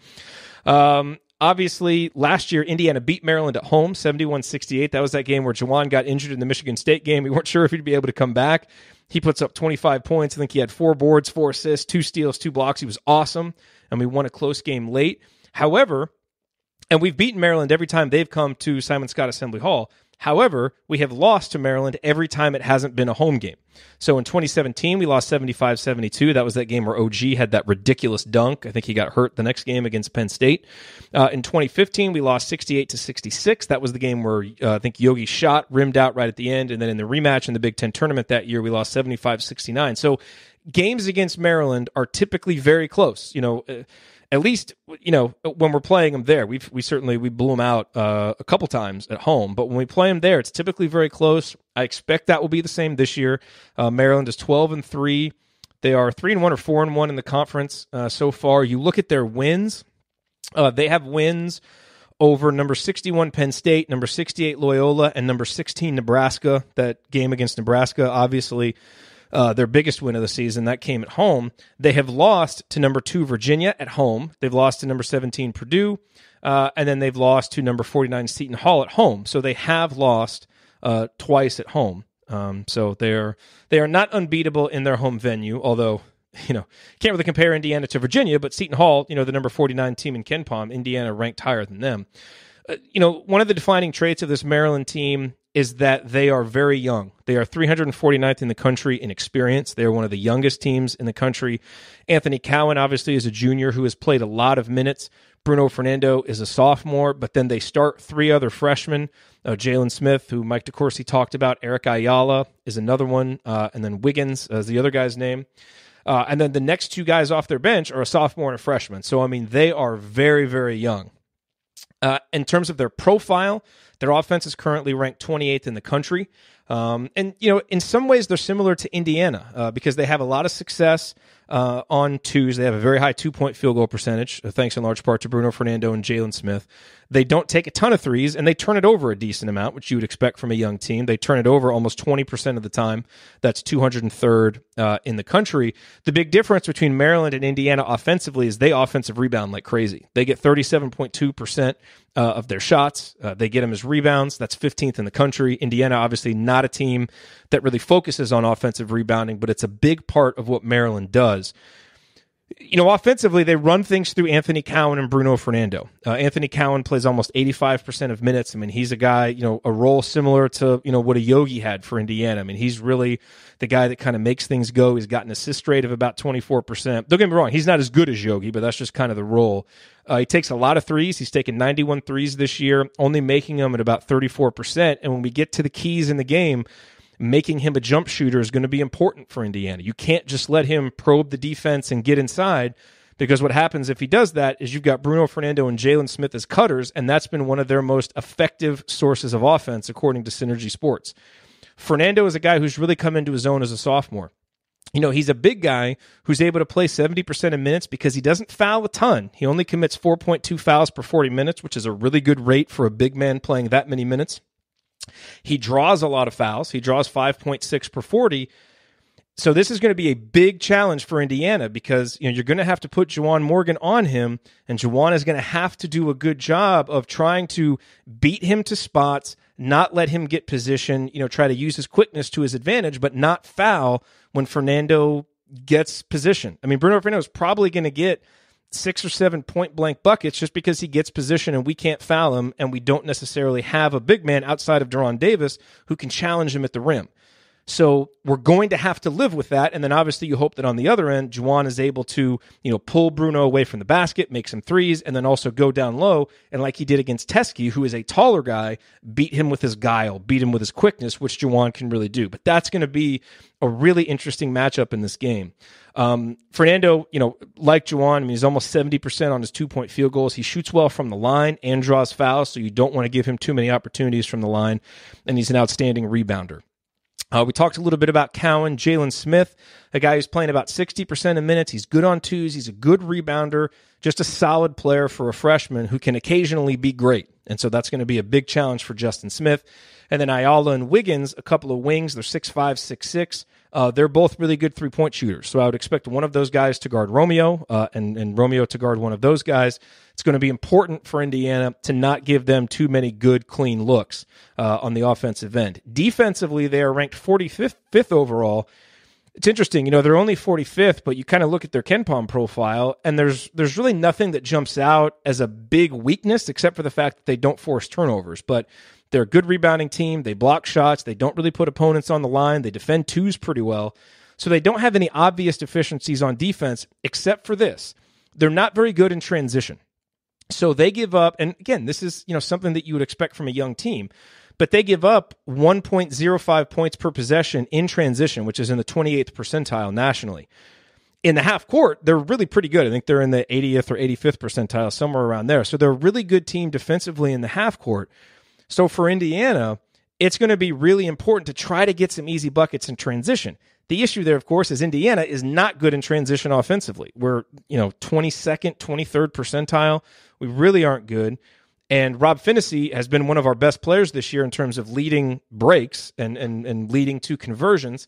Speaker 2: Obviously, last year, Indiana beat Maryland at home, 71-68. That was that game where Jawan got injured in the Michigan State game. We weren't sure if he'd be able to come back. He puts up 25 points. I think he had 4 boards, 4 assists, 2 steals, 2 blocks. He was awesome, and we won a close game late. However, and we've beaten Maryland every time they've come to Simon Scott Assembly Hall. However, we have lost to Maryland every time it hasn't been a home game. So in 2017, we lost 75-72. That was that game where OG had that ridiculous dunk. I think he got hurt the next game against Penn State. In 2015, we lost 68-66. That was the game where I think Yogi shot, rimmed out right at the end. And then in the rematch in the Big Ten tournament that year, we lost 75-69. So games against Maryland are typically very close. At least, when we're playing them there, we blew them out a couple times at home. But when we play them there, it's typically very close. I expect that will be the same this year. Maryland is 12-3. They are 3-1 or 4-1 in the conference so far. You look at their wins. They have wins over number 61 Penn State, number 68 Loyola, and number 16 Nebraska. That game against Nebraska, obviously, their biggest win of the season, that came at home. They have lost to number 2 Virginia at home. They've lost to number 17 Purdue, and then they've lost to number 49 Seton Hall at home. So they have lost twice at home. So they are not unbeatable in their home venue, although can't really compare Indiana to Virginia, but Seton Hall, the number 49 team in KenPom, Indiana ranked higher than them. One of the defining traits of this Maryland team is that they are very young. They are 349th in the country in experience. They are one of the youngest teams in the country. Anthony Cowan, obviously, is a junior who has played a lot of minutes. Bruno Fernando is a sophomore, but then they start 3 other freshmen. Jalen Smith, who Mike DeCourcy talked about. Eric Ayala is another one. And then Wiggins is the other guy's name. And then the next 2 guys off their bench are a sophomore and a freshman. So, they are very, very young. In terms of their profile, their offense is currently ranked 28th in the country. And, in some ways they're similar to Indiana because they have a lot of success on twos. They have a very high 2-point field goal percentage, thanks in large part to Bruno Fernando and Jalen Smith. They don't take a ton of threes, and they turn it over a decent amount, which you would expect from a young team. They turn it over almost 20% of the time. That's 203rd in the country. The big difference between Maryland and Indiana offensively is they offensive rebound like crazy. They get 37.2% of their shots. They get them as rebounds. That's 15th in the country. Indiana, obviously not a team that really focuses on offensive rebounding, but it's a big part of what Maryland does. Offensively, they run things through Anthony Cowan and Bruno Fernando. Anthony Cowan plays almost 85% of minutes. He's a guy, a role similar to, what a Yogi had for Indiana. He's really the guy that kind of makes things go. He's got an assist rate of about 24%. Don't get me wrong, he's not as good as Yogi, but that's just kind of the role. He takes a lot of threes. He's taken 91 threes this year, only making them at about 34%. And when we get to the keys in the game, making him a jump shooter is going to be important for Indiana. You can't just let him probe the defense and get inside, because what happens if he does that is you've got Bruno Fernando and Jalen Smith as cutters, and that's been one of their most effective sources of offense, according to Synergy Sports. Fernando is a guy who's really come into his own as a sophomore. He's a big guy who's able to play 70% of minutes because he doesn't foul a ton. He only commits 4.2 fouls per 40 minutes, which is a really good rate for a big man playing that many minutes. He draws a lot of fouls. He draws 5.6 per 40. So this is going to be a big challenge for Indiana because you're going to have to put Juwan Morgan on him, and Juwan is going to have to do a good job of trying to beat him to spots, not let him get position, try to use his quickness to his advantage, but not foul when Fernando gets position. I mean, Bruno Fernando is probably going to get 6 or 7 point-blank buckets just because he gets position and we can't foul him, and we don't necessarily have a big man outside of Deron Davis who can challenge him at the rim. So we're going to have to live with that, and then obviously you hope that on the other end, Juwan is able to pull Bruno away from the basket, make some threes, and then also go down low, and like he did against Teskey, who is a taller guy, beat him with his guile, beat him with his quickness, which Juwan can really do. But that's going to be a really interesting matchup in this game. Fernando, like Juwan, he's almost 70% on his 2-point field goals. He shoots well from the line and draws fouls, so you don't want to give him too many opportunities from the line, and he's an outstanding rebounder. We talked a little bit about Cowan. Jalen Smith, a guy who's playing about 60% of minutes. He's good on twos. He's a good rebounder, just a solid player for a freshman who can occasionally be great. And so that's going to be a big challenge for Justin Smith. And then Ayala and Wiggins, a couple of wings. They're 6'5", 6'6". They're both really good three-point shooters. So I would expect one of those guys to guard Romeo and Romeo to guard one of those guys. It's going to be important for Indiana to not give them too many good, clean looks on the offensive end. Defensively, they are ranked 45th overall. It's interesting, they're only 45th, but you kind of look at their KenPom profile, and there's really nothing that jumps out as a big weakness except for the fact that they don't force turnovers. But they're a good rebounding team. They block shots. They don't really put opponents on the line. They defend twos pretty well. So they don't have any obvious deficiencies on defense except for this. They're not very good in transition. So they give up, and again, this is something that you would expect from a young team, but they give up 1.05 points per possession in transition, which is in the 28th percentile nationally. In the half court, they're really pretty good. I think they're in the 80th or 85th percentile, somewhere around there. So they're a really good team defensively in the half court. So for Indiana, it's going to be really important to try to get some easy buckets in transition. The issue there, of course, is Indiana is not good in transition offensively. We're 22nd, 23rd percentile. We really aren't good. And Rob Finney has been one of our best players this year in terms of leading breaks and leading to conversions.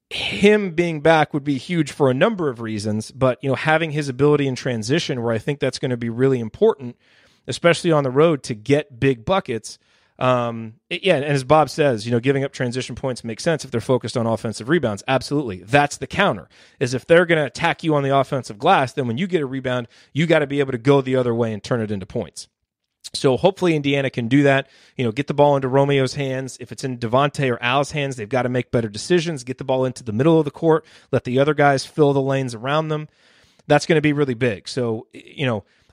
Speaker 2: Him being back would be huge for a number of reasons, but having his ability in transition, where I think that's going to be really important, especially on the road, to get big buckets. And as Bob says, giving up transition points makes sense if they're focused on offensive rebounds. Absolutely. That's the counter, is if they're going to attack you on the offensive glass, then when you get a rebound, you got to be able to go the other way and turn it into points. So hopefully Indiana can do that, get the ball into Romeo's hands. If it's in Devontae or Al's hands, they've got to make better decisions, get the ball into the middle of the court, let the other guys fill the lanes around them. That's going to be really big. So,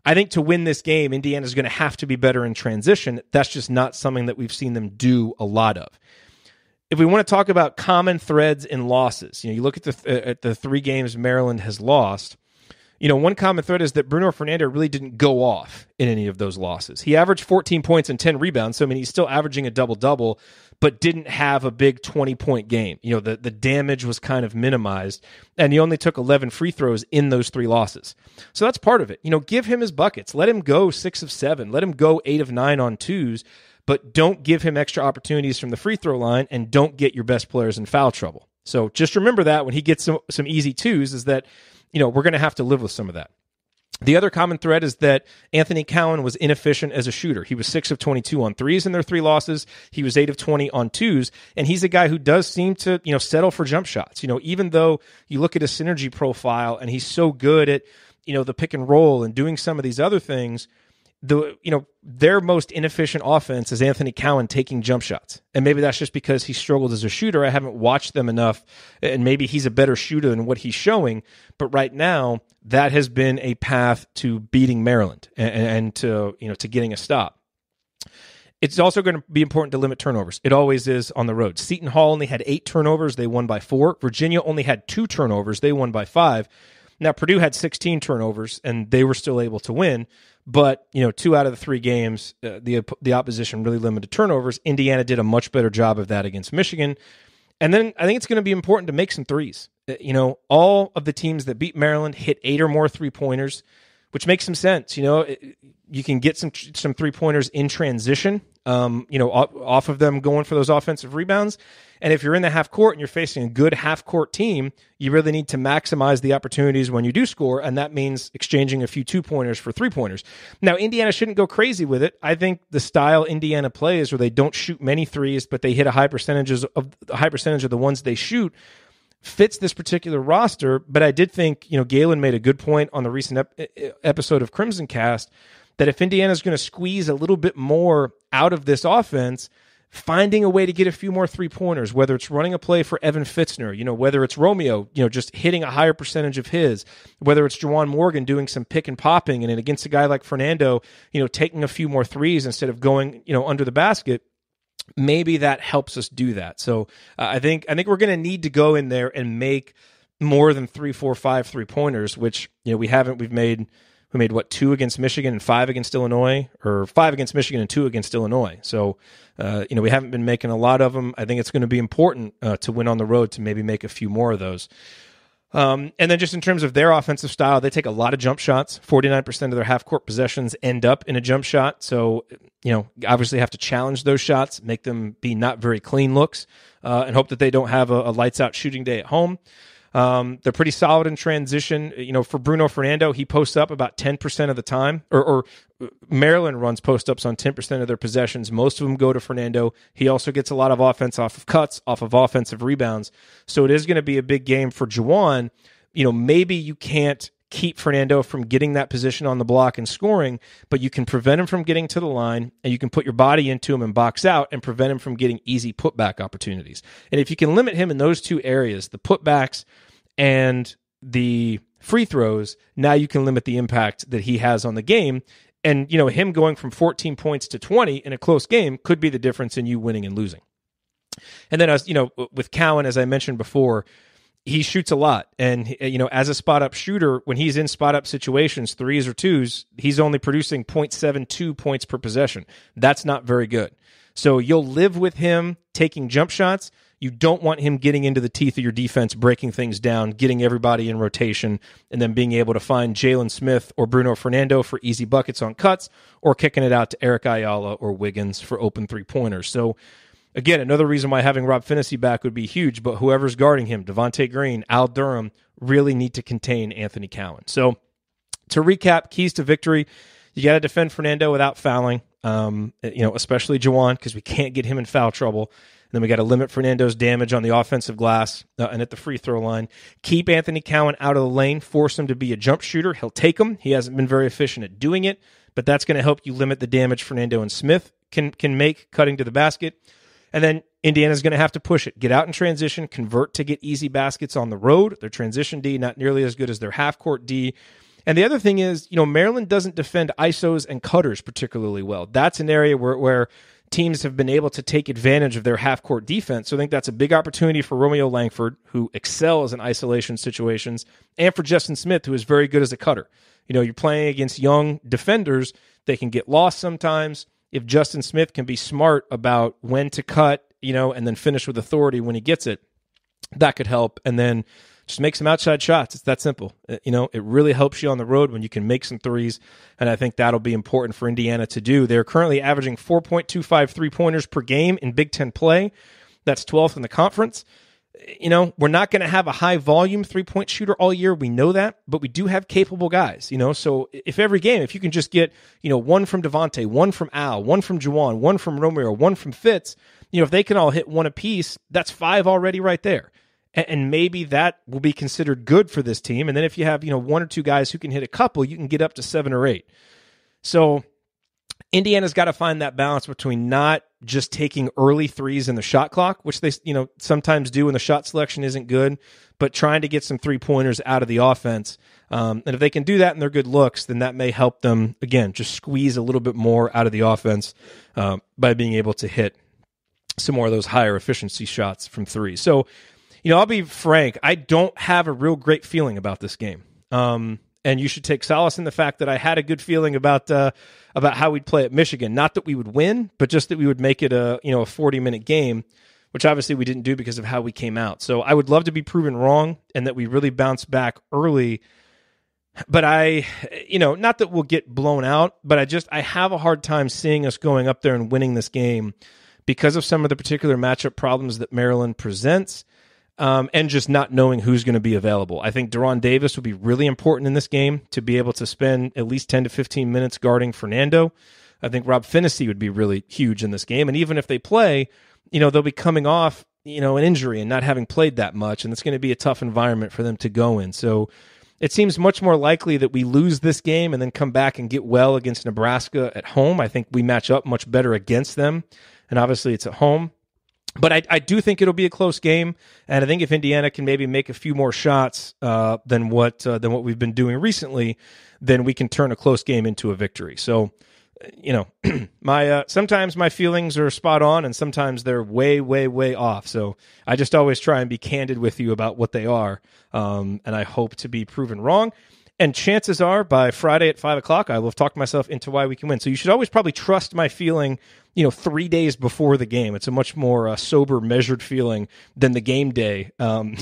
Speaker 2: I think to win this game, Indiana's going to have to be better in transition. That's just not something that we've seen them do a lot of. If we want to talk about common threads in losses, you look at the 3 games Maryland has lost. One common thread is that Bruno Fernando really didn't go off in any of those losses. He averaged 14 points and 10 rebounds, so he's still averaging a double-double, but didn't have a big 20-point game. The damage was kind of minimized, and he only took 11 free throws in those 3 losses. So that's part of it. Give him his buckets. Let him go 6 of 7. Let him go 8 of 9 on twos, but don't give him extra opportunities from the free throw line, and don't get your best players in foul trouble. So just remember that when he gets some easy twos, is that we're going to have to live with some of that. The other common thread is that Anthony Cowan was inefficient as a shooter. He was 6 of 22 on threes in their 3 losses. He was 8 of 20 on twos, and he's a guy who does seem to, settle for jump shots. Even though you look at his synergy profile and he's so good at, the pick and roll and doing some of these other things, their most inefficient offense is Anthony Cowan taking jump shots. And maybe that's just because he struggled as a shooter. I haven't watched them enough, and maybe he's a better shooter than what he's showing. But right now, that has been a path to beating Maryland and to getting a stop. It's also going to be important to limit turnovers. It always is on the road. Seton Hall only had 8 turnovers. They won by 4. Virginia only had 2 turnovers. They won by 5. Now, Purdue had 16 turnovers, and they were still able to win. But, 2 out of the 3 games, the opposition really limited turnovers. Indiana did a much better job of that against Michigan. And then I think it's going to be important to make some threes. all of the teams that beat Maryland hit 8 or more 3-pointers, which makes some sense. You can get some 3-pointers in transition, off of them going for those offensive rebounds. And if you're in the half court and you're facing a good half court team, you really need to maximize the opportunities when you do score. And that means exchanging a few 2-pointers for 3-pointers. Now, Indiana shouldn't go crazy with it. I think the style Indiana plays, where they don't shoot many threes, but they hit a high percentage of the ones they shoot, fits this particular roster. But I did think, Galen made a good point on the recent episode of Crimson Cast that if Indiana's going to squeeze a little bit more out of this offense, finding a way to get a few more 3-pointers, whether it's running a play for Evan Fitzner, whether it's Romeo, just hitting a higher percentage of his, whether it's Juwan Morgan doing some pick and popping, and then against a guy like Fernando, taking a few more threes instead of going, under the basket, maybe that helps us do that. So I think we're going to need to go in there and make more than 3, 4, 5 3-pointers, which, we haven't. We made 2 against Michigan and 5 against Illinois, or 5 against Michigan and 2 against Illinois. So, we haven't been making a lot of them. I think it's going to be important to win on the road to maybe make a few more of those. And then just in terms of their offensive style, they take a lot of jump shots. 49% of their half-court possessions end up in a jump shot. So, obviously have to challenge those shots, make them be not very clean looks, and hope that they don't have a lights-out shooting day at home. They're pretty solid in transition. For Bruno Fernando, he posts up about 10% of the time, or Maryland runs post-ups on 10% of their possessions. Most of them go to Fernando. He also gets a lot of offense off of cuts, off of offensive rebounds. So it is going to be a big game for Juwan. Maybe you can't keep Fernando from getting that position on the block and scoring, but you can prevent him from getting to the line, and you can put your body into him and box out and prevent him from getting easy putback opportunities. And if you can limit him in those 2 areas, the putbacks and the free throws, now you can limit the impact that he has on the game. And, him going from 14 points to 20 in a close game could be the difference in you winning and losing. And then, with Cowan, as I mentioned before, he shoots a lot. And, as a spot-up shooter, when he's in spot-up situations, 3s or 2s, he's only producing 0.72 points per possession. That's not very good. So you'll live with him taking jump shots. You don't want him getting into the teeth of your defense, breaking things down, getting everybody in rotation, and then being able to find Jalen Smith or Bruno Fernando for easy buckets on cuts, or kicking it out to Eric Ayala or Wiggins for open 3-pointers. So, again, another reason why having Rob Finney back would be huge, but whoever's guarding him, Devontae Green, Al Durham, really need to contain Anthony Cowan. So, to recap, keys to victory, you got to defend Fernando without fouling, especially Juwan, because we can't get him in foul trouble. Then we got to limit Fernando's damage on the offensive glass and at the free throw line. Keep Anthony Cowan out of the lane. Force him to be a jump shooter. He'll take them. He hasn't been very efficient at doing it, but that's going to help you limit the damage Fernando and Smith can make cutting to the basket. And then Indiana's going to have to push it. Get out in transition. Convert to get easy baskets on the road. Their transition D not nearly as good as their half-court D. And the other thing is, Maryland doesn't defend ISOs and cutters particularly well. That's an area where teams have been able to take advantage of their half-court defense. So I think that's a big opportunity for Romeo Langford, who excels in isolation situations, and for Justin Smith, who is very good as a cutter. You're playing against young defenders. They can get lost sometimes. If Justin Smith can be smart about when to cut, and then finish with authority when he gets it, that could help. And then just make some outside shots. It's that simple. It really helps you on the road when you can make some threes, and I think that'll be important for Indiana to do. They're currently averaging 4.25 3-pointers per game in Big Ten play. That's 12th in the conference. We're not going to have a high-volume 3-point shooter all year. We know that, but we do have capable guys, So if every game, if you can just get, one from Devontae, one from Al, one from Juwan, one from Romeo, one from Fitz, if they can all hit one apiece, that's 5 already right there. And maybe that will be considered good for this team. And then if you have, 1 or 2 guys who can hit a couple, you can get up to 7 or 8. So Indiana's got to find that balance between not just taking early threes in the shot clock, which they, sometimes do when the shot selection isn't good, but trying to get some 3-pointers out of the offense. And if they can do that and they're good looks, then that may help them, again, just squeeze a little bit more out of the offense by being able to hit some more of those higher efficiency shots from 3. So, I'll be frank, I don't have a real great feeling about this game. And you should take solace in the fact that I had a good feeling about how we'd play at Michigan. Not that we would win, but just that we would make it a 40-minute game, which obviously we didn't do because of how we came out. So I would love to be proven wrong and that we really bounce back early. But not that we'll get blown out, but I have a hard time seeing us going up there and winning this game because of some of the particular matchup problems that Maryland presents. And just not knowing who's going to be available. I think Deron Davis would be really important in this game to be able to spend at least 10 to 15 minutes guarding Fernando. I think Rob Finney would be really huge in this game. And even if they play, they'll be coming off, an injury and not having played that much. And it's going to be a tough environment for them to go in. So it seems much more likely that we lose this game and then come back and get well against Nebraska at home. I think we match up much better against them. And obviously it's at home. But I do think it'll be a close game, and I think if Indiana can maybe make a few more shots than what we've been doing recently, then we can turn a close game into a victory. So, sometimes my feelings are spot on, and sometimes they're way, way, way off. So I just always try and be candid with you about what they are, and I hope to be proven wrong. And chances are, by Friday at 5 o'clock, I will have talked myself into why we can win. So you should always probably trust my feeling, 3 days before the game. It's a much more sober, measured feeling than the game day when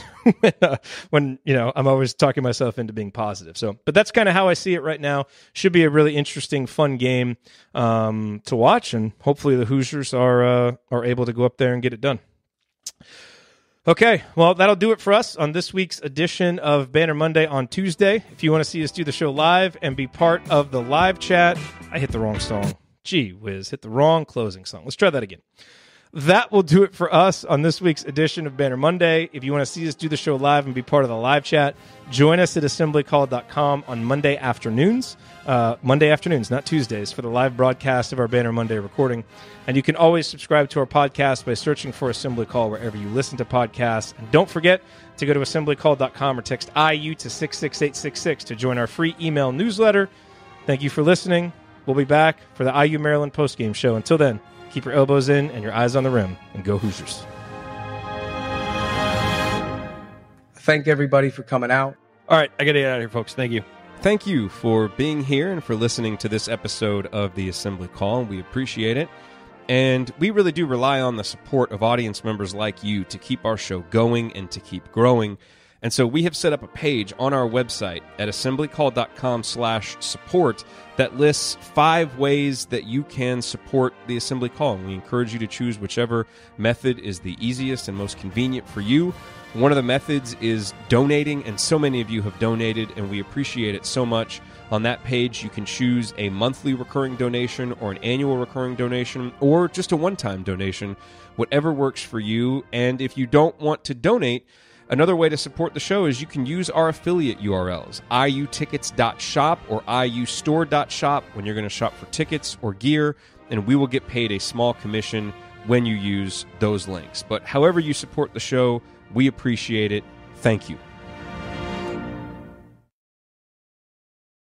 Speaker 2: I'm always talking myself into being positive. So, but that's kind of how I see it right now. Should be a really interesting, fun game to watch, and hopefully the Hoosiers are able to go up there and get it done. Okay, well, that'll do it for us on this week's edition of Banner Monday on Tuesday. If you want to see us do the show live and be part of the live chat, I hit the wrong song. Gee whiz, hit the wrong closing song. Let's try that again. That will do it for us on this week's edition of Banner Monday. If you want to see us do the show live and be part of the live chat, join us at assemblycall.com on Monday afternoons, not Tuesdays, for the live broadcast of our Banner Monday recording. And you can always subscribe to our podcast by searching for Assembly Call wherever you listen to podcasts. And don't forget to go to assemblycall.com or text IU to 66866 to join our free email newsletter. Thank you for listening. We'll be back for the IU Maryland postgame show. Until then, keep your elbows in and your eyes on the rim, and go Hoosiers.
Speaker 6: Thank everybody for coming out.
Speaker 3: All right, I got to get out of here, folks. Thank you.
Speaker 1: Thank you for being here and for listening to this episode of the Assembly Call. We appreciate it. And we really do rely on the support of audience members like you to keep our show going and to keep growing. And so we have set up a page on our website at assemblycall.com/support that lists 5 ways that you can support the Assembly Call. And we encourage you to choose whichever method is the easiest and most convenient for you. One of the methods is donating, and so many of you have donated, and we appreciate it so much. On that page, you can choose a monthly recurring donation or an annual recurring donation or just a one-time donation, whatever works for you. And if you don't want to donate, another way to support the show is you can use our affiliate URLs, iutickets.shop or iustore.shop, when you're going to shop for tickets or gear, and we will get paid a small commission when you use those links. But however you support the show, we appreciate it. Thank you.